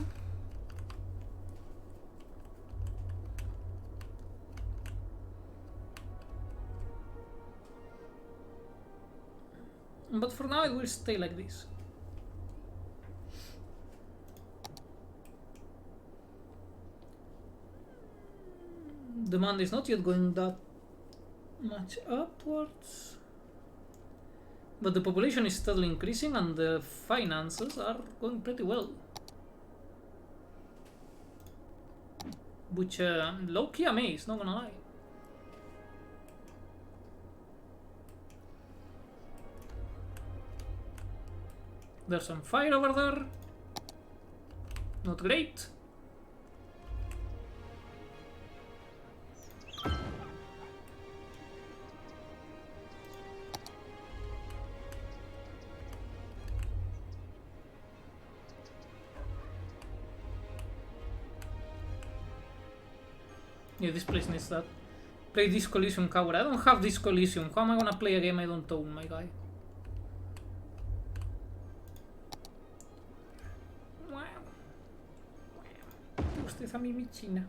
But for now it will stay like this. Demand is not yet going that much upwards. But the population is steadily increasing and the finances are going pretty well. Which, low-key amazed, not gonna lie. There's some fire over there. Not great. Yeah, this place needs that. Play this collision cover. I don't have this collision. How am I gonna play a game I don't own, my guy? Usted a mi china.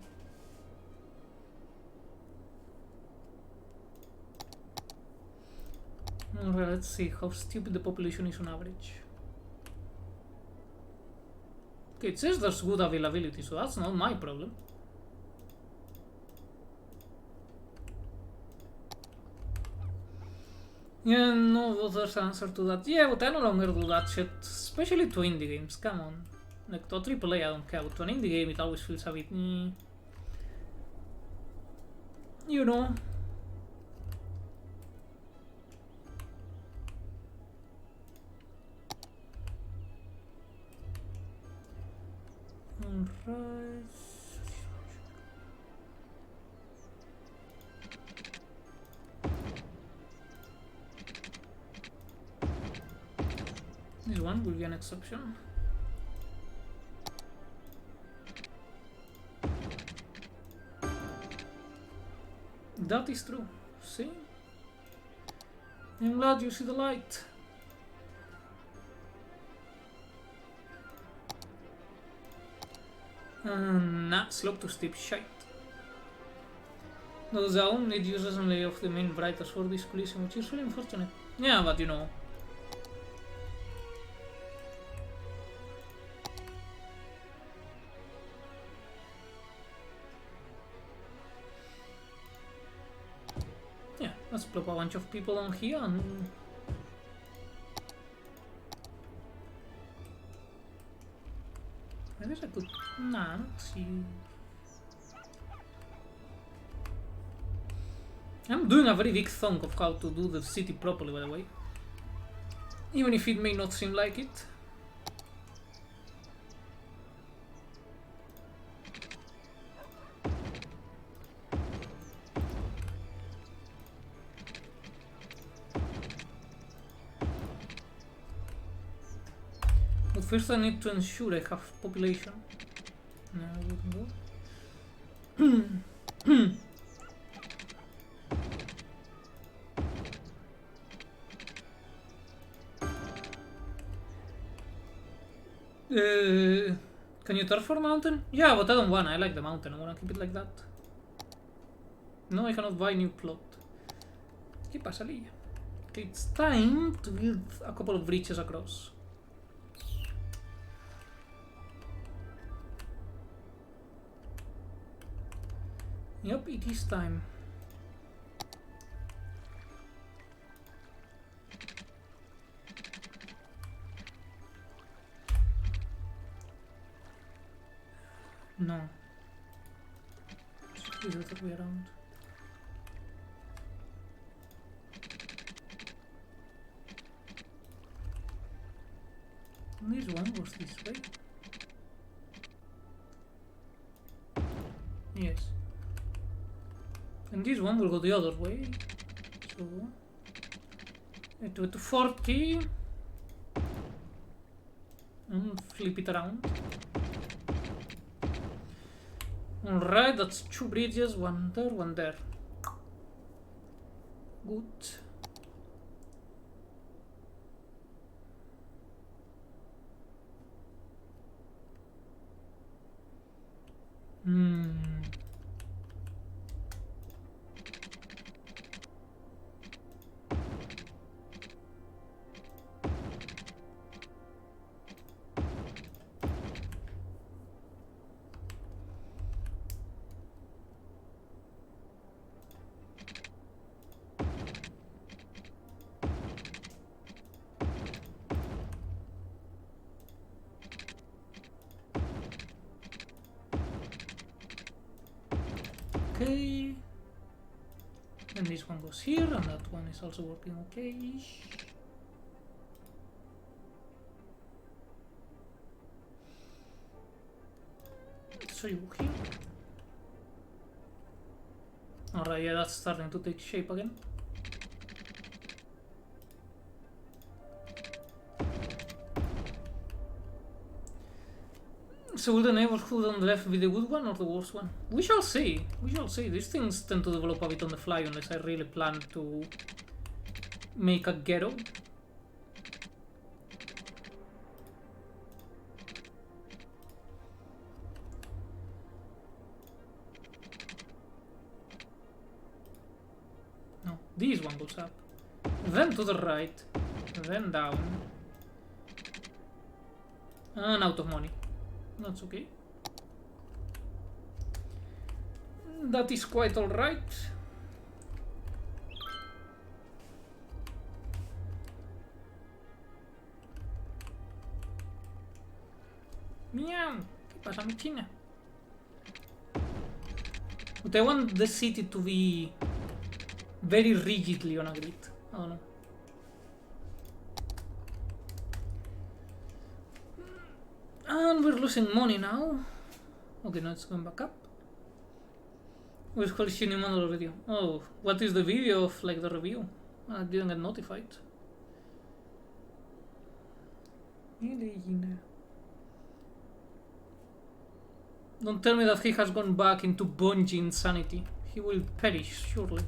Alright, let's see how stupid the population is on average. Okay, it says there's good availability, so that's not my problem. Yeah, no other answer to that. Yeah, but I no longer do that shit, especially to indie games, come on. Like, to AAA I don't care, but to an indie game it always feels a bit... you know. Alright. This one will be an exception. That is true. See? I'm glad you see the light. Nah, slope to steep shite. The zone it uses only of the main brightest for this collision, which is really unfortunate. Yeah, but you know. Yeah, let's plop a bunch of people on here and... I guess I could... Nah, let's see... I'm doing a very big thunk of how to do the city properly, by the way. Even if it may not seem like it. But first I need to ensure I have population. No, I wouldn't go. Can you terraform mountain? Yeah, but I don't wanna. I like the mountain. I wanna keep it like that. No, I cannot buy new plot. ¿Qué pasa, Lilla? Okay, it's time to build a couple of bridges across. Yep, it is time. No. It's the other way around. This one was this way. Yes. And this one will go the other way. So I do it to 40 and flip it around. Alright, that's 2 bridges, one there, one there. Good. Then this one goes here, and that one is also working okay-ish. So you here. Alright, yeah, that's starting to take shape again. So will the neighborhood on the left be the good one or the worst one? We shall see. We shall see. These things tend to develop a bit on the fly unless I really plan to make a ghetto. No, this one goes up. Then to the right. Then down. And out of money. That's okay. That is quite alright. Meow. ¿Qué pasa, mi china? But I want the city to be very rigidly on a grid. I don't know. And we're losing money now. Okay, now it's going back up. We're calling a another video. Oh, what is the video of like the review? I didn't get notified. Don't tell me that he has gone back into Bungie insanity. He will perish, surely.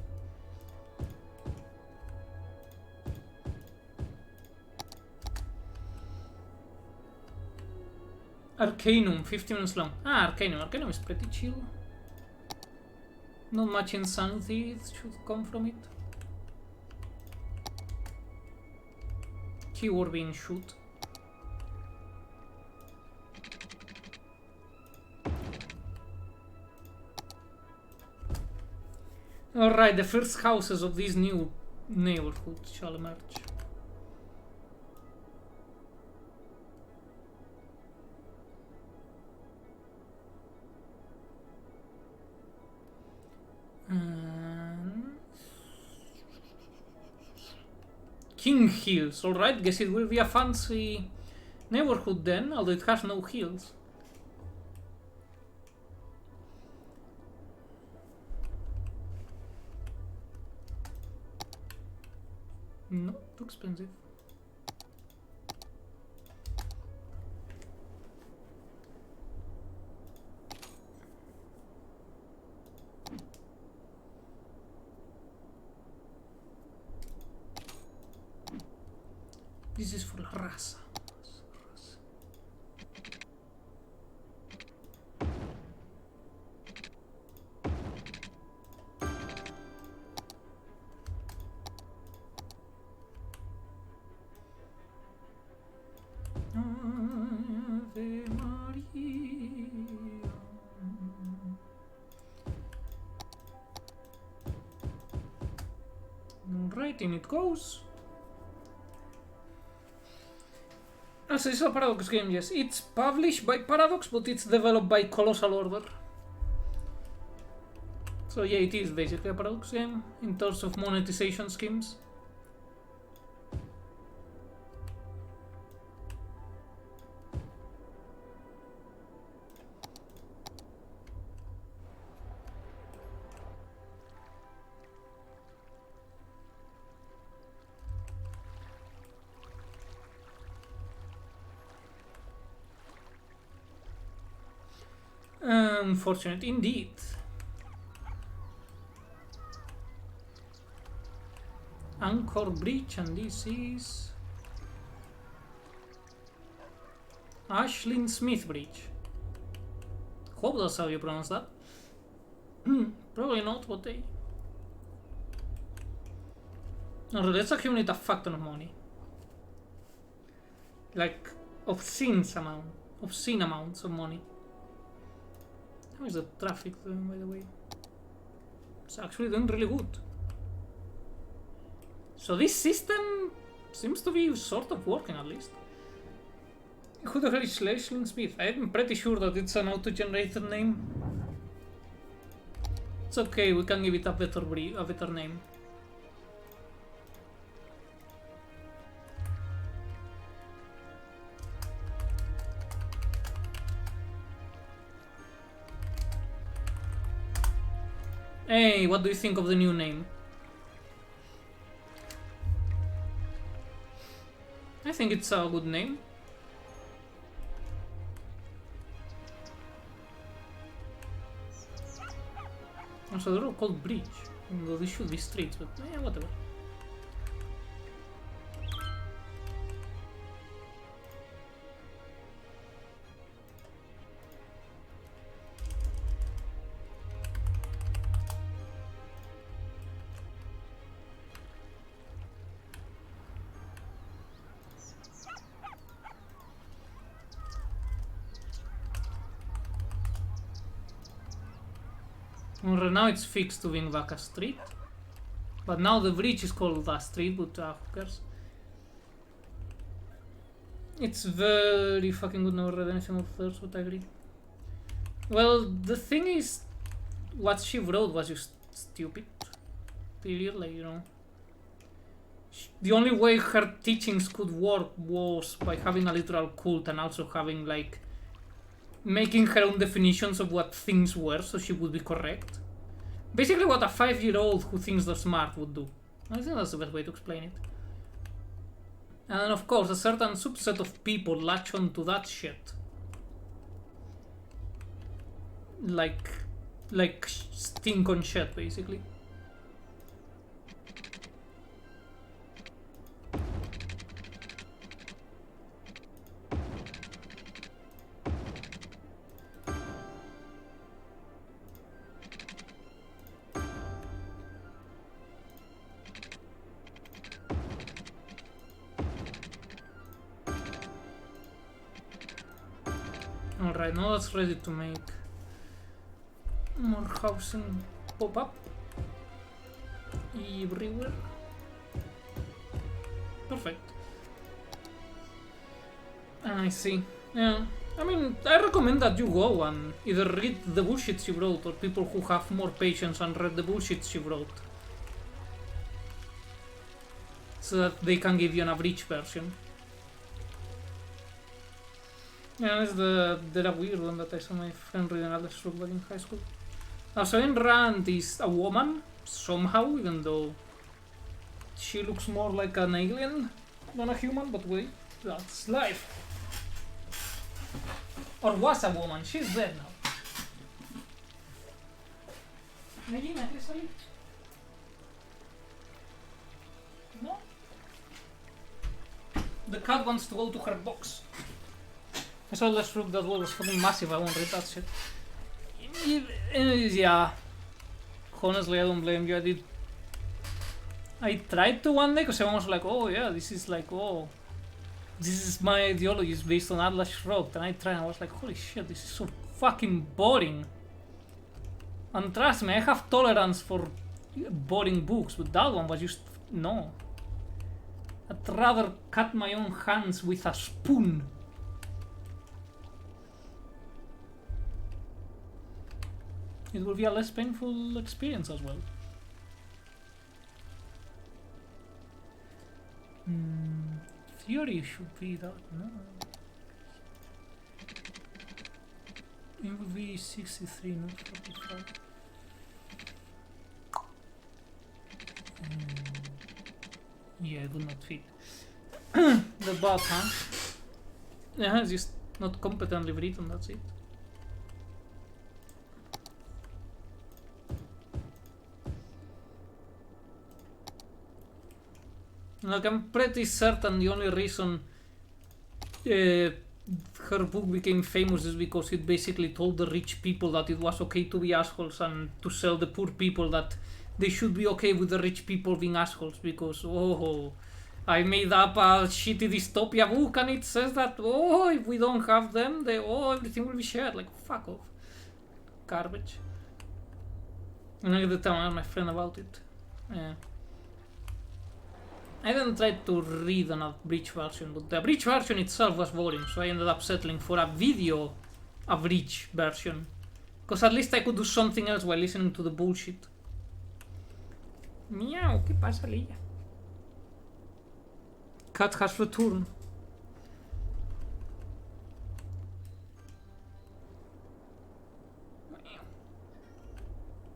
Arcanum, 50 minutes long. Ah, Arcanum. Arcanum is pretty chill. Not much insanity should come from it. Keyword being shoot. Alright, the first houses of this new neighborhood shall emerge. King Hills, alright, guess it will be a fancy neighborhood then, although it has no hills. No, too expensive. This is for la raza. Ave Maria. Right, in it goes. So it's a Paradox game, yes. It's published by Paradox, but it's developed by Colossal Order. So yeah, it is basically a Paradox game in terms of monetization schemes. Unfortunate indeed. Anchor Bridge, and this is Ashlyn Smith Bridge. Hope that's how you pronounce that. Probably not, but they. No, let's accumulate a fuck ton of money. Like obscene amounts of money. How is the traffic doing, by the way? It's actually doing really good. So this system seems to be sort of working, at least. Who the hell is Ashlyn Smith? I'm pretty sure that it's an auto-generated name. It's okay, we can give it a better name. Hey, what do you think of the new name? I think it's a good name. Also, they're all called bridge. Though these should be streets, but whatever. Right now it's fixed to being Vaca Street. But now the bridge is called the street, but who cares? It's very fucking good, never read anything of theirs, but I agree. Well, the thing is, what she wrote was just stupid. Period, like, you know. The only way her teachings could work was by having a literal cult and also having, like, making her own definitions of what things were so she would be correct. Basically what a 5-year-old who thinks they're smart would do. I think that's the best way to explain it. And of course, a certain subset of people latch onto that shit. Like stink on shit, basically. Alright, now that's ready to make more housing pop up everywhere. Perfect. I see. Yeah, I mean, I recommend that you go and either read the bullshit she wrote or people who have more patience and read the bullshit she wrote. So that they can give you an abridged version. Yeah, it's the weird one that I saw my friend reading Atlas Shrugged back in high school. Also, Ayn Rand is a woman, somehow, even though she looks more like an alien than a human, but wait, that's life. Or was a woman, she's dead now. Regina, ¿quieres salir? No? The cat wants to go to her box. I saw Let's Look that was fucking massive, I won't read that shit. Yeah. Honestly, I don't blame you. I tried to one day because everyone was like, oh yeah, this is like, oh, this is my ideology, it's based on Atlas Shrugged. And I tried and I was like, holy shit, this is so fucking boring. And trust me, I have tolerance for boring books, but that one was just, no. I'd rather cut my own hands with a spoon. It will be a less painful experience as well. Theory should be that, no. It would be 63, not 45. Yeah, it would not fit. The bot, huh? Yeah, it's just not competently written, that's it. Like, I'm pretty certain the only reason her book became famous is because it basically told the rich people that it was okay to be assholes and to sell the poor people that they should be okay with the rich people being assholes because, oh, I made up a shitty dystopia book and it says that, oh, if we don't have them, everything will be shared. Like, fuck off. Garbage. And I had to tell my friend about it. Yeah. I didn't try to read an abridged version, but the abridged version itself was boring, so I ended up settling for a video abridged version. Because at least I could do something else while listening to the bullshit. Meow, ¿qué pasa, Lilla? Cat has returned.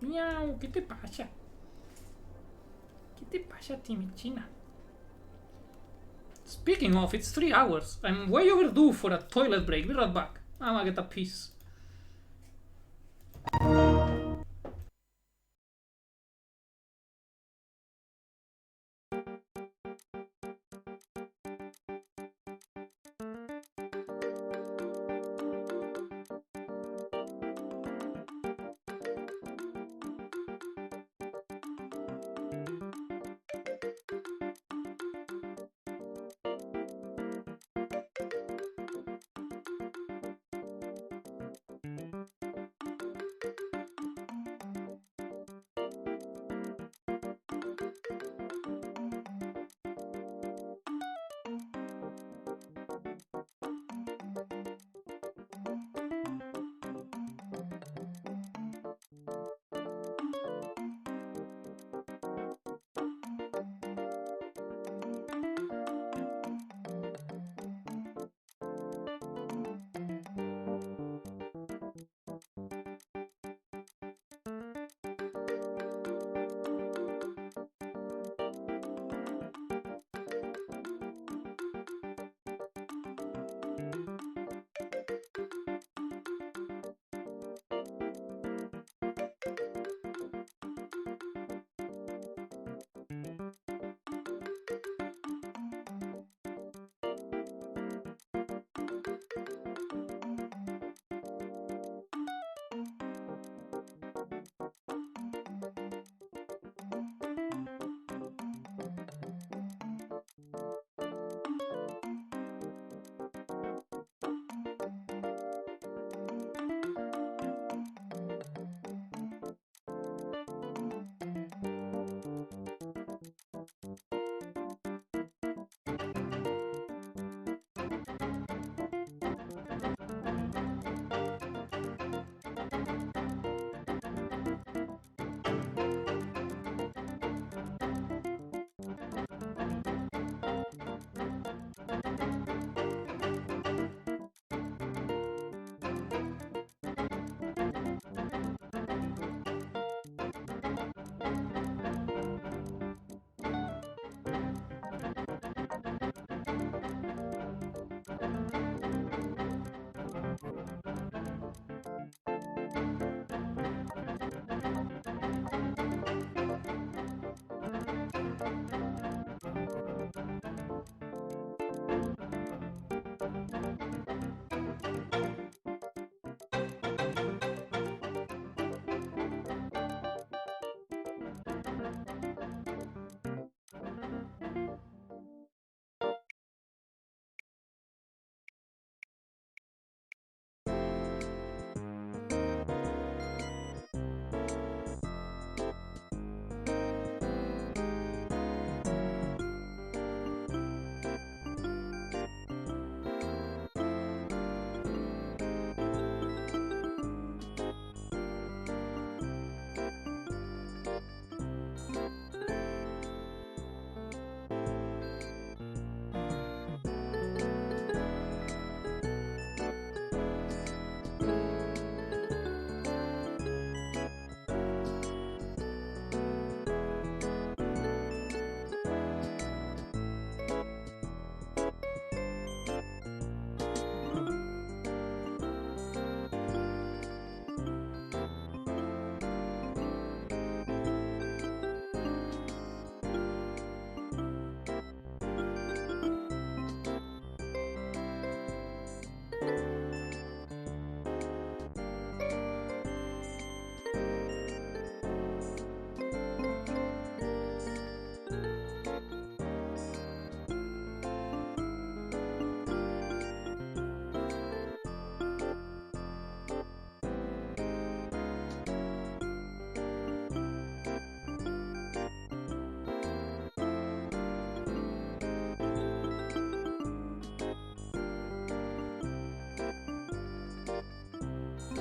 Miau, ¿qué te pasa? ¿Qué te pasa, Timichina? Speaking of, it's 3 hours. I'm way overdue for a toilet break. Be right back. I'm gonna get a piss.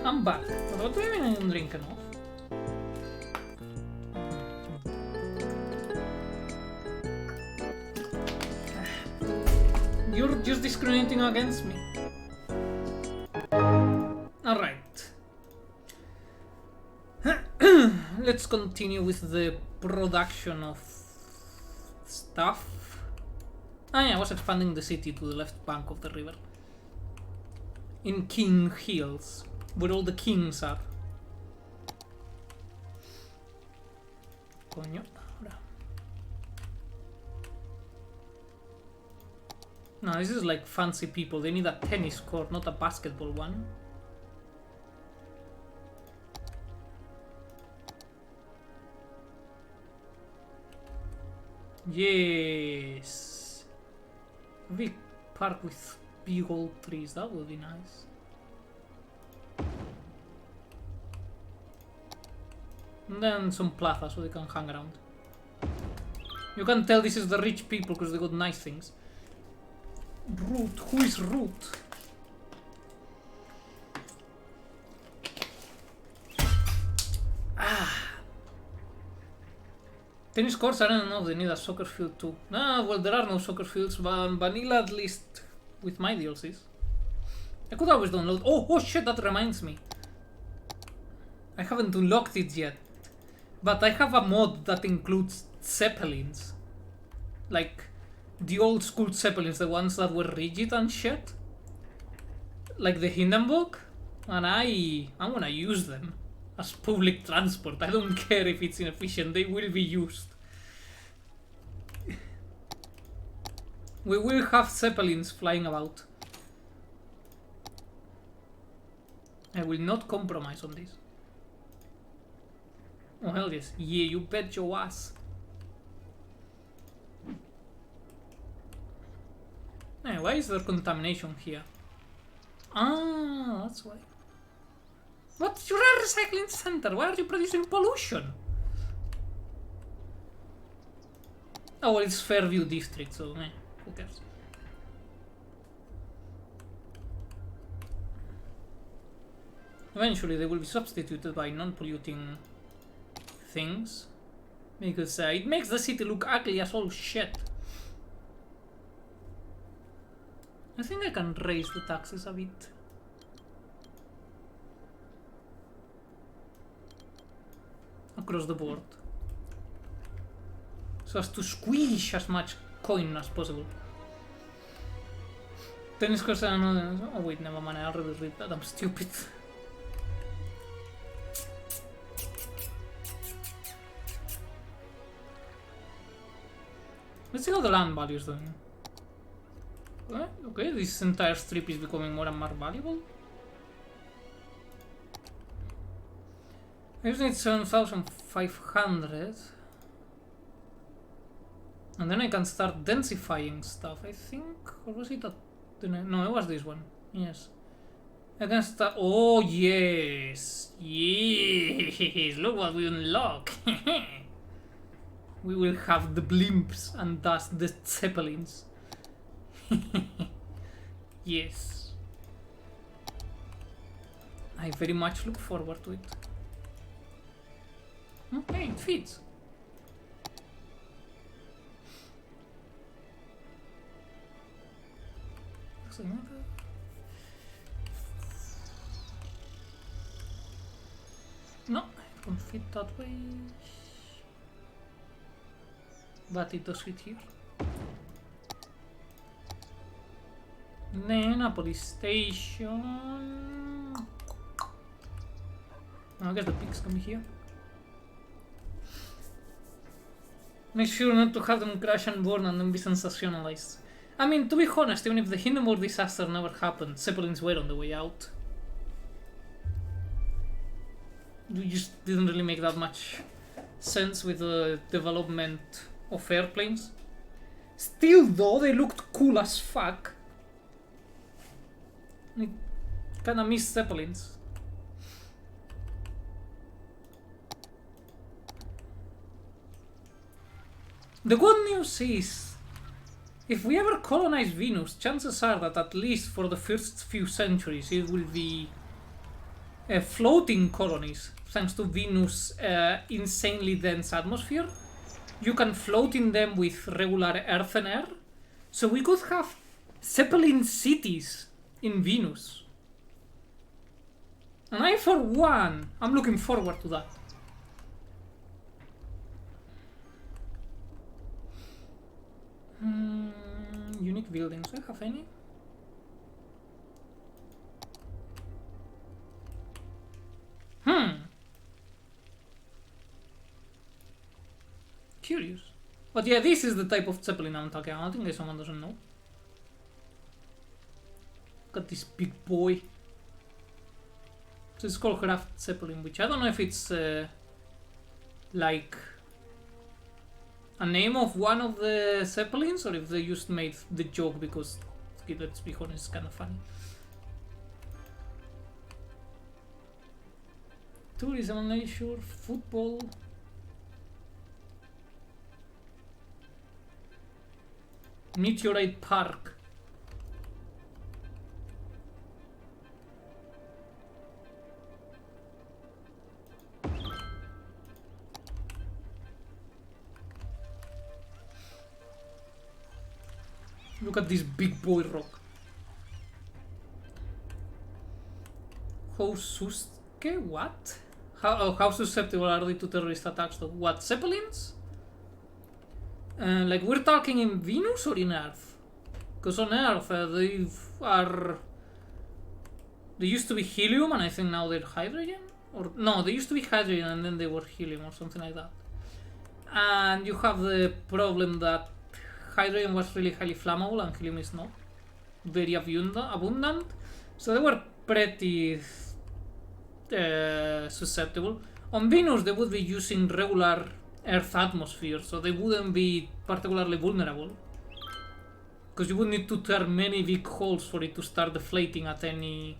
I'm back. What do you mean I'm drinking off? You're just discriminating against me. Alright. Let's continue with the production of stuff. Ah yeah, I was expanding the city to the left bank of the river. In King Hills, where all the kings are. Coño. No, this is like fancy people. They need a tennis court, not a basketball one. Yes. A big park with big old trees. That would be nice. And then some plaza so they can hang around. You can tell this is the rich people because they got nice things. Root. Who is Root? Tennis courts, I don't know, they need a soccer field too. Ah, well, there are no soccer fields, but vanilla at least with my DLCs. I could always download. Oh shit, that reminds me. I haven't unlocked it yet. But I have a mod that includes Zeppelins. Like the old school Zeppelins, the ones that were rigid and shit. Like the Hindenburg. And I'm gonna use them as public transport. I don't care if it's inefficient, they will be used. We will have Zeppelins flying about. I will not compromise on this. Oh hell yes, yeah, you bet your ass. Hey, why is there contamination here? Ah, that's why. What? You're a recycling center. Why are you producing pollution? Oh, well, it's Fairview District, so who cares? Eventually, they will be substituted by non-polluting things, because it makes the city look ugly as all shit. I think I can raise the taxes a bit. Across the board. So as to squeeze as much coin as possible. Tennis courts are another. Oh wait, never mind, I already read that, I'm stupid. Let's see how the land value is doing. Okay, this entire strip is becoming more and more valuable. I just need 7,500. And then I can start densifying stuff, I think. Or was it a... No, it was this one. Yes. I can start... Oh, yes! Yes! Look what we unlock! We will have the blimps and thus the zeppelins. Yes. I very much look forward to it. Okay, it fits. No, it won't fit that way. But it does fit here. Then a police station. I guess the pigs come here. Make sure not to have them crash and burn and then be sensationalized. I mean, to be honest, even if the Hindenburg disaster never happened, Zeppelins were on the way out. It just didn't really make that much sense with the development of airplanes. Still though, they looked cool as fuck. I kinda miss Zeppelins. The good news is, if we ever colonize Venus, chances are that at least for the first few centuries it will be floating colonies, thanks to Venus' insanely dense atmosphere. You can float in them with regular Earth and air. So we could have Zeppelin cities in Venus. And I, for one, I'm looking forward to that. Unique buildings. Do I have any? Curious. But yeah, this is the type of Zeppelin I'm talking about, in case someone doesn't know. Got this big boy. So it's called Craft Zeppelin, which I don't know if it's like a name of one of the Zeppelins, or if they just made the joke because, let's be honest, it's kind of funny. Tourism, leisure, football. Meteorite Park. Look at this big boy rock. What? How susceptible are they to terrorist attacks though? What, Zeppelins? Like, we're talking in Venus or in Earth? Because on Earth, they used to be helium, and I think now they're hydrogen? Or no, they used to be hydrogen and then they were helium or something like that. And you have the problem that hydrogen was really highly flammable and helium is not very abundant. So they were pretty susceptible. On Venus, they would be using regular Earth atmosphere, so they wouldn't be particularly vulnerable. Because you would need to turn many big holes for it to start deflating at any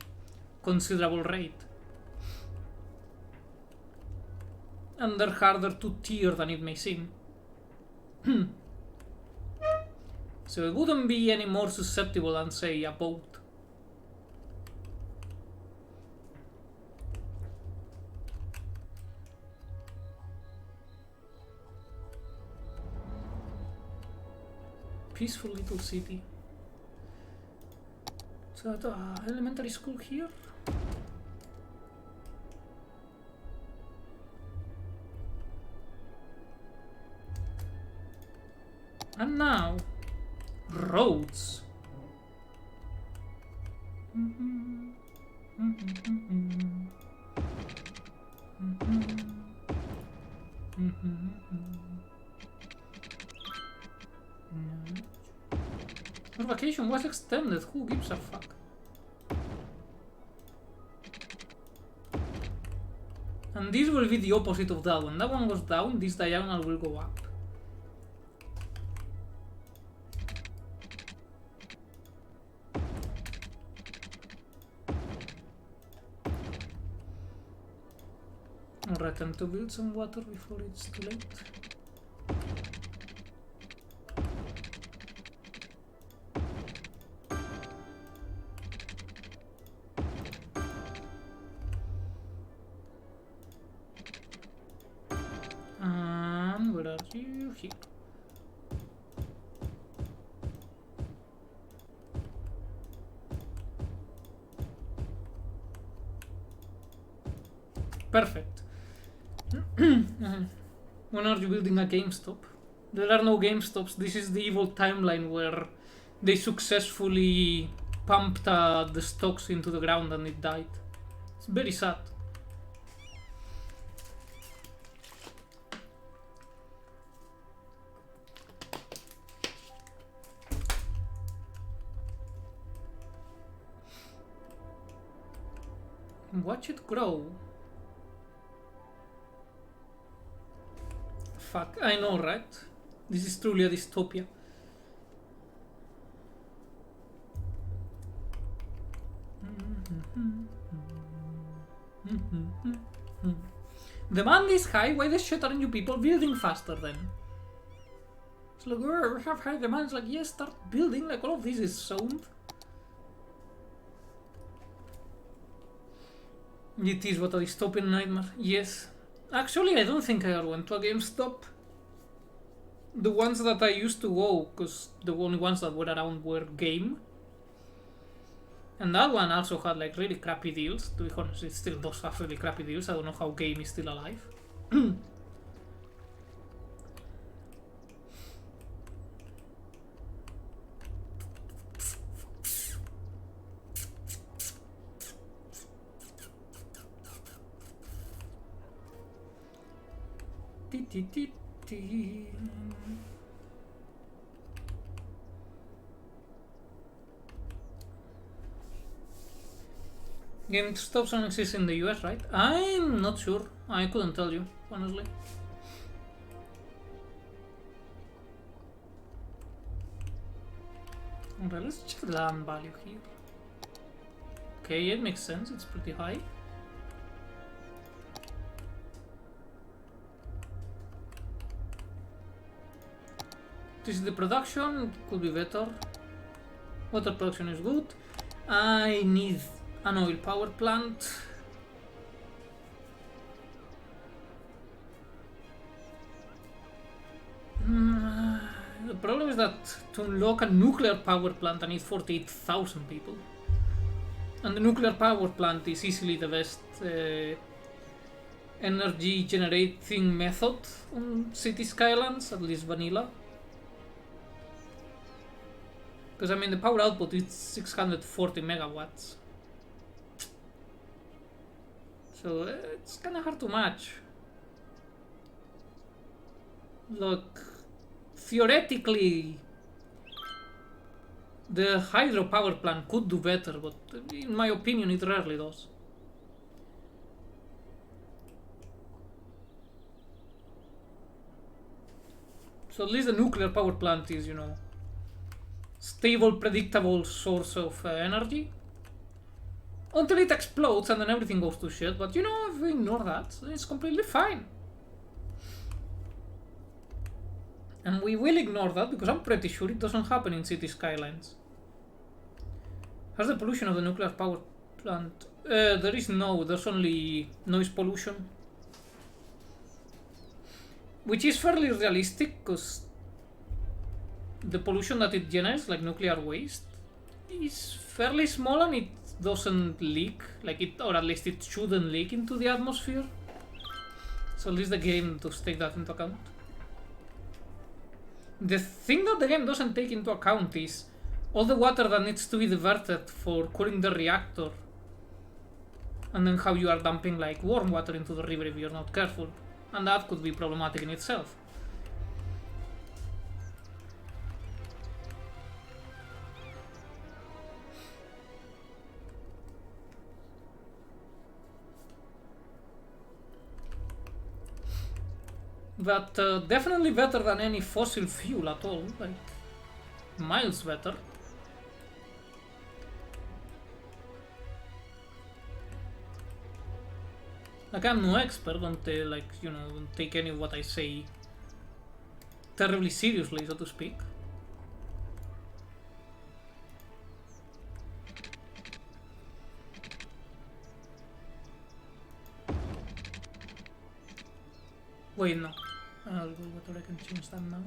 considerable rate. And they're harder to tear than it may seem. So it wouldn't be any more susceptible than, say, a boat. Peaceful little city. So, elementary school here? And now, roads. Your vacation was extended, who gives a fuck? And this will be the opposite of that one. That one goes down, this diagonal will go up. Alright, time to build some water before it's too late. And where are you? Here. Perfect. When are you building a GameStop? There are no GameStops. This is the evil timeline where they successfully pumped the stocks into the ground and it died. It's very sad. Watch it grow. Fuck, I know, right? This is truly a dystopia. Demand is high, why the shit aren't you people building faster then? It's like, we have high demand. It's like, yes, start building, like all of this is zoned. It is what a dystopian nightmare. Yes. Actually, I don't think I ever went to a GameStop. The ones that I used to go, because the only ones that were around were Game. And that one also had like really crappy deals. To be honest, it still does have really crappy deals. I don't know how Game is still alive. GameStop don't exist in the US, right? I'm not sure. I couldn't tell you, honestly. Alright, let's check the land value here. Okay, it makes sense. It's pretty high. This is the production. Could be better. Water production is good. I need an oil power plant. The problem is that to unlock a nuclear power plant I need 48,000 people. And the nuclear power plant is easily the best energy generating method on city skylines, at least vanilla. Because I mean the power output is 640 megawatts. So it's kinda hard to match. Look, theoretically the hydropower plant could do better, but in my opinion it rarely does. So at least the nuclear power plant is, you know, stable, predictable source of energy. Until it explodes and then everything goes to shit, but you know, if we ignore that, it's completely fine. And we will ignore that because I'm pretty sure it doesn't happen in city skylines. How's the pollution of the nuclear power plant? There's only noise pollution. Which is fairly realistic because the pollution that it generates, like nuclear waste, is fairly small and it doesn't leak, like it, or at least it shouldn't leak into the atmosphere. So at least the game does take that into account. The thing that the game doesn't take into account is all the water that needs to be diverted for cooling the reactor, and then how you are dumping like warm water into the river if you're not careful, and that could be problematic in itself. But definitely better than any fossil fuel at all, like miles better. Like I'm no expert, don't like, you know, don't take any of what I say terribly seriously, so to speak. Wait, no. I'll go whether I can change that now.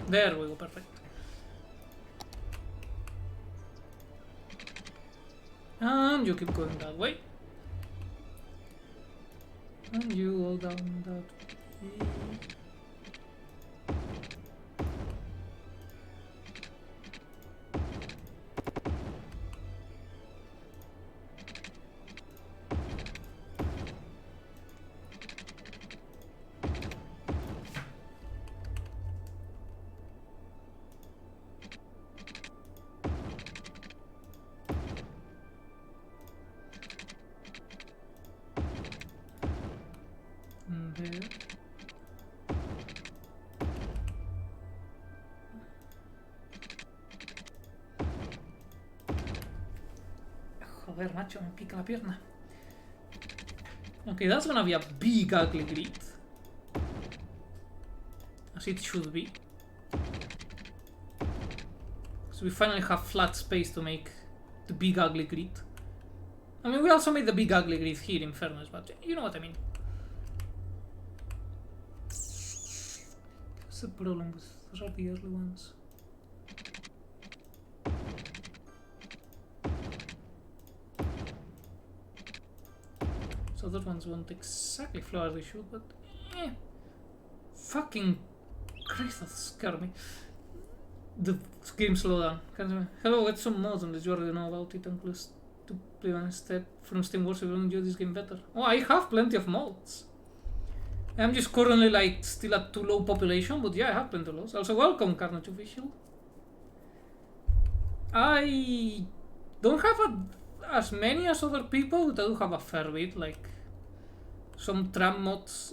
There we go, perfect. And you keep going that way. And you go down that way. Joder, macho, me pica la pierna. Okay, that's gonna be a big ugly grid. As it should be. So we finally have flat space to make the big ugly grid. I mean, we also made the big ugly grid here in fairness, but you know what I mean. What's the problem with those are the early ones? So those ones won't exactly flow as they should, but fucking Christ, that scared me. The game slowdown. Hello, get some mods on this. You already know about it, and close to play one instead from Steam Wars if you enjoy this game better. Oh, I have plenty of mods. I'm just currently like still at too low population, but yeah, I have plenty of those. Also, welcome Carnage Official. I don't have as many as other people, but I do have a fair bit, like some tram mods,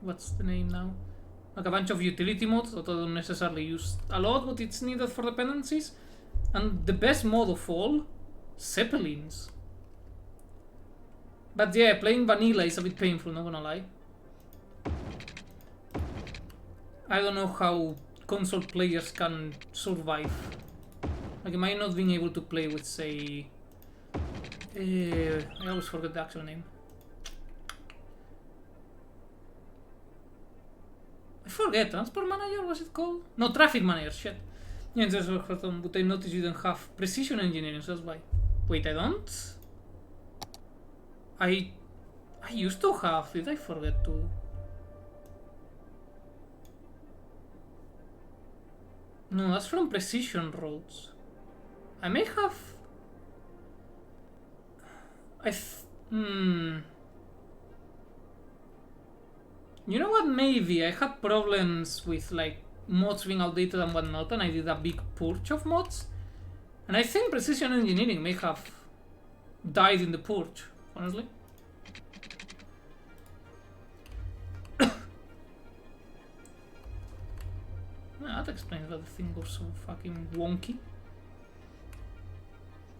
what's the name now? Like a bunch of utility mods that I don't necessarily use a lot, but it's needed for dependencies. And the best mod of all, Zeppelins. But yeah, playing vanilla is a bit painful, not gonna lie. I don't know how console players can survive. Like, am I not being able to play with, say... I always forget the actual name. I forget, Transport Manager, was it called? No, Traffic Manager, shit. Yeah, just but I noticed you don't have Precision Engineering, so that's why. Wait, I don't? I used to have, did I forget to? No, that's from Precision Roads. I may have... You know what, maybe I had problems with like mods being outdated and whatnot, and I did a big purge of mods. And I think Precision Engineering may have died in the purge, honestly. That explains why the thing goes so fucking wonky.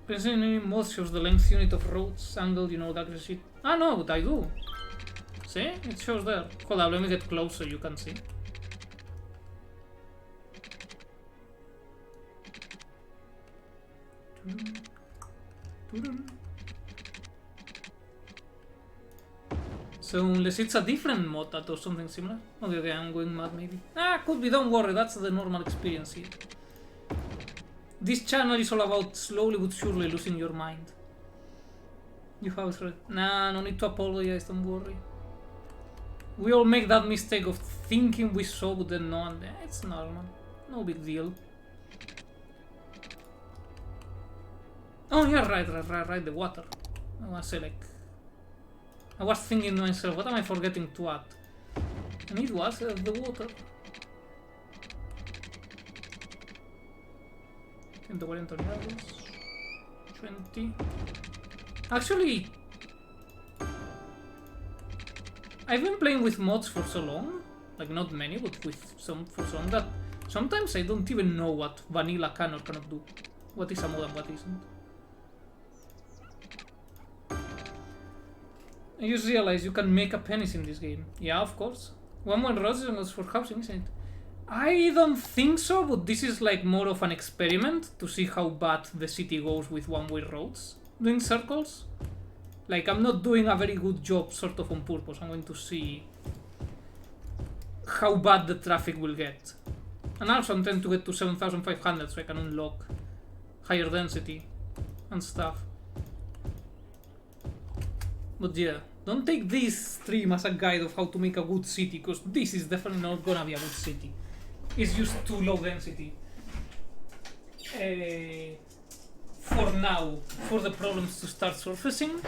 Precision Engineering mod shows the length unit of roads, angle, you know, that kind of shit. Ah no, but I do. See? It shows there. Hold on, let me get close so you can see. So unless it's a different mod that does something similar. Okay, I'm going mad maybe. Ah, could be, don't worry, that's the normal experience here. This channel is all about slowly but surely losing your mind. You have it right. Nah, no need to apologize, don't worry. We all make that mistake of thinking we saw, but then no, and it's normal. No big deal. Oh yeah, right, the water. I was like... I was thinking to myself, what am I forgetting to add? And it was the water. 140 grados. 20. Actually, I've been playing with mods for so long, like not many, but with some for some that sometimes I don't even know what vanilla can or cannot do. What is a mod and what isn't. I just realized you can make a penis in this game. Yeah, of course. 1-1 roads is for housing, isn't it? I don't think so, but this is like more of an experiment to see how bad the city goes with one-way roads doing circles. Like, I'm not doing a very good job sort of on purpose. I'm going to see how bad the traffic will get. And also I'm trying to get to 7,500 so I can unlock higher density and stuff. But yeah, don't take this stream as a guide of how to make a good city, because this is definitely not gonna be a good city. It's just too low density. For now, for the problems to start surfacing.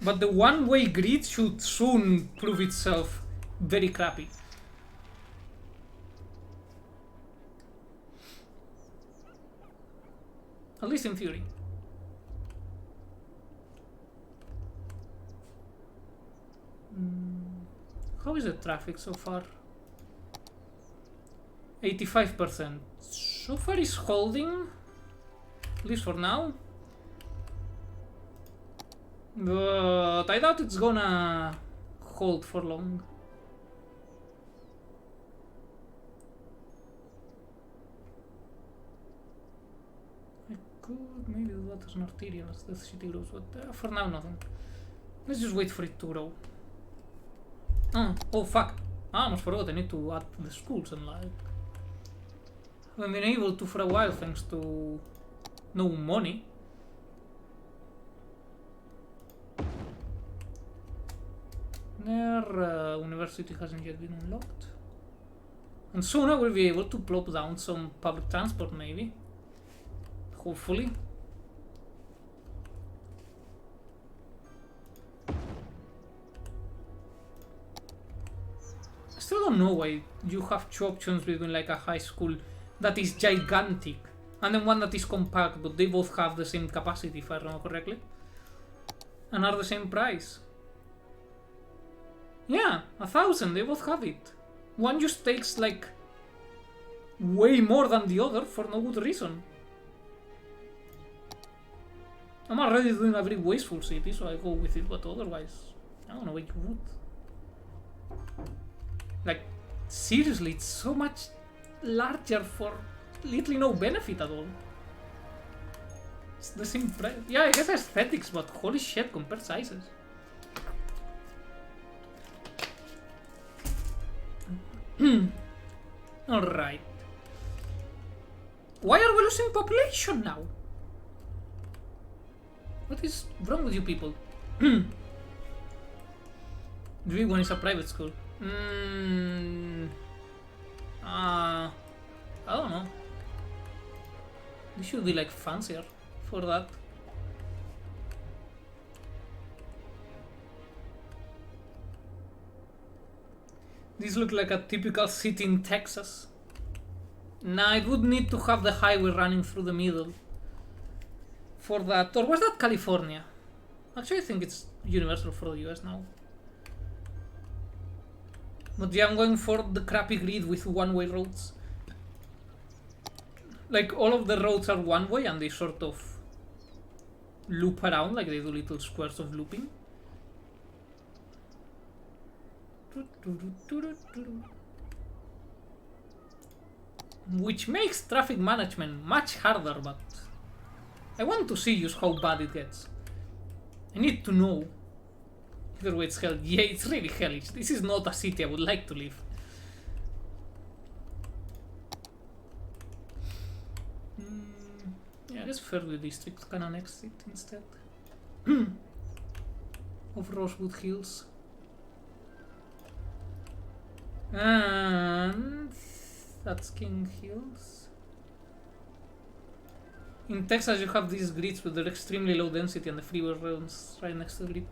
But the one-way grid should soon prove itself very crappy. At least in theory. How is the traffic so far? 85%. So far is holding, at least for now. But I doubt it's gonna hold for long. could maybe do that as an arterial as the city grows, but for now nothing. Let's just wait for it to grow. Oh fuck. I almost forgot I need to add the schools and like... I've been able to for a while thanks to no money. Their university hasn't yet been unlocked. And soon I will be able to plop down some public transport maybe. Hopefully. I still don't know why you have two options between like a high school that is gigantic and then one that is compact, but they both have the same capacity if I remember correctly. And are the same price. Yeah, 1,000, they both have it. One just takes like way more than the other for no good reason. I'm already doing a very wasteful city, so I go with it, but otherwise, I don't know why you would. Like, seriously, it's so much larger for literally no benefit at all. It's the same price. Yeah, I guess aesthetics, but holy shit, compare sizes. Alright. Why are we losing population now? What is wrong with you people? One is a private school. I don't know. They should be like fancier for that. These look like a typical city in Texas. Nah, it would need to have the highway running through the middle for that. Or was that California? Actually, I think it's universal for the US now. But yeah, I'm going for the crappy grid with one-way roads. Like, all of the roads are one-way and they sort of loop around, like they do little squares of looping. Which makes traffic management much harder, but I want to see just how bad it gets. I need to know. Either way, it's hell. Yeah, it's really hellish. This is not a city I would like to live. Yeah, I guess Fairview District can annex it instead. Of Rosewood Hills. And that's King Hills. In Texas you have these grids with their extremely low density and the freeway runs right next to the grid.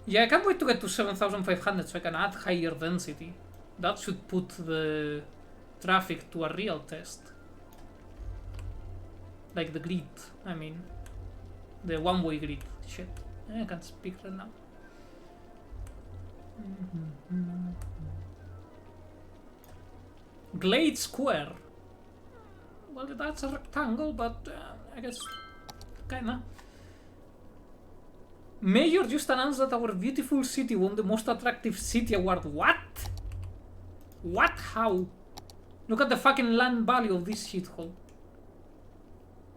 Yeah, I can't wait to get to 7,500 so I can add higher density. That should put the traffic to a real test. Like the grid, I mean. The one-way grid. Shit. I can't speak right now. Glade Square. Well, that's a rectangle, but I guess kinda. Mayor just announced that our beautiful city won the most attractive city award. What? What? How? Look at the fucking land value of this shithole.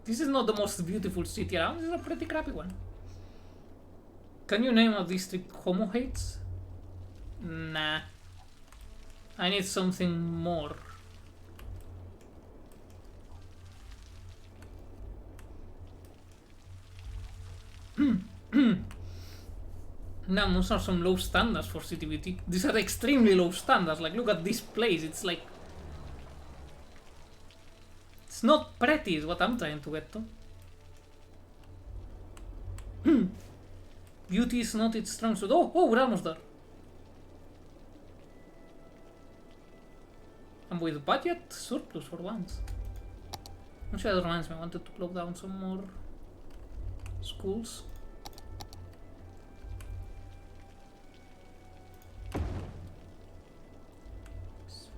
This is not the most beautiful city around, this is a pretty crappy one. Can you name a district Homo hates? Nah. I need something more. Now, those are some low standards for city beauty. These are extremely low standards. Like, look at this place. It's like... It's not pretty is what I'm trying to get to. Beauty is not its strong suit. Oh, we're almost there. And with budget surplus for once. Actually, that reminds me, I wanted to plug down some more schools.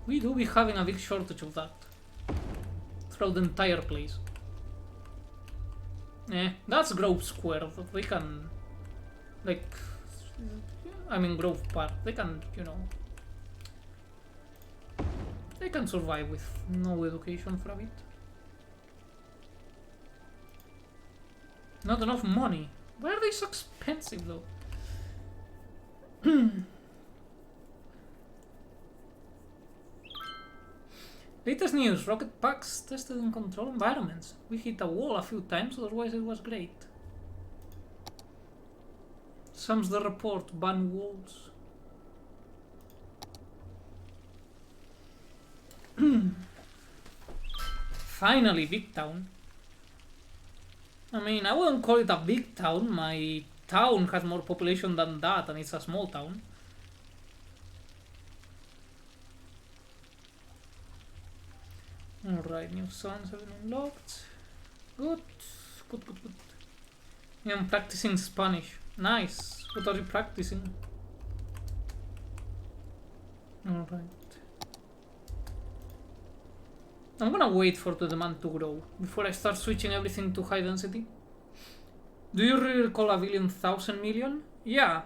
We do be having a big shortage of that throughout the entire place. That's Grove Square. They can, like, I mean Grove Park. They can, you know, they can survive with no education for a bit. Not enough money. Why are they so expensive though? Latest news, rocket packs tested in controlled environments. We hit a wall a few times, otherwise it was great. Sums the report, ban walls. Finally, big town. I mean, I wouldn't call it a big town. My town has more population than that, and it's a small town. Alright, new songs have been unlocked. Good. Good, good, good. Yeah, I'm practicing Spanish. Nice. What are you practicing? Alright. I'm gonna wait for the demand to grow before I start switching everything to high density. Do you really recall a billion thousand million? Yeah.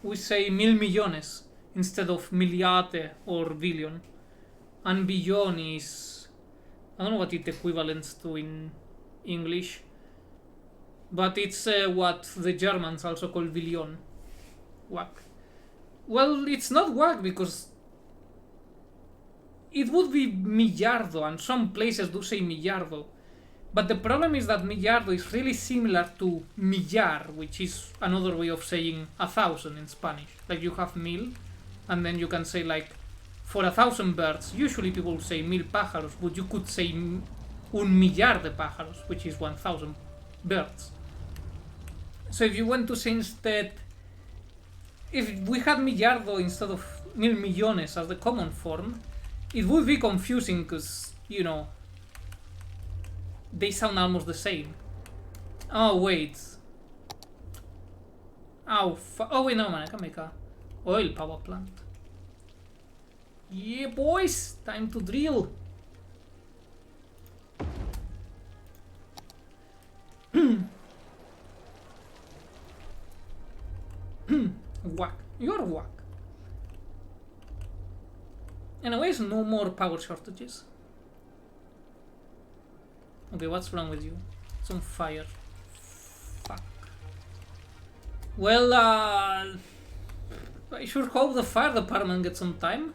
We say mil millones instead of miliate or billion. And billion is... I don't know what it equivalents to in English. But it's what the Germans also call billion. Whack. Well, it's not whack because it would be millardo, and some places do say millardo. But the problem is that millardo is really similar to millar, which is another way of saying 1,000 in Spanish. Like you have mil, and then you can say like, for 1,000 birds, usually people say 1,000 pájaros, but you could say un millar de pájaros, which is 1,000 birds. So if you want to say instead, if we had millardo instead of mil millones as the common form, it would be confusing because, you know, they sound almost the same. Oh, wait. Oh, oh wait, no man, I can make a oil power plant. Yeah, boys, time to drill. Whack. You're whack. Anyways, no more power shortages. Okay, what's wrong with you? It's on fire. Fuck. Well, I sure hope the fire department gets some time.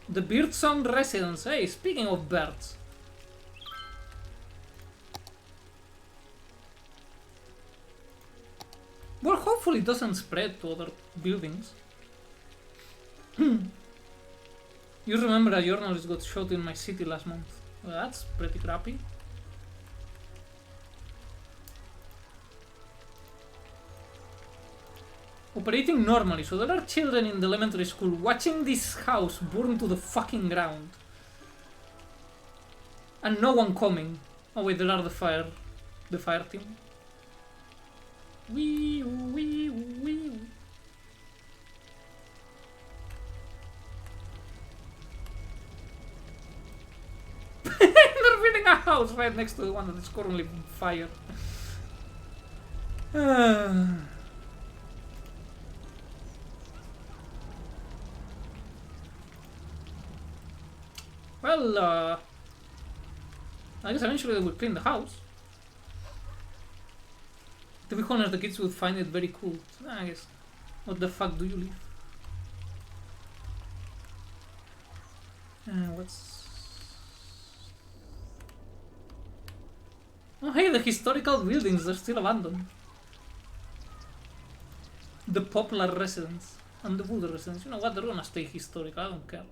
The Birdsong residence. Hey, speaking of birds. Well, hopefully it doesn't spread to other buildings. You remember a journalist got shot in my city last month. Well, that's pretty crappy. Operating normally, so there are children in the elementary school watching this house burn to the fucking ground. And no one coming. Oh wait, there are the fire team. Wee wee wee. They're building a house right next to the one that is currently on fire. Well, I guess eventually they will clean the house. To be honest, the kids would find it very cool. I guess. What the fuck do you leave? What's... Oh hey, the historical buildings are still abandoned. The popular residence and the Buddha residence. You know what, they're gonna stay historical, I don't care.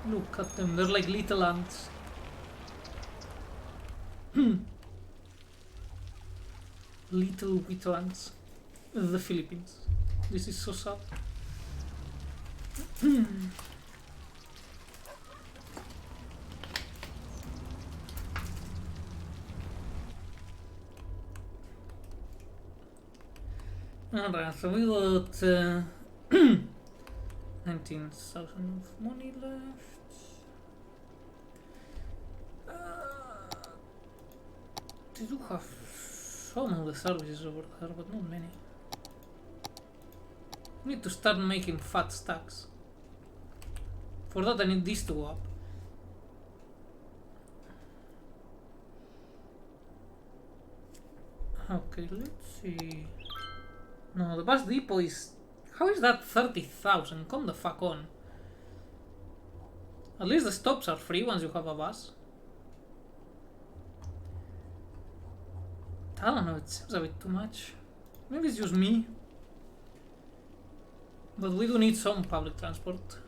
Look at them, they're like little ants. Little ants. The Philippines. This is so sad. Alright, so we got 19,000 of money left. They do have some of the services over there, but not many. Need to start making fat stacks. For that I need this to go up. Okay, let's see. No, the bus depot is... How is that 30,000? Come the fuck on. At least the stops are free once you have a bus. I don't know, it seems a bit too much. Maybe it's just me. But we do need some public transport.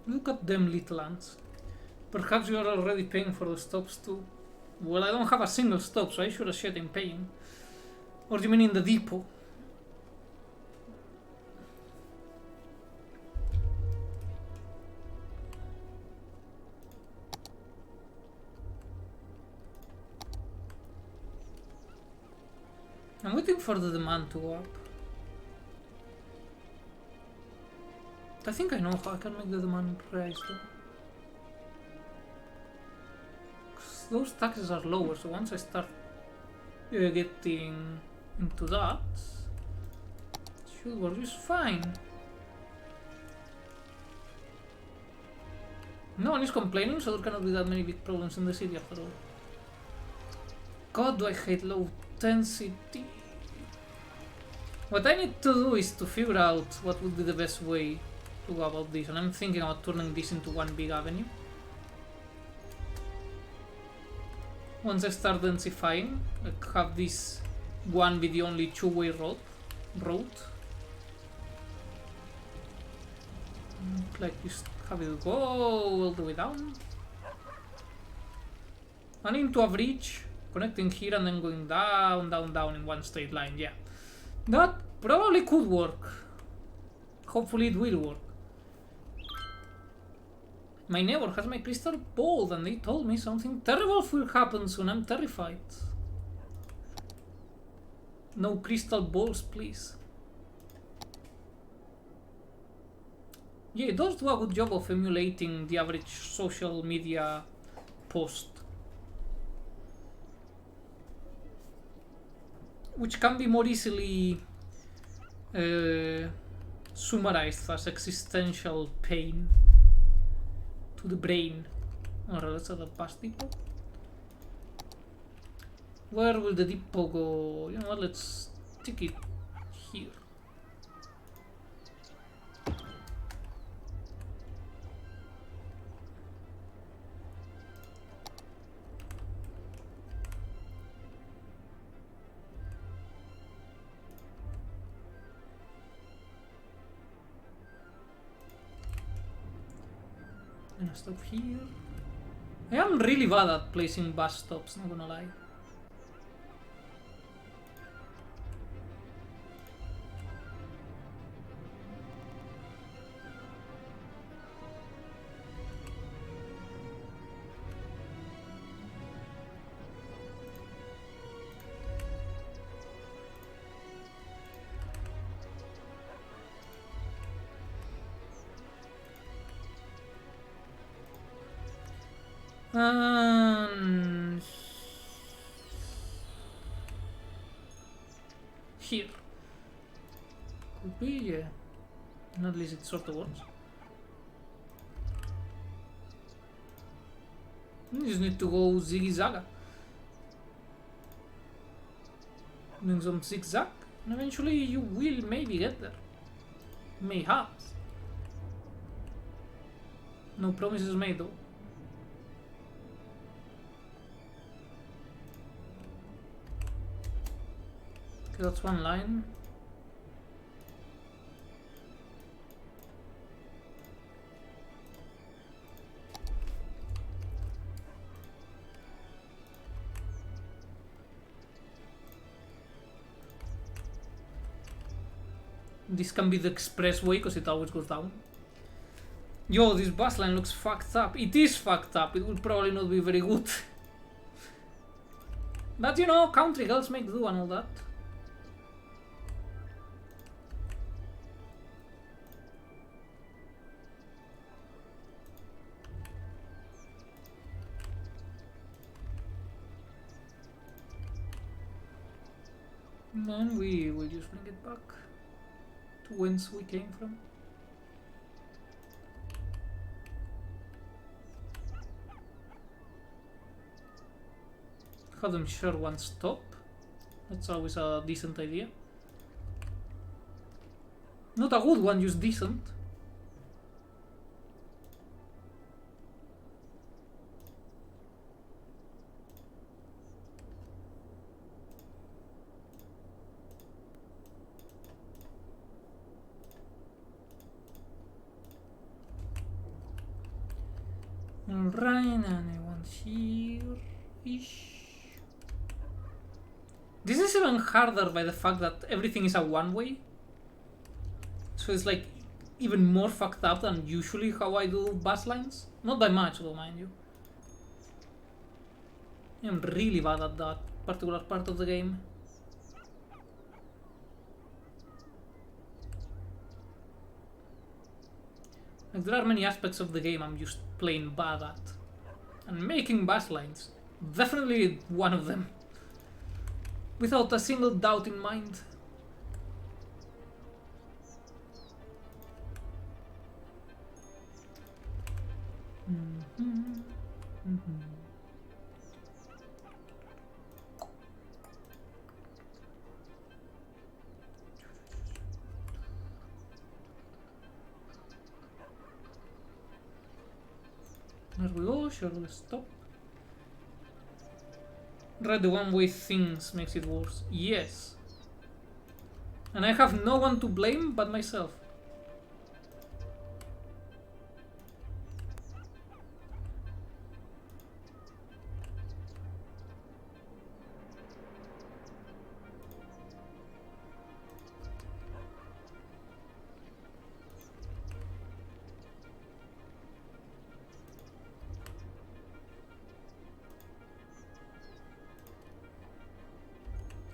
Look at them little ants. Perhaps you are already paying for the stops too. Well, I don't have a single stop, so I should have in paying. Or do you mean in the depot? I'm waiting for the demand to go up. I think I know how I can make the demand rise though. Those taxes are lower, so once I start getting into that, it should work just fine. No one is complaining, so there cannot be that many big problems in the city after all. God, do I hate low density. What I need to do is to figure out what would be the best way to go about this, and I'm thinking about turning this into one big avenue. Once I start densifying, like have this one be the only two-way road. Like just have it go all the way down. And into a bridge, connecting here and then going down, down, down in one straight line, yeah. That probably could work. Hopefully it will work. My neighbor has my crystal ball and they told me something terrible will happen soon. I'm terrified. No crystal balls, please. Yeah, it does do a good job of emulating the average social media post. Which can be more easily summarized as existential pain to the brain. Alright, let's add a bus depot. Where will the depot go? You know what, let's stick it here. Gonna stop here. I am really bad at placing bus stops, not gonna lie. Here. Could be, yeah. At least it sort of works. You just need to go ziggy-zaga. Doing some zigzag, and eventually you will maybe get there. Mayhaps. No promises made though. That's one line. This can be the expressway because it always goes down. Yo, this bus line looks fucked up. It is fucked up. It will probably not be very good. But you know, country girls make do and all that. And then we will just bring it back to whence we came from. Have them share one stop. That's always a decent idea. Not a good one, just decent. Alright, and I want here-ish. This is even harder by the fact that everything is a one-way. So it's like even more fucked up than usually how I do bus lines. Not by much though, mind you. I'm really bad at that particular part of the game. Like, there are many aspects of the game I'm just plain bad at. And making bus lines, definitely one of them. Without a single doubt in mind. There we go, sure, let's stop. Right, the one-way things makes it worse. Yes. And I have no one to blame but myself.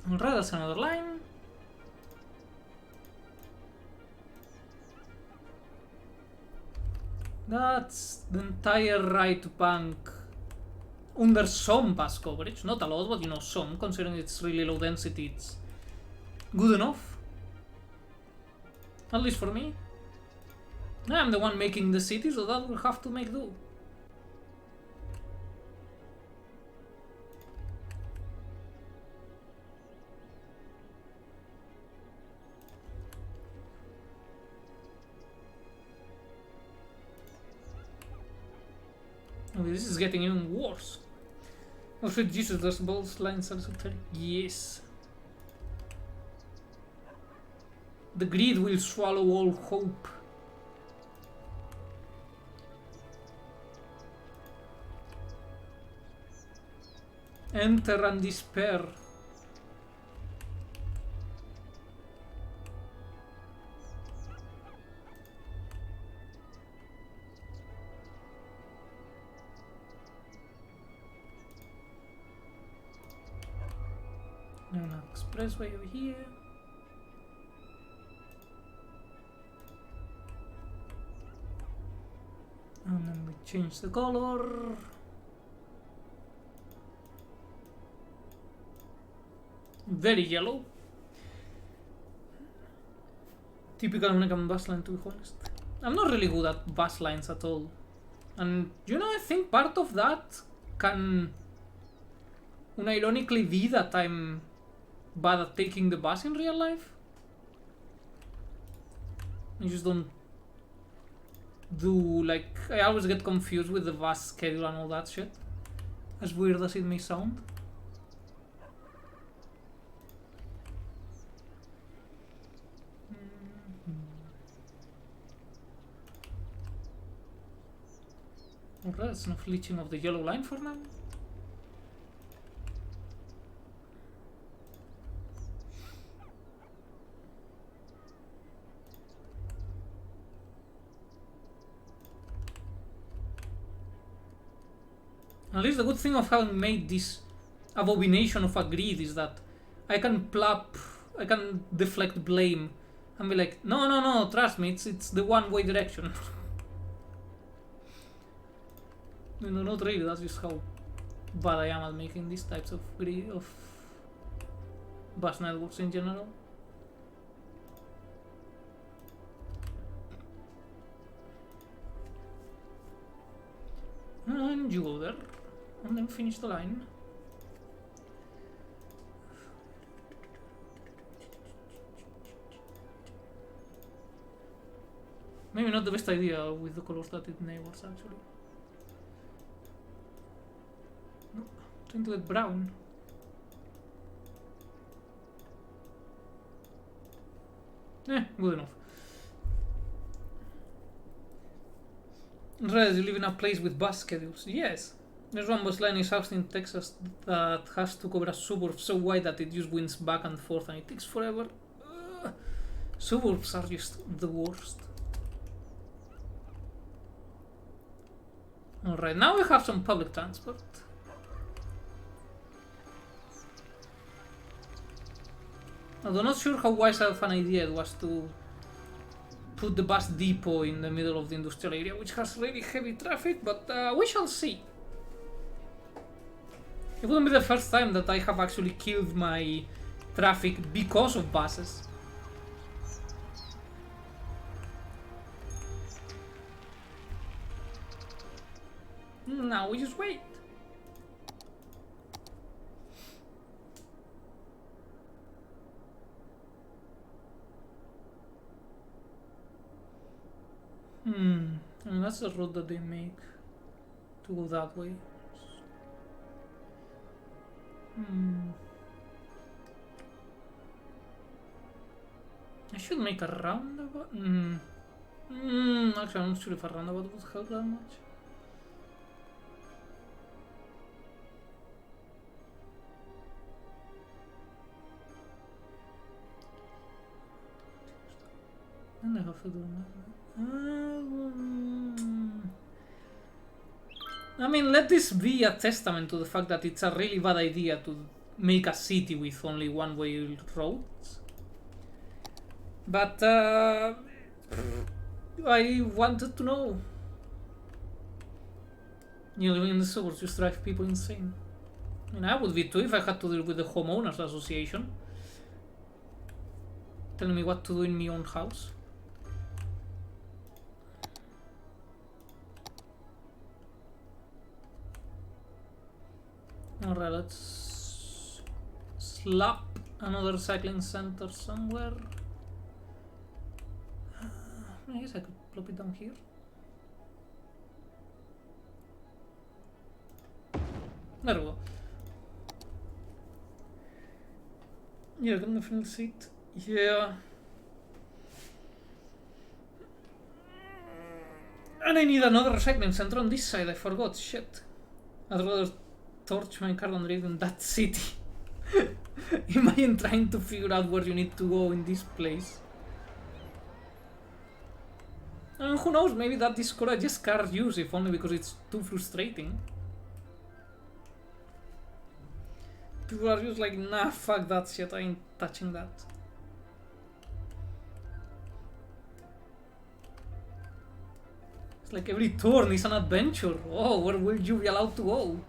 Alright, that's another line. That's the entire right bank under some bus coverage. Not a lot, but you know, some. Considering it's really low density, it's good enough. At least for me. I'm the one making the city, so that will have to make do. Oh, this is getting even worse. Oh shit, Jesus, those both lines are so terrible. Yes. The greed will swallow all hope. Enter and despair. No, expressway over here. And then we change the color. Very yellow. Typical American bus line, to be honest. I'm not really good at bus lines at all. And, you know, I think part of that can unironically be that I'm bad at taking the bus in real life. I just don't do, like, I always get confused with the bus schedule and all that shit. As weird as it may sound. Alright, that's enough leeching of the yellow line for now. At least the good thing of having made this abomination of a grid is that I can deflect blame and be like, no, trust me, it's the one-way direction. No, not really, that's just how bad I am at making these types of bus networks in general. And you go there, and then finish the line. Maybe not the best idea with the colors that it neighbors, actually. No, trying to get brown. Good enough. Red, you live in a place with bus schedules. Yes. There's one bus line in Austin, Texas that has to cover a suburb so wide that it just winds back and forth and it takes forever. Suburbs are just the worst. Alright, now we have some public transport. Although not sure how wise of an idea it was to put the bus depot in the middle of the industrial area, which has really heavy traffic, but we shall see. It wouldn't be the first time that I have actually killed my traffic because of buses. Now we just wait. I mean, that's the road that they make to go that way. I should make a roundabout. Actually, I'm not sure if a roundabout would help that much. And I have to do that. I mean, let this be a testament to the fact that it's a really bad idea to make a city with only one-way roads. But I wanted to know. You know, living in the suburbs just drive people insane. I mean, I would be too if I had to deal with the homeowners association telling me what to do in my own house. Alright, let's slap another cycling center somewhere. I guess I could plop it down here. There we go. Yeah, I can definitely see it. Yeah. And I need another recycling center on this side, I forgot, shit. I'd rather torch my car than live in that city. Imagine trying to figure out where you need to go in this place. I mean, who knows, maybe that discourages car use, if only because it's too frustrating. People are just like, nah, fuck that shit, I ain't touching that. It's like every turn is an adventure. Oh, where will you be allowed to go?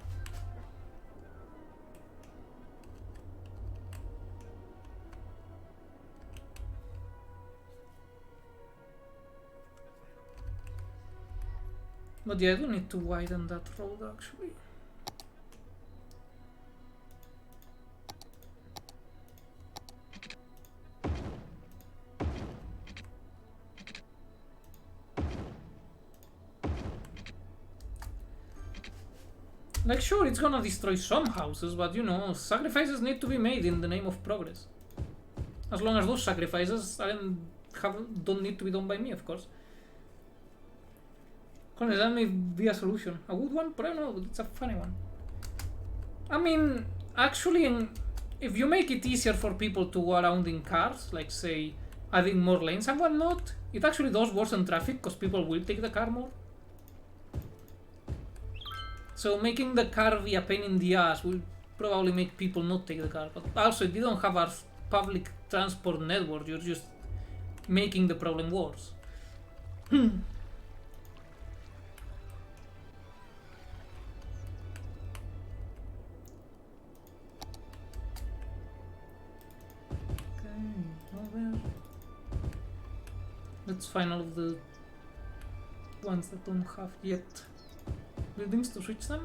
But yeah, I do need to widen that road actually. Like, sure, it's gonna destroy some houses, but you know, sacrifices need to be made in the name of progress. As long as those sacrifices don't need to be done by me, of course. That may be a solution. A good one? But I don't know, it's a funny one. I mean, actually, if you make it easier for people to go around in cars, like say, adding more lanes and whatnot, it actually does worsen traffic, because people will take the car more. So making the car be a pain in the ass will probably make people not take the car. But also, if you don't have a public transport network, you're just making the problem worse. Okay, over. Let's find all of the ones that don't have yet buildings to switch them.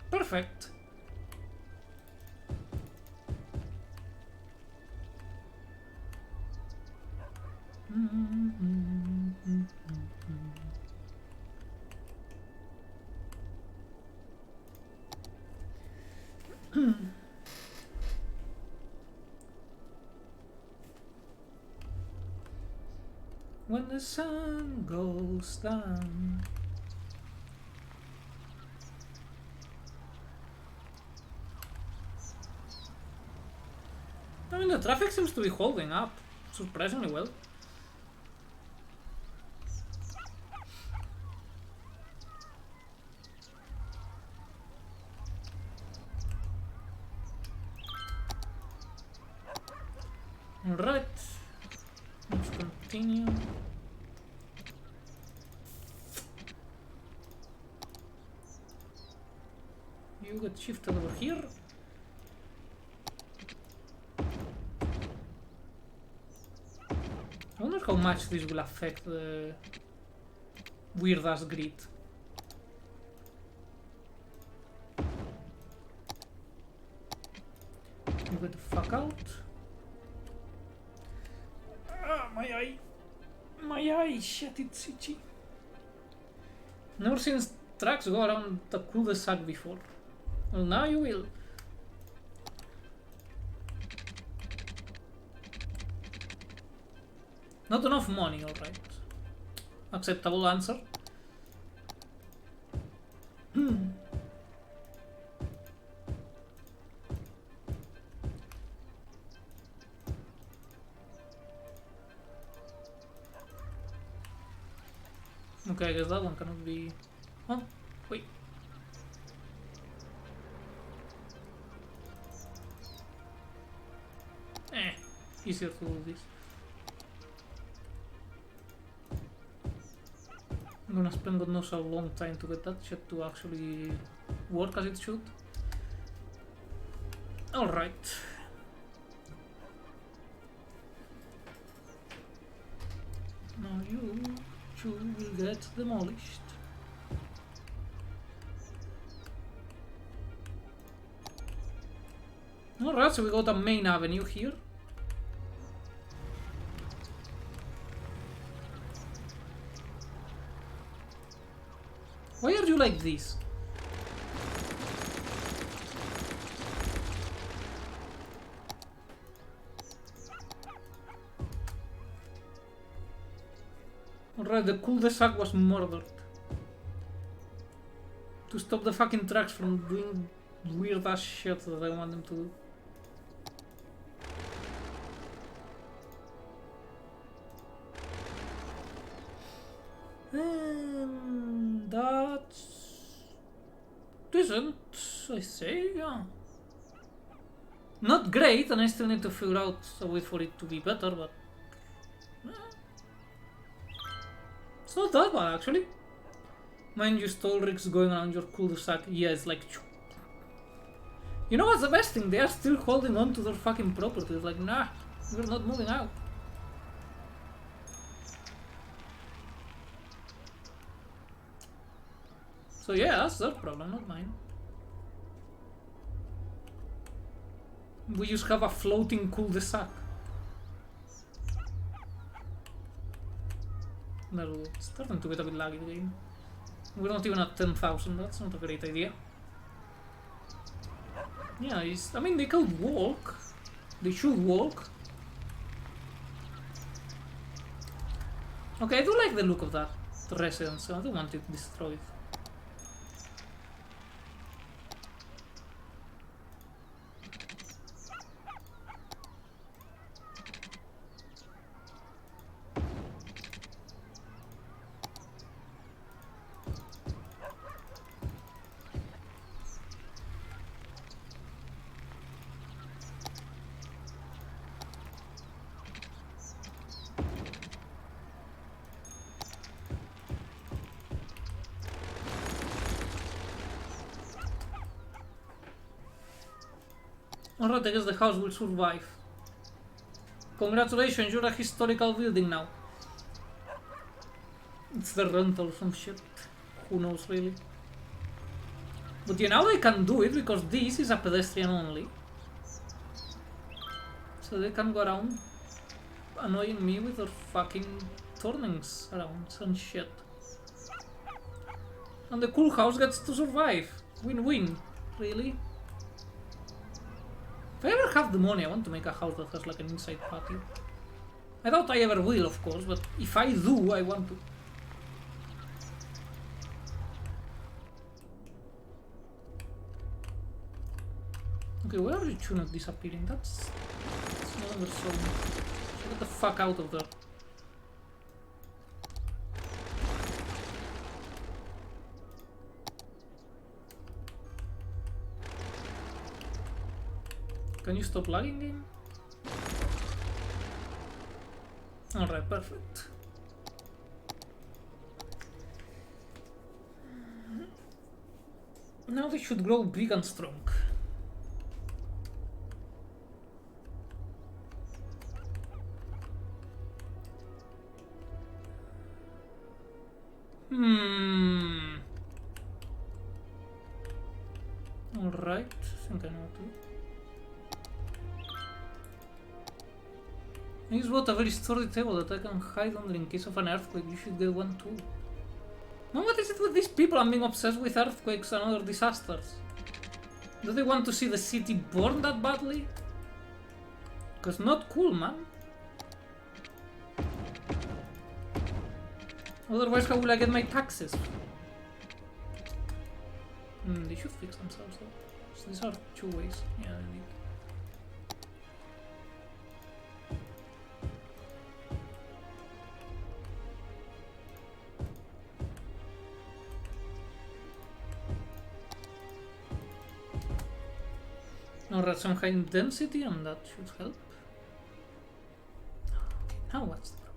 Perfect. When the sun goes down. I mean, the traffic seems to be holding up surprisingly well. Alright, let's continue. You get shifted over here. I wonder how much this will affect the weird ass grid. You get the fuck out. Ah, my eye. My eye, shit, it's itchy. Never seen trucks go around the cul-de-sac before. Well, now you will. Not enough money, alright. Acceptable answer. Okay, I guess that one cannot be... Oh, wait. Easier to do this. I'm gonna spend God knows how long time to get that shit to actually work as it should. Alright. Now you two will get demolished. Alright, so we got a main avenue here. Why are you like this? Alright, the cul-de-sac was murdered. To stop the fucking trucks from doing weird ass shit that I want them to do. And that's decent, I say, yeah. Not great, and I still need to figure out a way for it to be better, but it's not that bad actually. Mind you, stall rigs going around your cul-de-sac, yeah, it's like... You know what's the best thing? They are still holding on to their fucking properties, like, nah, we're not moving out. So yeah, that's their problem, not mine. We just have a floating cul-de-sac. No, it's starting to get a bit laggy the game. We're not even at 10,000, that's not a great idea. Yeah, I mean, they could walk. They should walk. Okay, I do like the look of that residence, so I don't want it destroyed. Alright, I guess the house will survive. Congratulations, you're a historical building now. It's the rental or some shit. Who knows, really? But you know they can do it because this is a pedestrian only. So they can go around annoying me with their fucking turnings around and shit. And the cool house gets to survive. Win-win, really. If I ever have the money, I want to make a house that has like an inside patio. I doubt I ever will, of course, but if I do, I want to. Okay, where are the Chunuk disappearing? That's no longer so. So get the fuck out of there. Can you stop lagging, game? Alright, perfect. Now they should grow big and strong. Alright, I think I know too. I just bought a very sturdy table that I can hide under in case of an earthquake. You should get one too. Now what is it with these people? I'm being obsessed with earthquakes and other disasters. Do they want to see the city burn that badly? Cause not cool, man. Otherwise, how will I get my taxes? They should fix themselves though. So these are two ways. Yeah, they need. Alright, some high density and that should help. Okay, now what's the problem?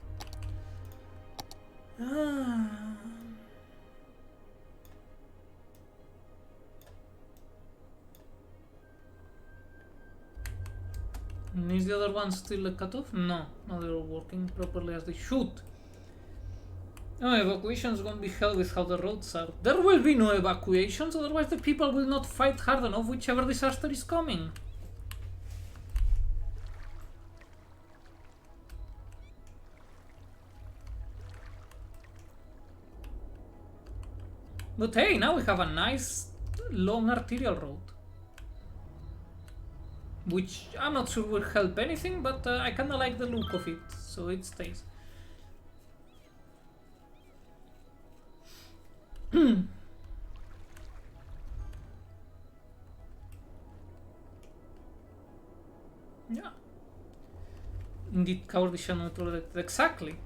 Is the other one still cut off? No, no, they're all working properly as they should. Oh, evacuations won't be held with how the roads are. There will be no evacuations, otherwise the people will not fight hard enough whichever disaster is coming. But hey, now we have a nice long arterial road. Which I'm not sure will help anything, but I kinda like the look of it, so it stays. Yeah. Indeed, cowardice and not tolerated. Exactly.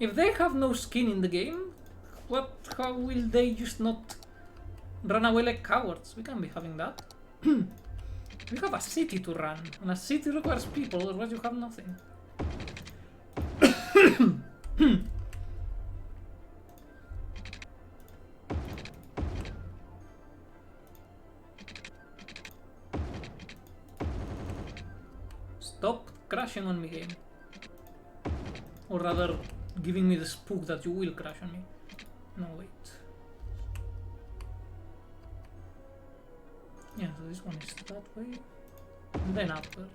If they have no skin in the game, how will they just not run away like cowards? We can't be having that. We have a city to run, and a city requires people, otherwise you have nothing. Stop crashing on me, game. Or rather, giving me the spook that you will crash on me. No, wait. Yeah, so this one is that way. And then up there.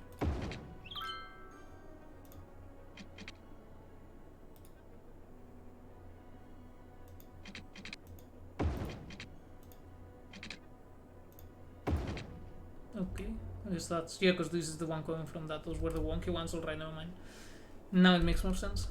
Okay, I guess that's... yeah, because this is the one coming from that. Those were the wonky ones, alright, never mind. Now it makes more sense.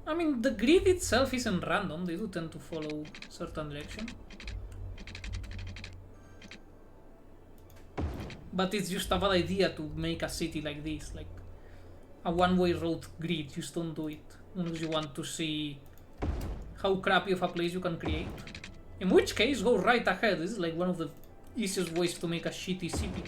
I mean, the grid itself isn't random, they do tend to follow certain direction. But it's just a bad idea to make a city like this, like a one-way road grid, just don't do it. Unless you want to see how crappy of a place you can create. In which case, go right ahead, this is like one of the easiest ways to make a shitty city.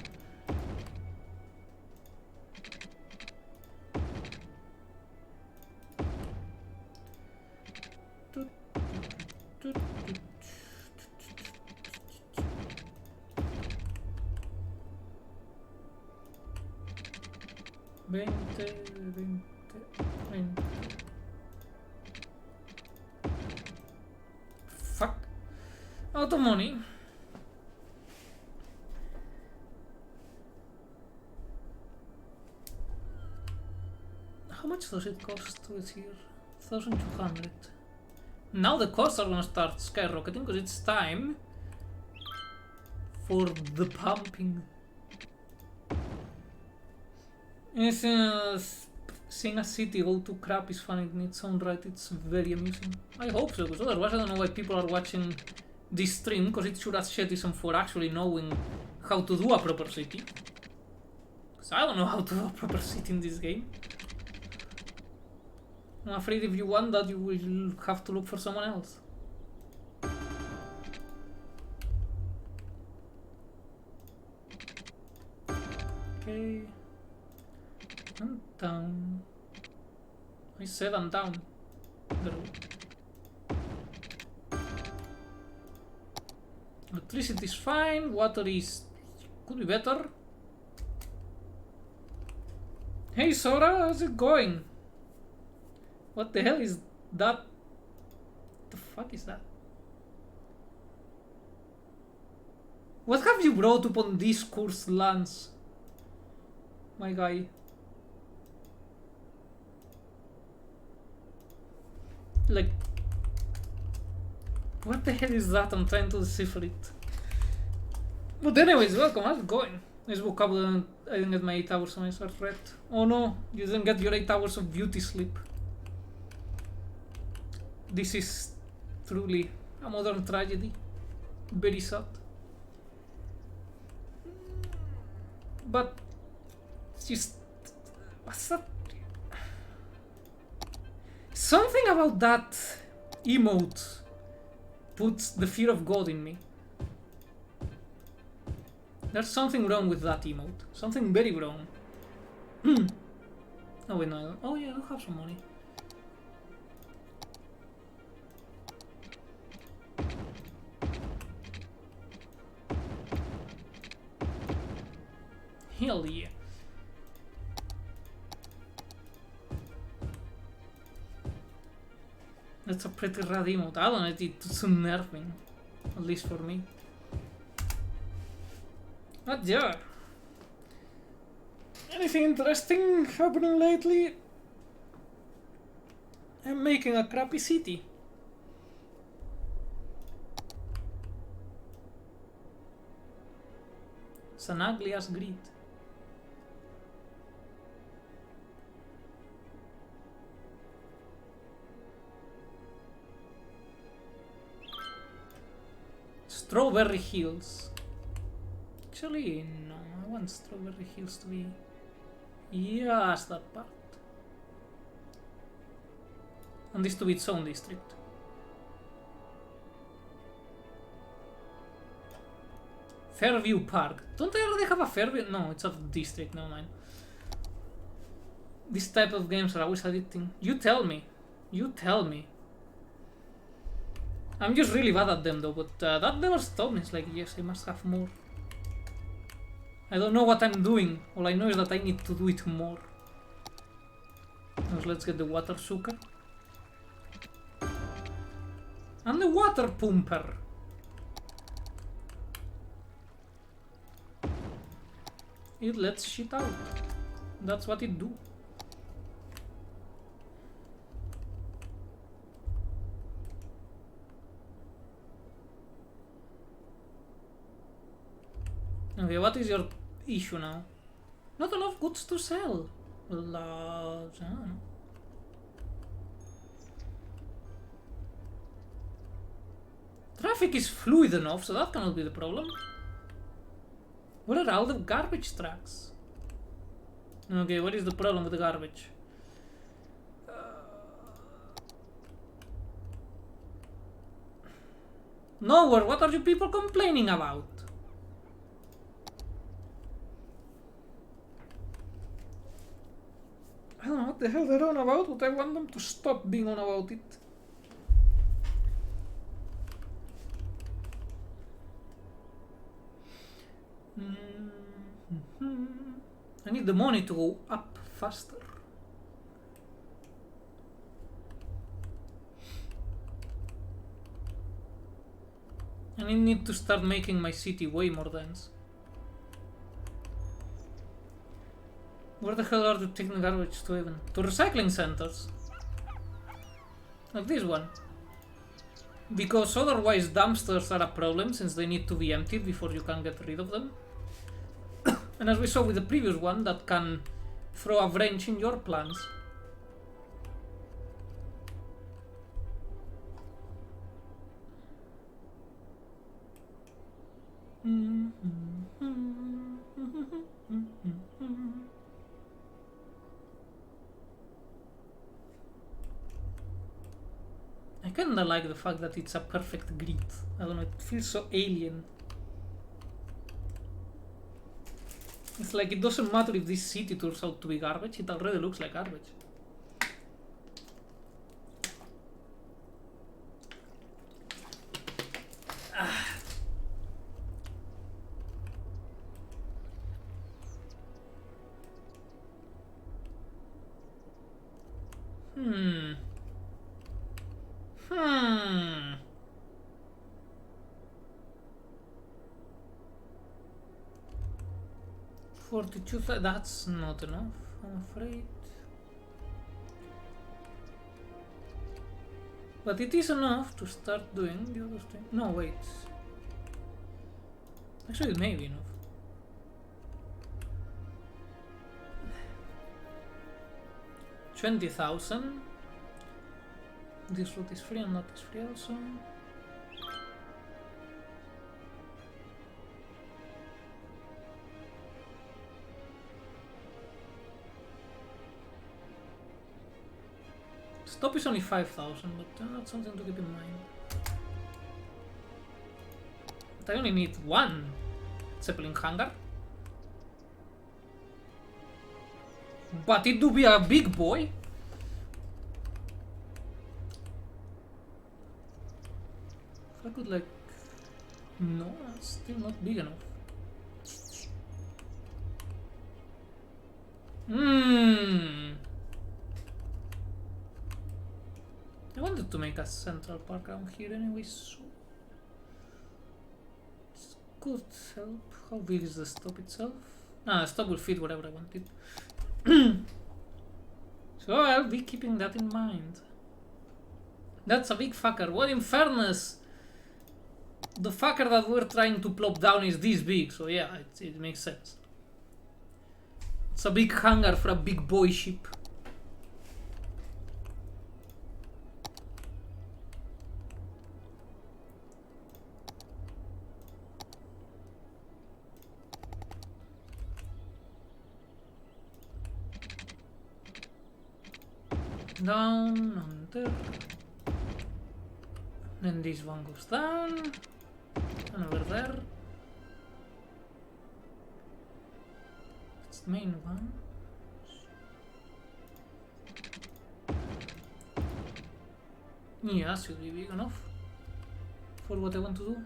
20, 20, 20. Fuck. Out of money. How much does it cost to it here? 1,200. Now the costs are gonna start skyrocketing because it's time for the pumping. Seeing a city go to crap is fun in its own right. It's very amusing. I hope so, because otherwise I don't know why people are watching this stream, because it should ask Shetism for actually knowing how to do a proper city. Because I don't know how to do a proper city in this game. I'm afraid if you want that, you will have to look for someone else. Okay. I'm down. I said I'm down. Electricity is fine. Water is... could be better. Hey Sora, how's it going? What the hell is that? What the fuck is that? What have you brought upon this cursed lands, my guy? Like, what the hell is that? I'm trying to decipher it. But anyways, welcome, how's it going? I just woke up and I didn't get my 8 hours on my search red. Oh no, you didn't get your 8 hours of beauty sleep. This is truly a modern tragedy. Very sad. But just... what's that? Something about that emote puts the fear of God in me. There's something wrong with that emote. Something very wrong. Oh wait, no, I don't. Oh yeah, I do have some money. Hell yeah. That's a pretty rad emote. I don't need it to nerf me. At least for me. But yeah. Anything interesting happening lately? I'm making a crappy city. It's an ugly ass grid. Strawberry Hills. Actually, no, I want Strawberry Hills to be... yes, that part. And this to be its own district. Fairview Park. Don't I already have a Fairview? No, it's a district, never mind. This type of games are always addicting. You tell me. You tell me. I'm just really bad at them though, but that never stopped me. It's like, yes, I must have more. I don't know what I'm doing. All I know is that I need to do it more. So let's get the water sucker. And the water pumper. It lets shit out. That's what it do. Okay, what is your issue now? Not enough goods to sell. Well, traffic is fluid enough, so that cannot be the problem. Where are all the garbage trucks? Okay, what is the problem with the garbage? Nowhere, what are you people complaining about? I don't know what the hell they're on about, but I want them to stop being on about it. I need the money to go up faster. And I need to start making my city way more dense. Where the hell are they taking garbage to even? To recycling centers. Like this one. Because otherwise dumpsters are a problem since they need to be emptied before you can get rid of them. And as we saw with the previous one, that can throw a wrench in your plans. I kinda like the fact that it's a perfect grid. I don't know, it feels so alien. It's like it doesn't matter if this city turns out to be garbage, it already looks like garbage. Hmm. 42, that's not enough, I'm afraid. But it is enough to start doing the other thing. No, wait. Actually, it may be enough. $20,000. This route is free and that is free also. Stop is only 5,000, but that's something to keep in mind. But I only need one Zeppelin hangar. But it do be a big boy. If I could like... No, that's still not big enough. I wanted to make a central park around here anyway, so... This could help. How big is the stop itself? Ah, the stop will fit whatever I wanted. So I'll be keeping that in mind. That's a big fucker. Well, in fairness, the fucker that we're trying to plop down is this big, so yeah, it makes sense. It's a big hangar for a big boy ship. Down, under. Then this one goes down. And over there. It's the main one. Yeah, should be big enough for what I want to do.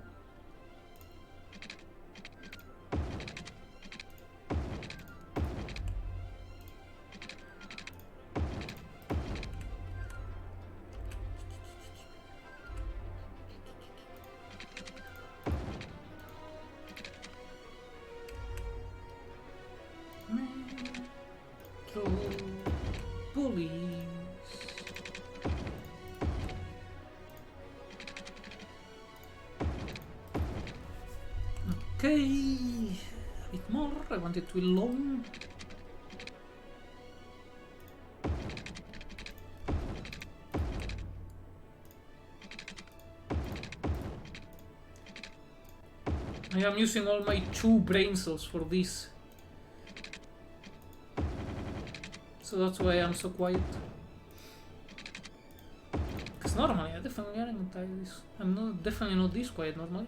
Okay, a bit more. I want it to be long. I am using all my 2 brain cells for this. So that's why I'm so quiet. Because normally I definitely aren't this. I'm not definitely not this quiet normally.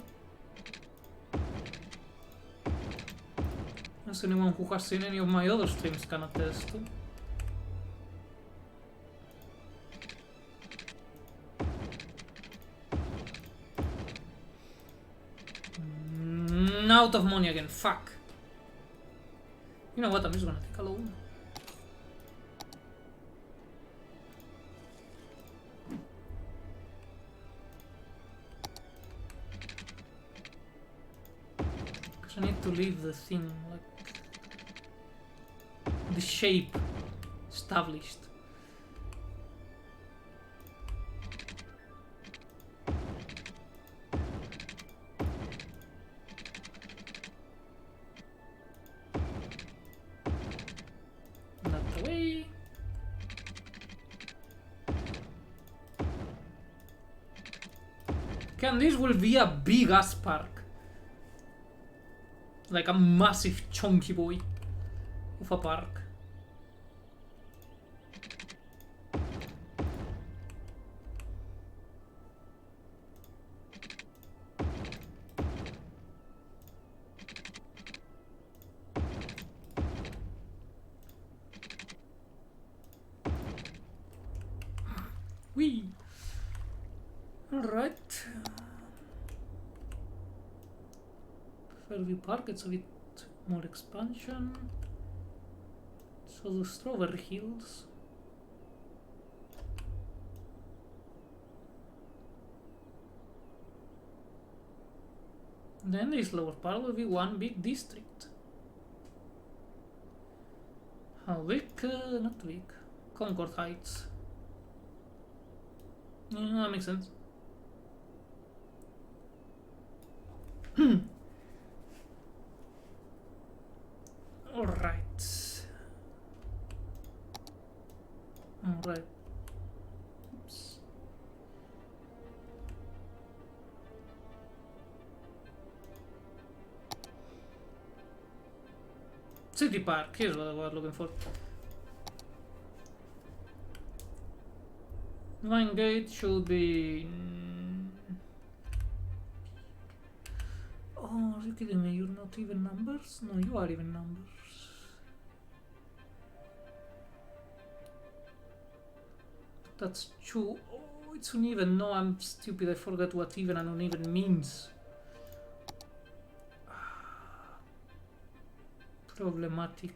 As anyone who has seen any of my other streams can attest to. Out of money again, fuck. You know what, I'm just gonna take a loan. I need to leave the thing, like, the shape established. That way. And this will be a big ass park. Like a massive chunky boy of a park. Wee. Alright. Fairview Park gets a bit more expansion. So the Strawberry Hills. Then this lower part will be one big district. How big? Not big. Concord Heights. Yeah, that makes sense. Alright. Alright. Oops. City Park, here's what I was looking for. Line gate should be... Oh, are you kidding me? You're not even numbers? No, you are even numbers. That's true. Oh, it's uneven. No, I'm stupid. I forgot what even and uneven means. Problematic.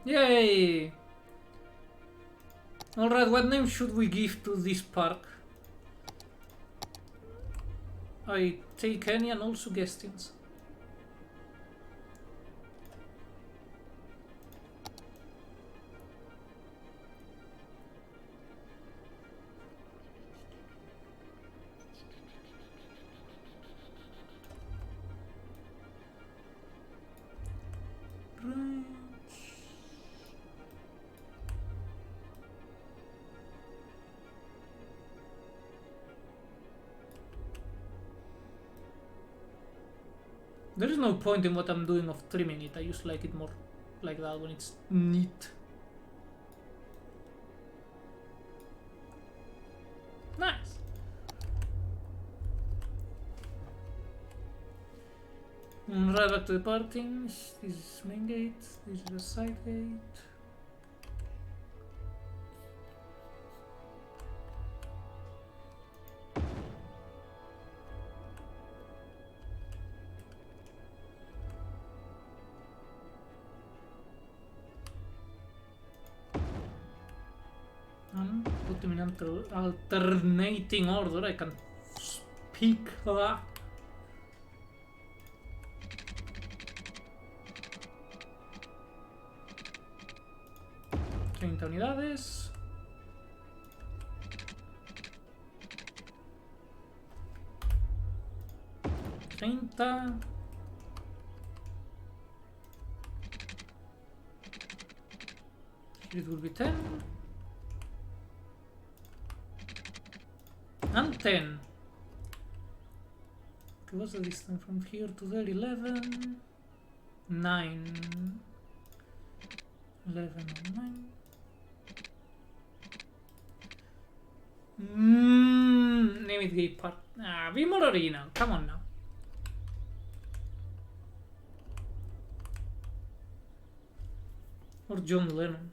Yay! Alright, what name should we give to this park? I take any and all suggestions. Right. There is no point in what I'm doing of trimming it. I just like it more like that when it's neat. Nice. Right back to the parking. This is main gate. This is the side gate. Put them in alternating order. I can speak that. 30 unidades. It will be 10. And 10. Okay, what's the distance from here to there? 11. 9. 11 and 9. Name it gay part. Ah, be more original. Come on now. Or John Lennon.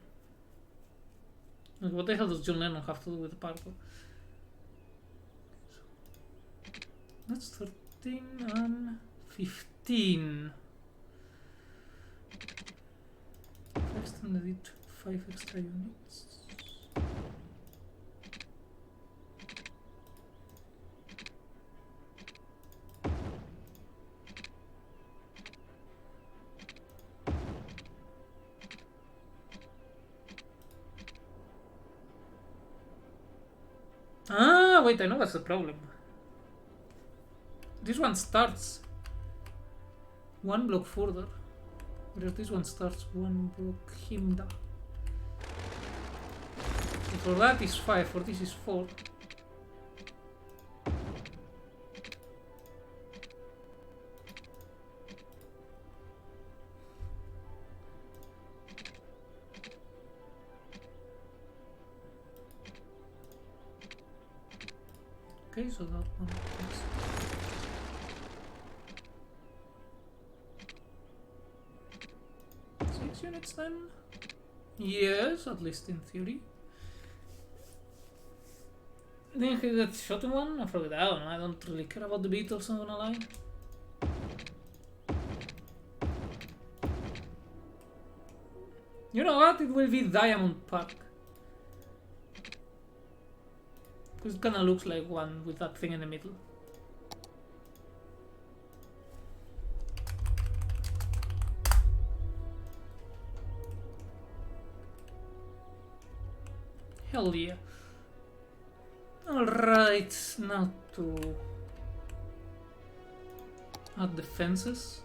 Like, what the hell does John Lennon have to do with the parkour? That's 13 and 15. Extended it 5 extra units. Ah, wait, I know what's the problem. This one starts one block further, whereas this one starts one block himda. So for that is 5, for this is 4. Okay, so that one is 6 units then? Yes, at least in theory. Didn't he get shot in one? I forget. I don't know. I don't really care about the Beatles, I'm gonna lie. You know what? It will be Diamond Park. Because it kinda looks like one with that thing in the middle. Hell yeah. Alright, now to add the fences.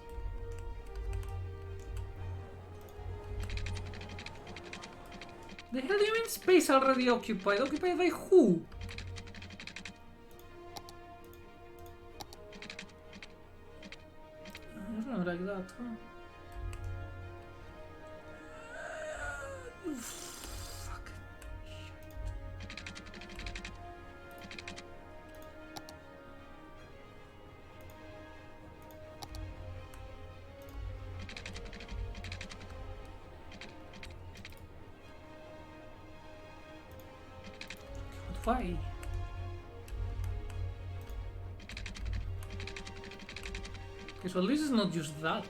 The hell do you mean space already occupied? Occupied by who? It's not like that, huh? Fuck. But why? Okay, so at least it's not just that.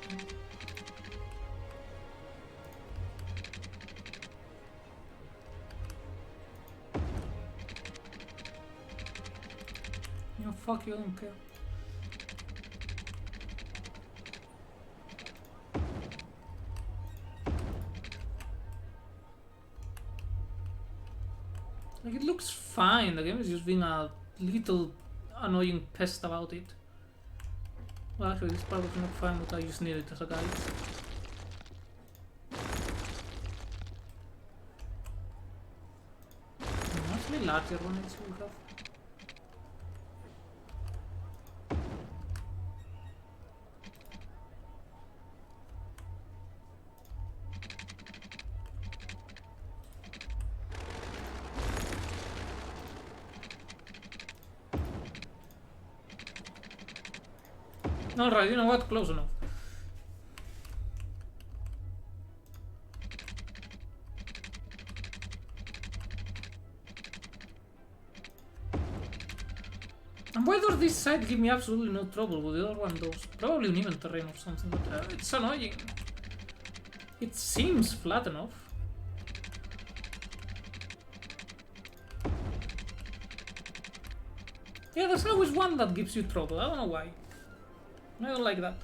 No, fuck you, I don't care. Like, it looks fine, the game is just being a little annoying pest about it. Well, actually, this part was not fine, but I just need it as a guide. Actually, larger one it will have. Alright, you know what? Close enough. And why does this side give me absolutely no trouble, but the other one does? Probably uneven terrain or something, but it's annoying. It seems flat enough. Yeah, there's always one that gives you trouble, I don't know why. I don't like that.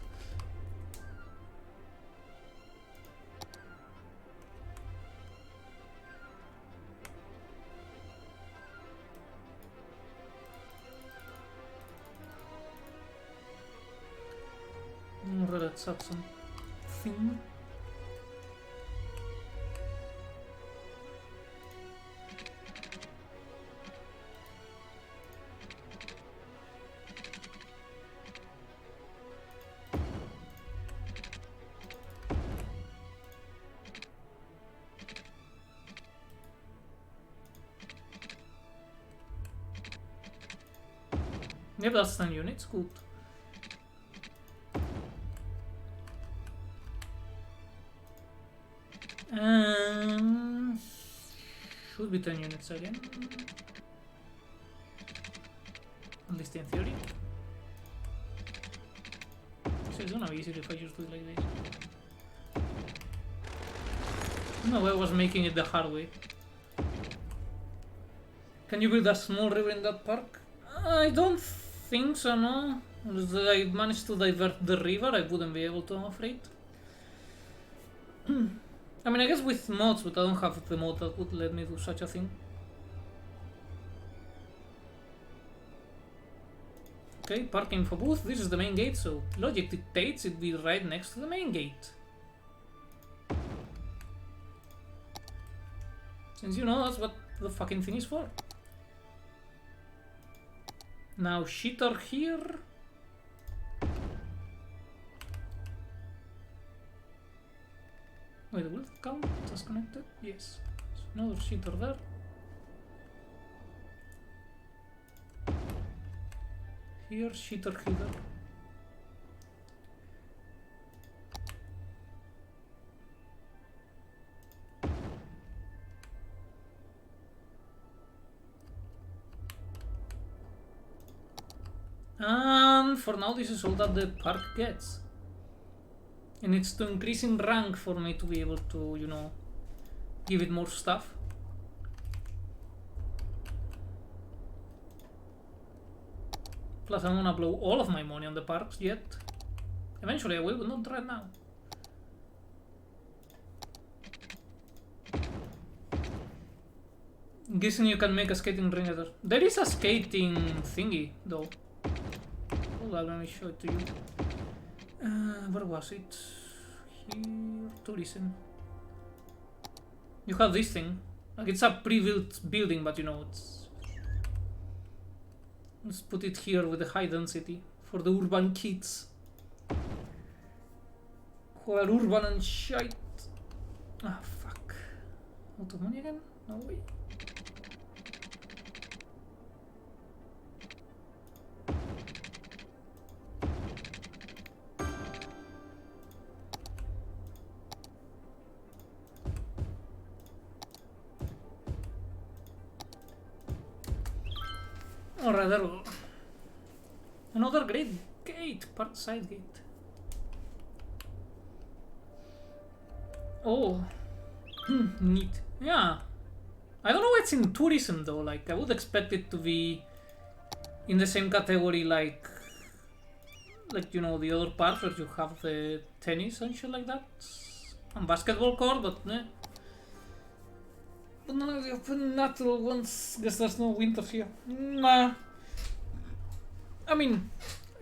Let's add some thing. Yep, that's 10 units, good. Should be 10 units again. At least in theory. So it's gonna be easier if I just do it like this. No, I was making it the hard way. Can you build a small river in that park? I don't think so, no. If I managed to divert the river, I wouldn't be able to, I'm afraid. I mean, I guess with mods, but I don't have the mod that would let me do such a thing. Okay, park info booth. This is the main gate, so logic dictates it'd be right next to the main gate. Since you know that's what the fucking thing is for. Now shitter here. Wait, will it count as connected? Yes. So another shitter there. Here, shitter here. And for now this is all that the park gets. And it's to increase in rank for me to be able to, you know, give it more stuff. Plus I don't wanna blow all of my money on the parks yet. Eventually I will, but not right now. Guessing you can make a skating ring there. There is a skating thingy though. Hold on, let me show it to you. Where was it? Here, tourism. You have this thing. Like it's a pre-built building, but you know it's. Let's put it here with the high density for the urban kids who are urban and shite. Ah, fuck. Out of money again? No way. Alright, there we go. Another great gate, part side gate. Oh, neat. Yeah, I don't know what's in tourism though. Like, I would expect it to be in the same category, like you know the other parts where you have the tennis and shit like that, and basketball court, but eh. But none of the open natural ones. Guess there's no winter here. Nah. I mean,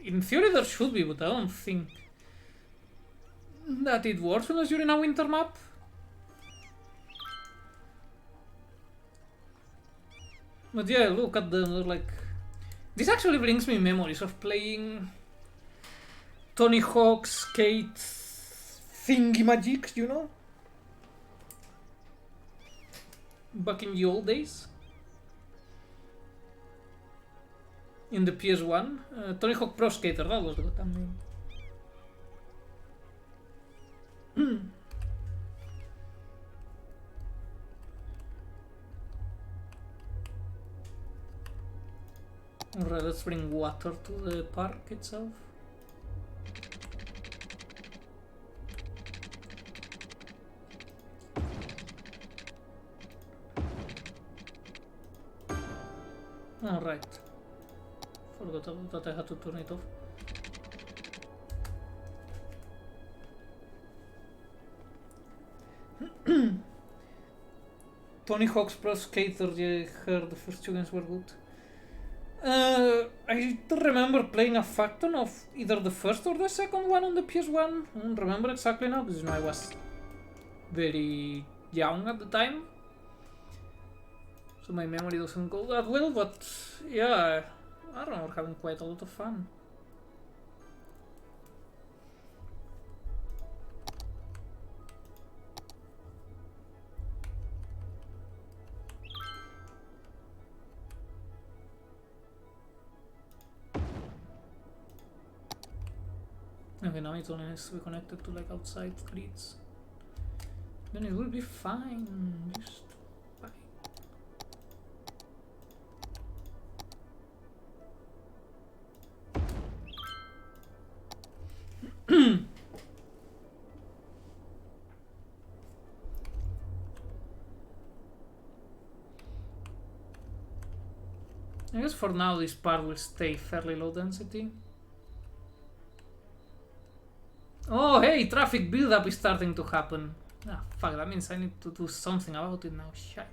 in theory there should be, but I don't think that it works unless you're in a winter map. But yeah, look at them, they're like... This actually brings me memories of playing Tony Hawk's skate thingy magic, you know? Back in the old days. In the PS1. Tony Hawk Pro Skater, that was the good name. Alright, let's bring water to the park itself. Alright. Forgot that I had to turn it off. Tony Hawk's Pro Skater, yeah, I heard the first two games were good. I don't remember playing a fuck ton of either the first or the second one on the PS1. I don't remember exactly now because you know, I was very young at the time. So my memory doesn't go that well, but yeah, I remember having quite a lot of fun. Okay, now it only has to be connected to like outside grids. Then it will be fine. Just fine. I guess for now this part will stay fairly low density. Oh hey, traffic buildup is starting to happen. Ah, fuck, that means I need to do something about it now. Shit.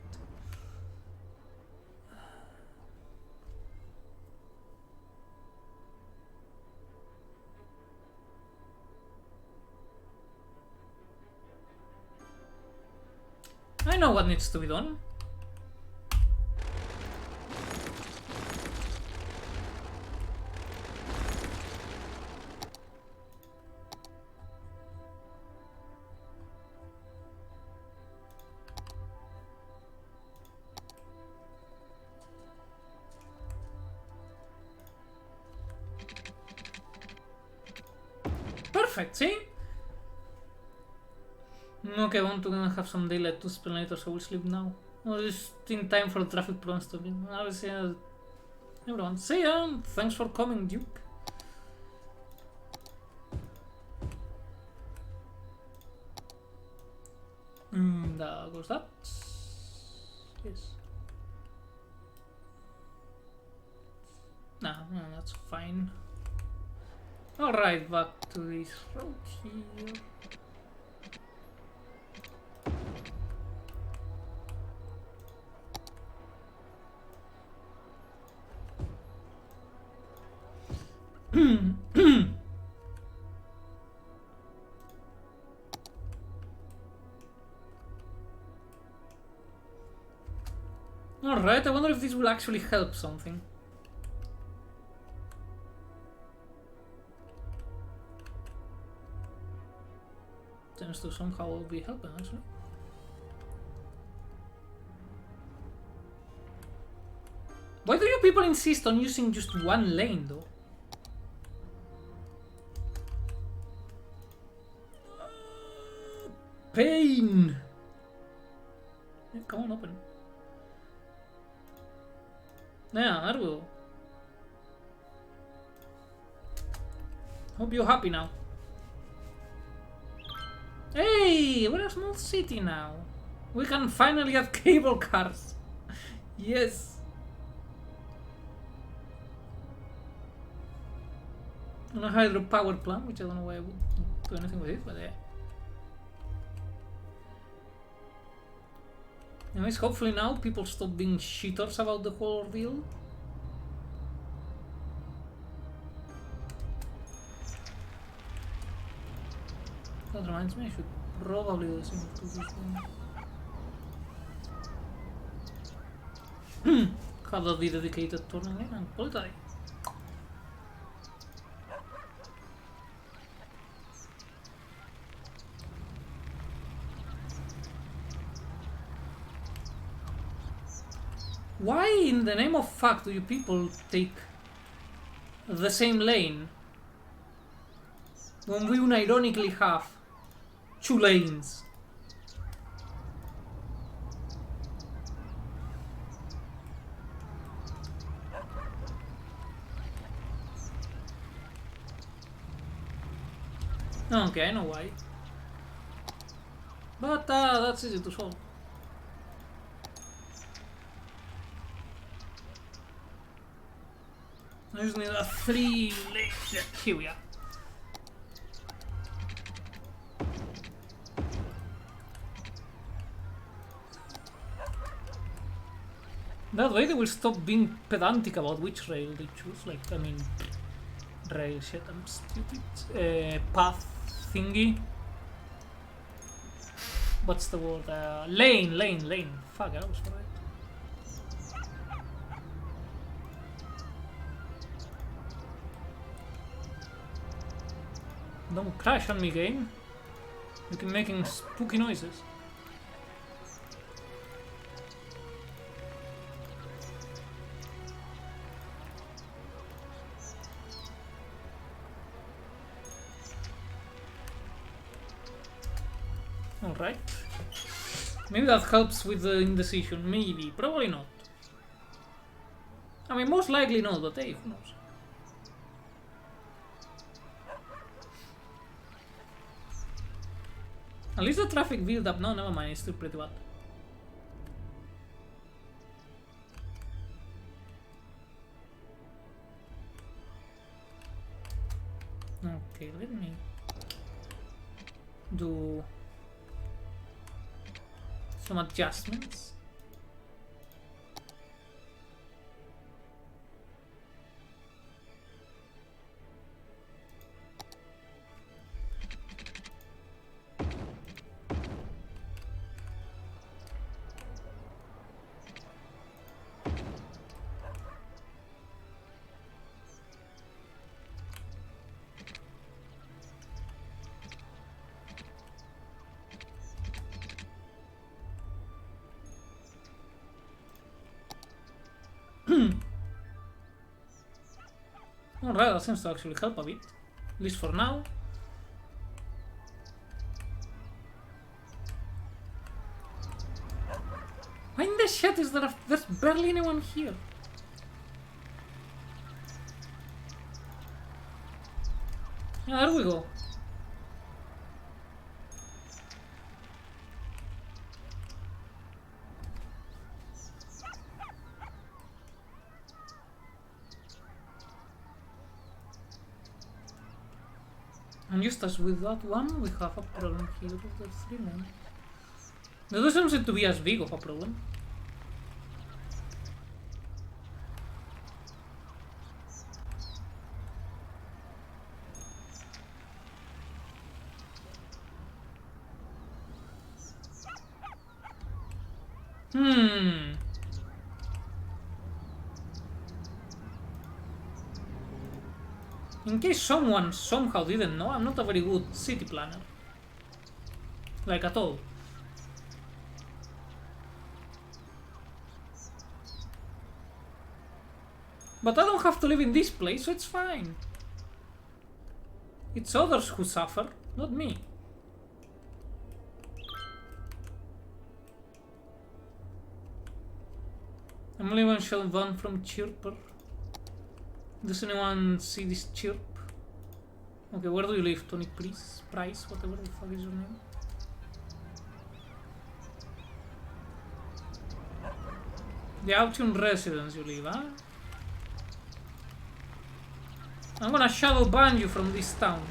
I know what needs to be done. Perfect, see? Okay, I want to have some daylight to spend later, so I will sleep now. Well, just in time for the traffic problems to be. I will see everyone. See ya! Thanks for coming, Duke. There goes that. Yes. No, that's fine. Alright, back to this road here. Alright, I wonder if this will actually help something. Tends to somehow be helping, actually. Why do you people insist on using just one lane, though? Pain! Yeah, come on, open. Yeah, there we go. Hope you're happy now. Hey, we're a small city now. We can finally have cable cars. Yes. And a hydropower plant, which I don't know why I would do anything with it, but yeah. Anyways, hopefully now people stop being shitters about the whole ordeal. That reminds me, I should probably do the same to this one. Have a dedicated turning lane and call it a day. Why in the name of fuck do you people take the same lane when we unironically have 2 lanes? Okay, I know why. But that's easy to solve. I just need a 3 lane. Yeah, here we are. That way they will stop being pedantic about which rail they choose. Like, I mean, rail shit, I'm stupid. Path thingy. What's the word? Lane. Fuck, I was right. Don't crash on me, game. You keep making spooky noises. Alright. Maybe that helps with the indecision. Maybe. Probably not. I mean, most likely not, but hey, who knows? At least the traffic build up. No, never mind. It's still pretty bad. Okay, let me do some adjustments. Alright, that seems to actually help a bit. At least for now. Why in the shit is there? There's barely anyone here. Yeah, there we go. And just as with that one, we have a problem here with the 3 men. That doesn't seem to be as big of a problem. In case someone somehow didn't know, I'm not a very good city planner. Like at all. But I don't have to live in this place, so it's fine. It's others who suffer, not me. I'm only one shell one from Chirper. Does anyone see this chirp? Okay, where do you live, Tony? Please, Price, whatever the fuck is your name. The Autumn residence you live, huh? I'm gonna shadow ban you from this town.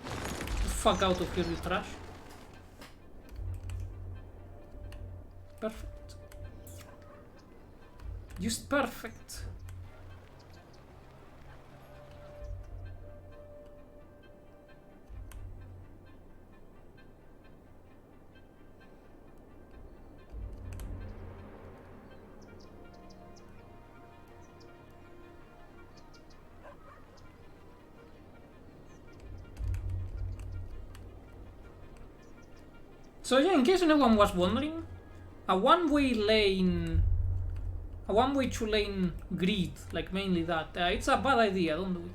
Get the fuck out of here, you trash. Perfect. Just perfect. So yeah, in case anyone was wondering, a one-way lane, a one-way two-lane grid, like mainly that, it's a bad idea, don't do it.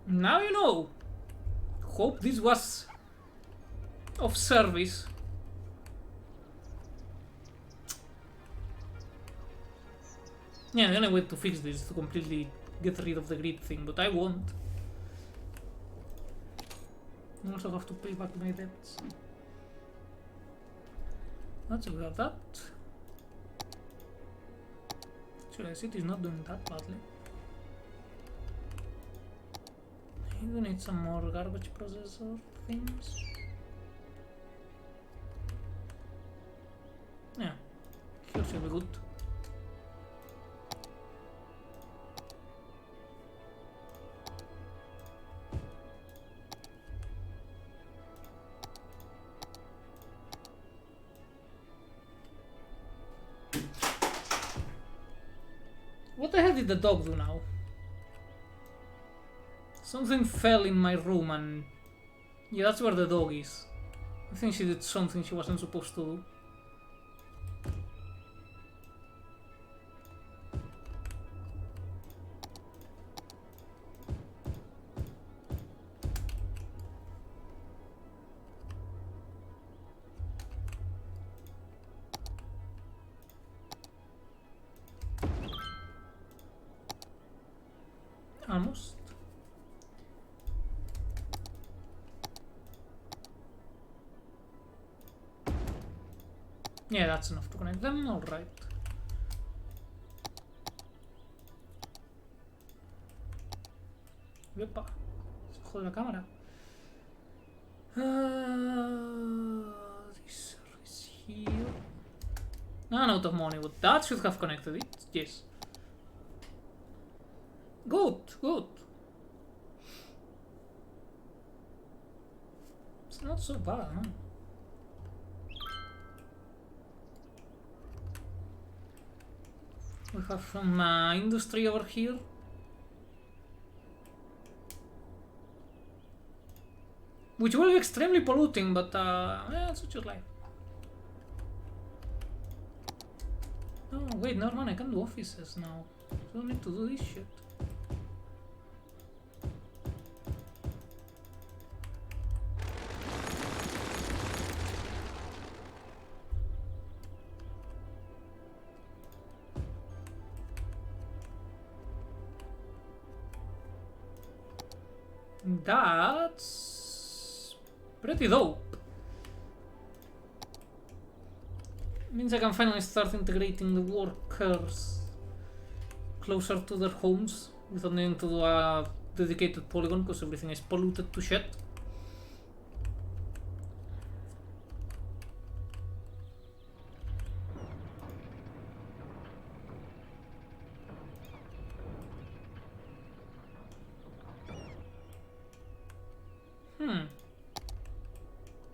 Now you know. Hope this was of service. Yeah, the only way to fix this is to completely get rid of the grid thing, but I won't. I also have to pay back my debts. Let's we have that. Actually, the city is not doing that badly. I do need some more garbage processor things. Yeah, here should be good. What the hell did the dog do now? Something fell in my room and... yeah, that's where the dog is. I think she did something she wasn't supposed to do. Almost. Yeah, that's enough to connect them, alright. Yepa, se jode la cámara. This is here. I'm out of money, but that should have connected it, yes. Good, good. It's not so bad, huh? We have some industry over here. Which will be extremely polluting, but yeah, it's such a life. Oh, wait, never mind, I can do offices now. So I don't need to do this shit. That's pretty dope. Means I can finally start integrating the workers closer to their homes without needing to do a dedicated polygon because everything is polluted to shit.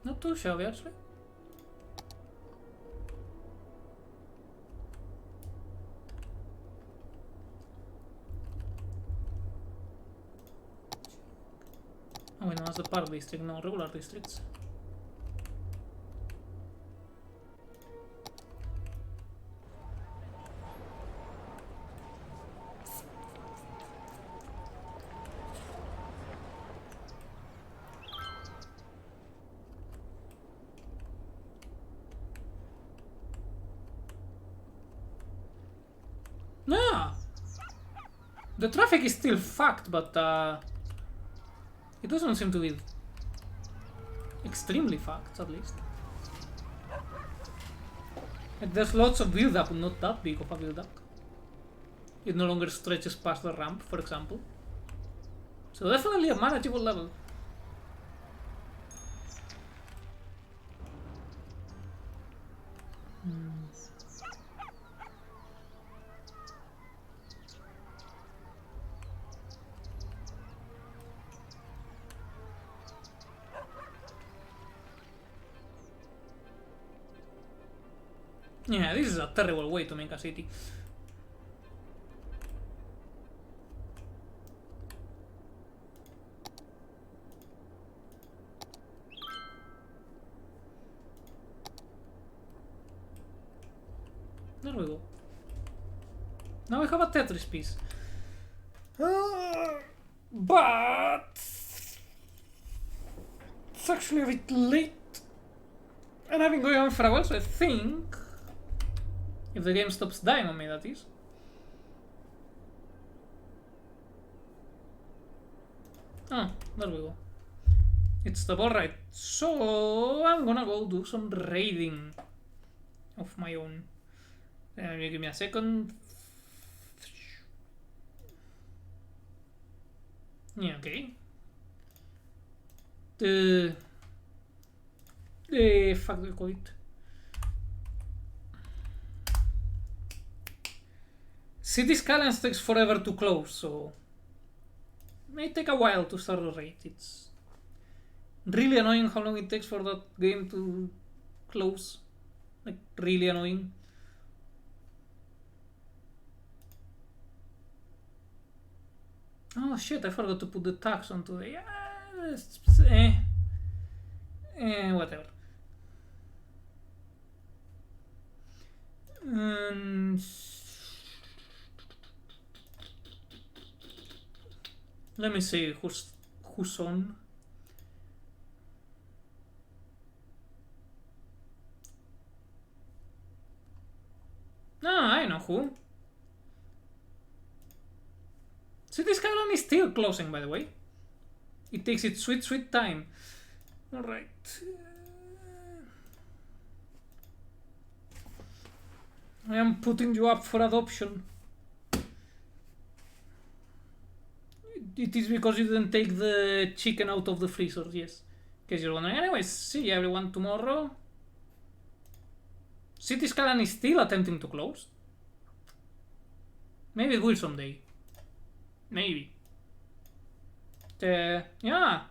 Not too shabby actually. Oh wait, no, that's the park district, no, regular districts. Yeah! The traffic is still fucked, but it doesn't seem to be extremely fucked, at least. Like, there's lots of build-up, but not that big of a build-up. It no longer stretches past the ramp, for example. So definitely a manageable level. Yeah, this is a terrible way to make a city. There we go. Now we have a Tetris piece. But it's actually a bit late. And I've been going on for a while, so I think if the game stops dying on me, that is. Oh, there we go. It's the ball right. So I'm gonna go do some raiding of my own. Give me a second. Yeah, okay. Fuck the COVID. City Skylines takes forever to close, so it may take a while to start the raid. It's really annoying how long it takes for that game to close. Like, really annoying. Oh shit, I forgot to put the tax onto the... whatever. Let me see who's on. Ah, I know who. City Skyline is still closing, by the way. It takes its sweet, sweet time. Alright. I am putting you up for adoption. It is because you didn't take the chicken out of the freezer, yes. In case you're wondering. Anyways, see everyone tomorrow. City Skyline is still attempting to close. Maybe it will someday. Maybe. Yeah.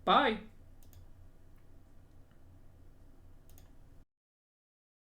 Bye.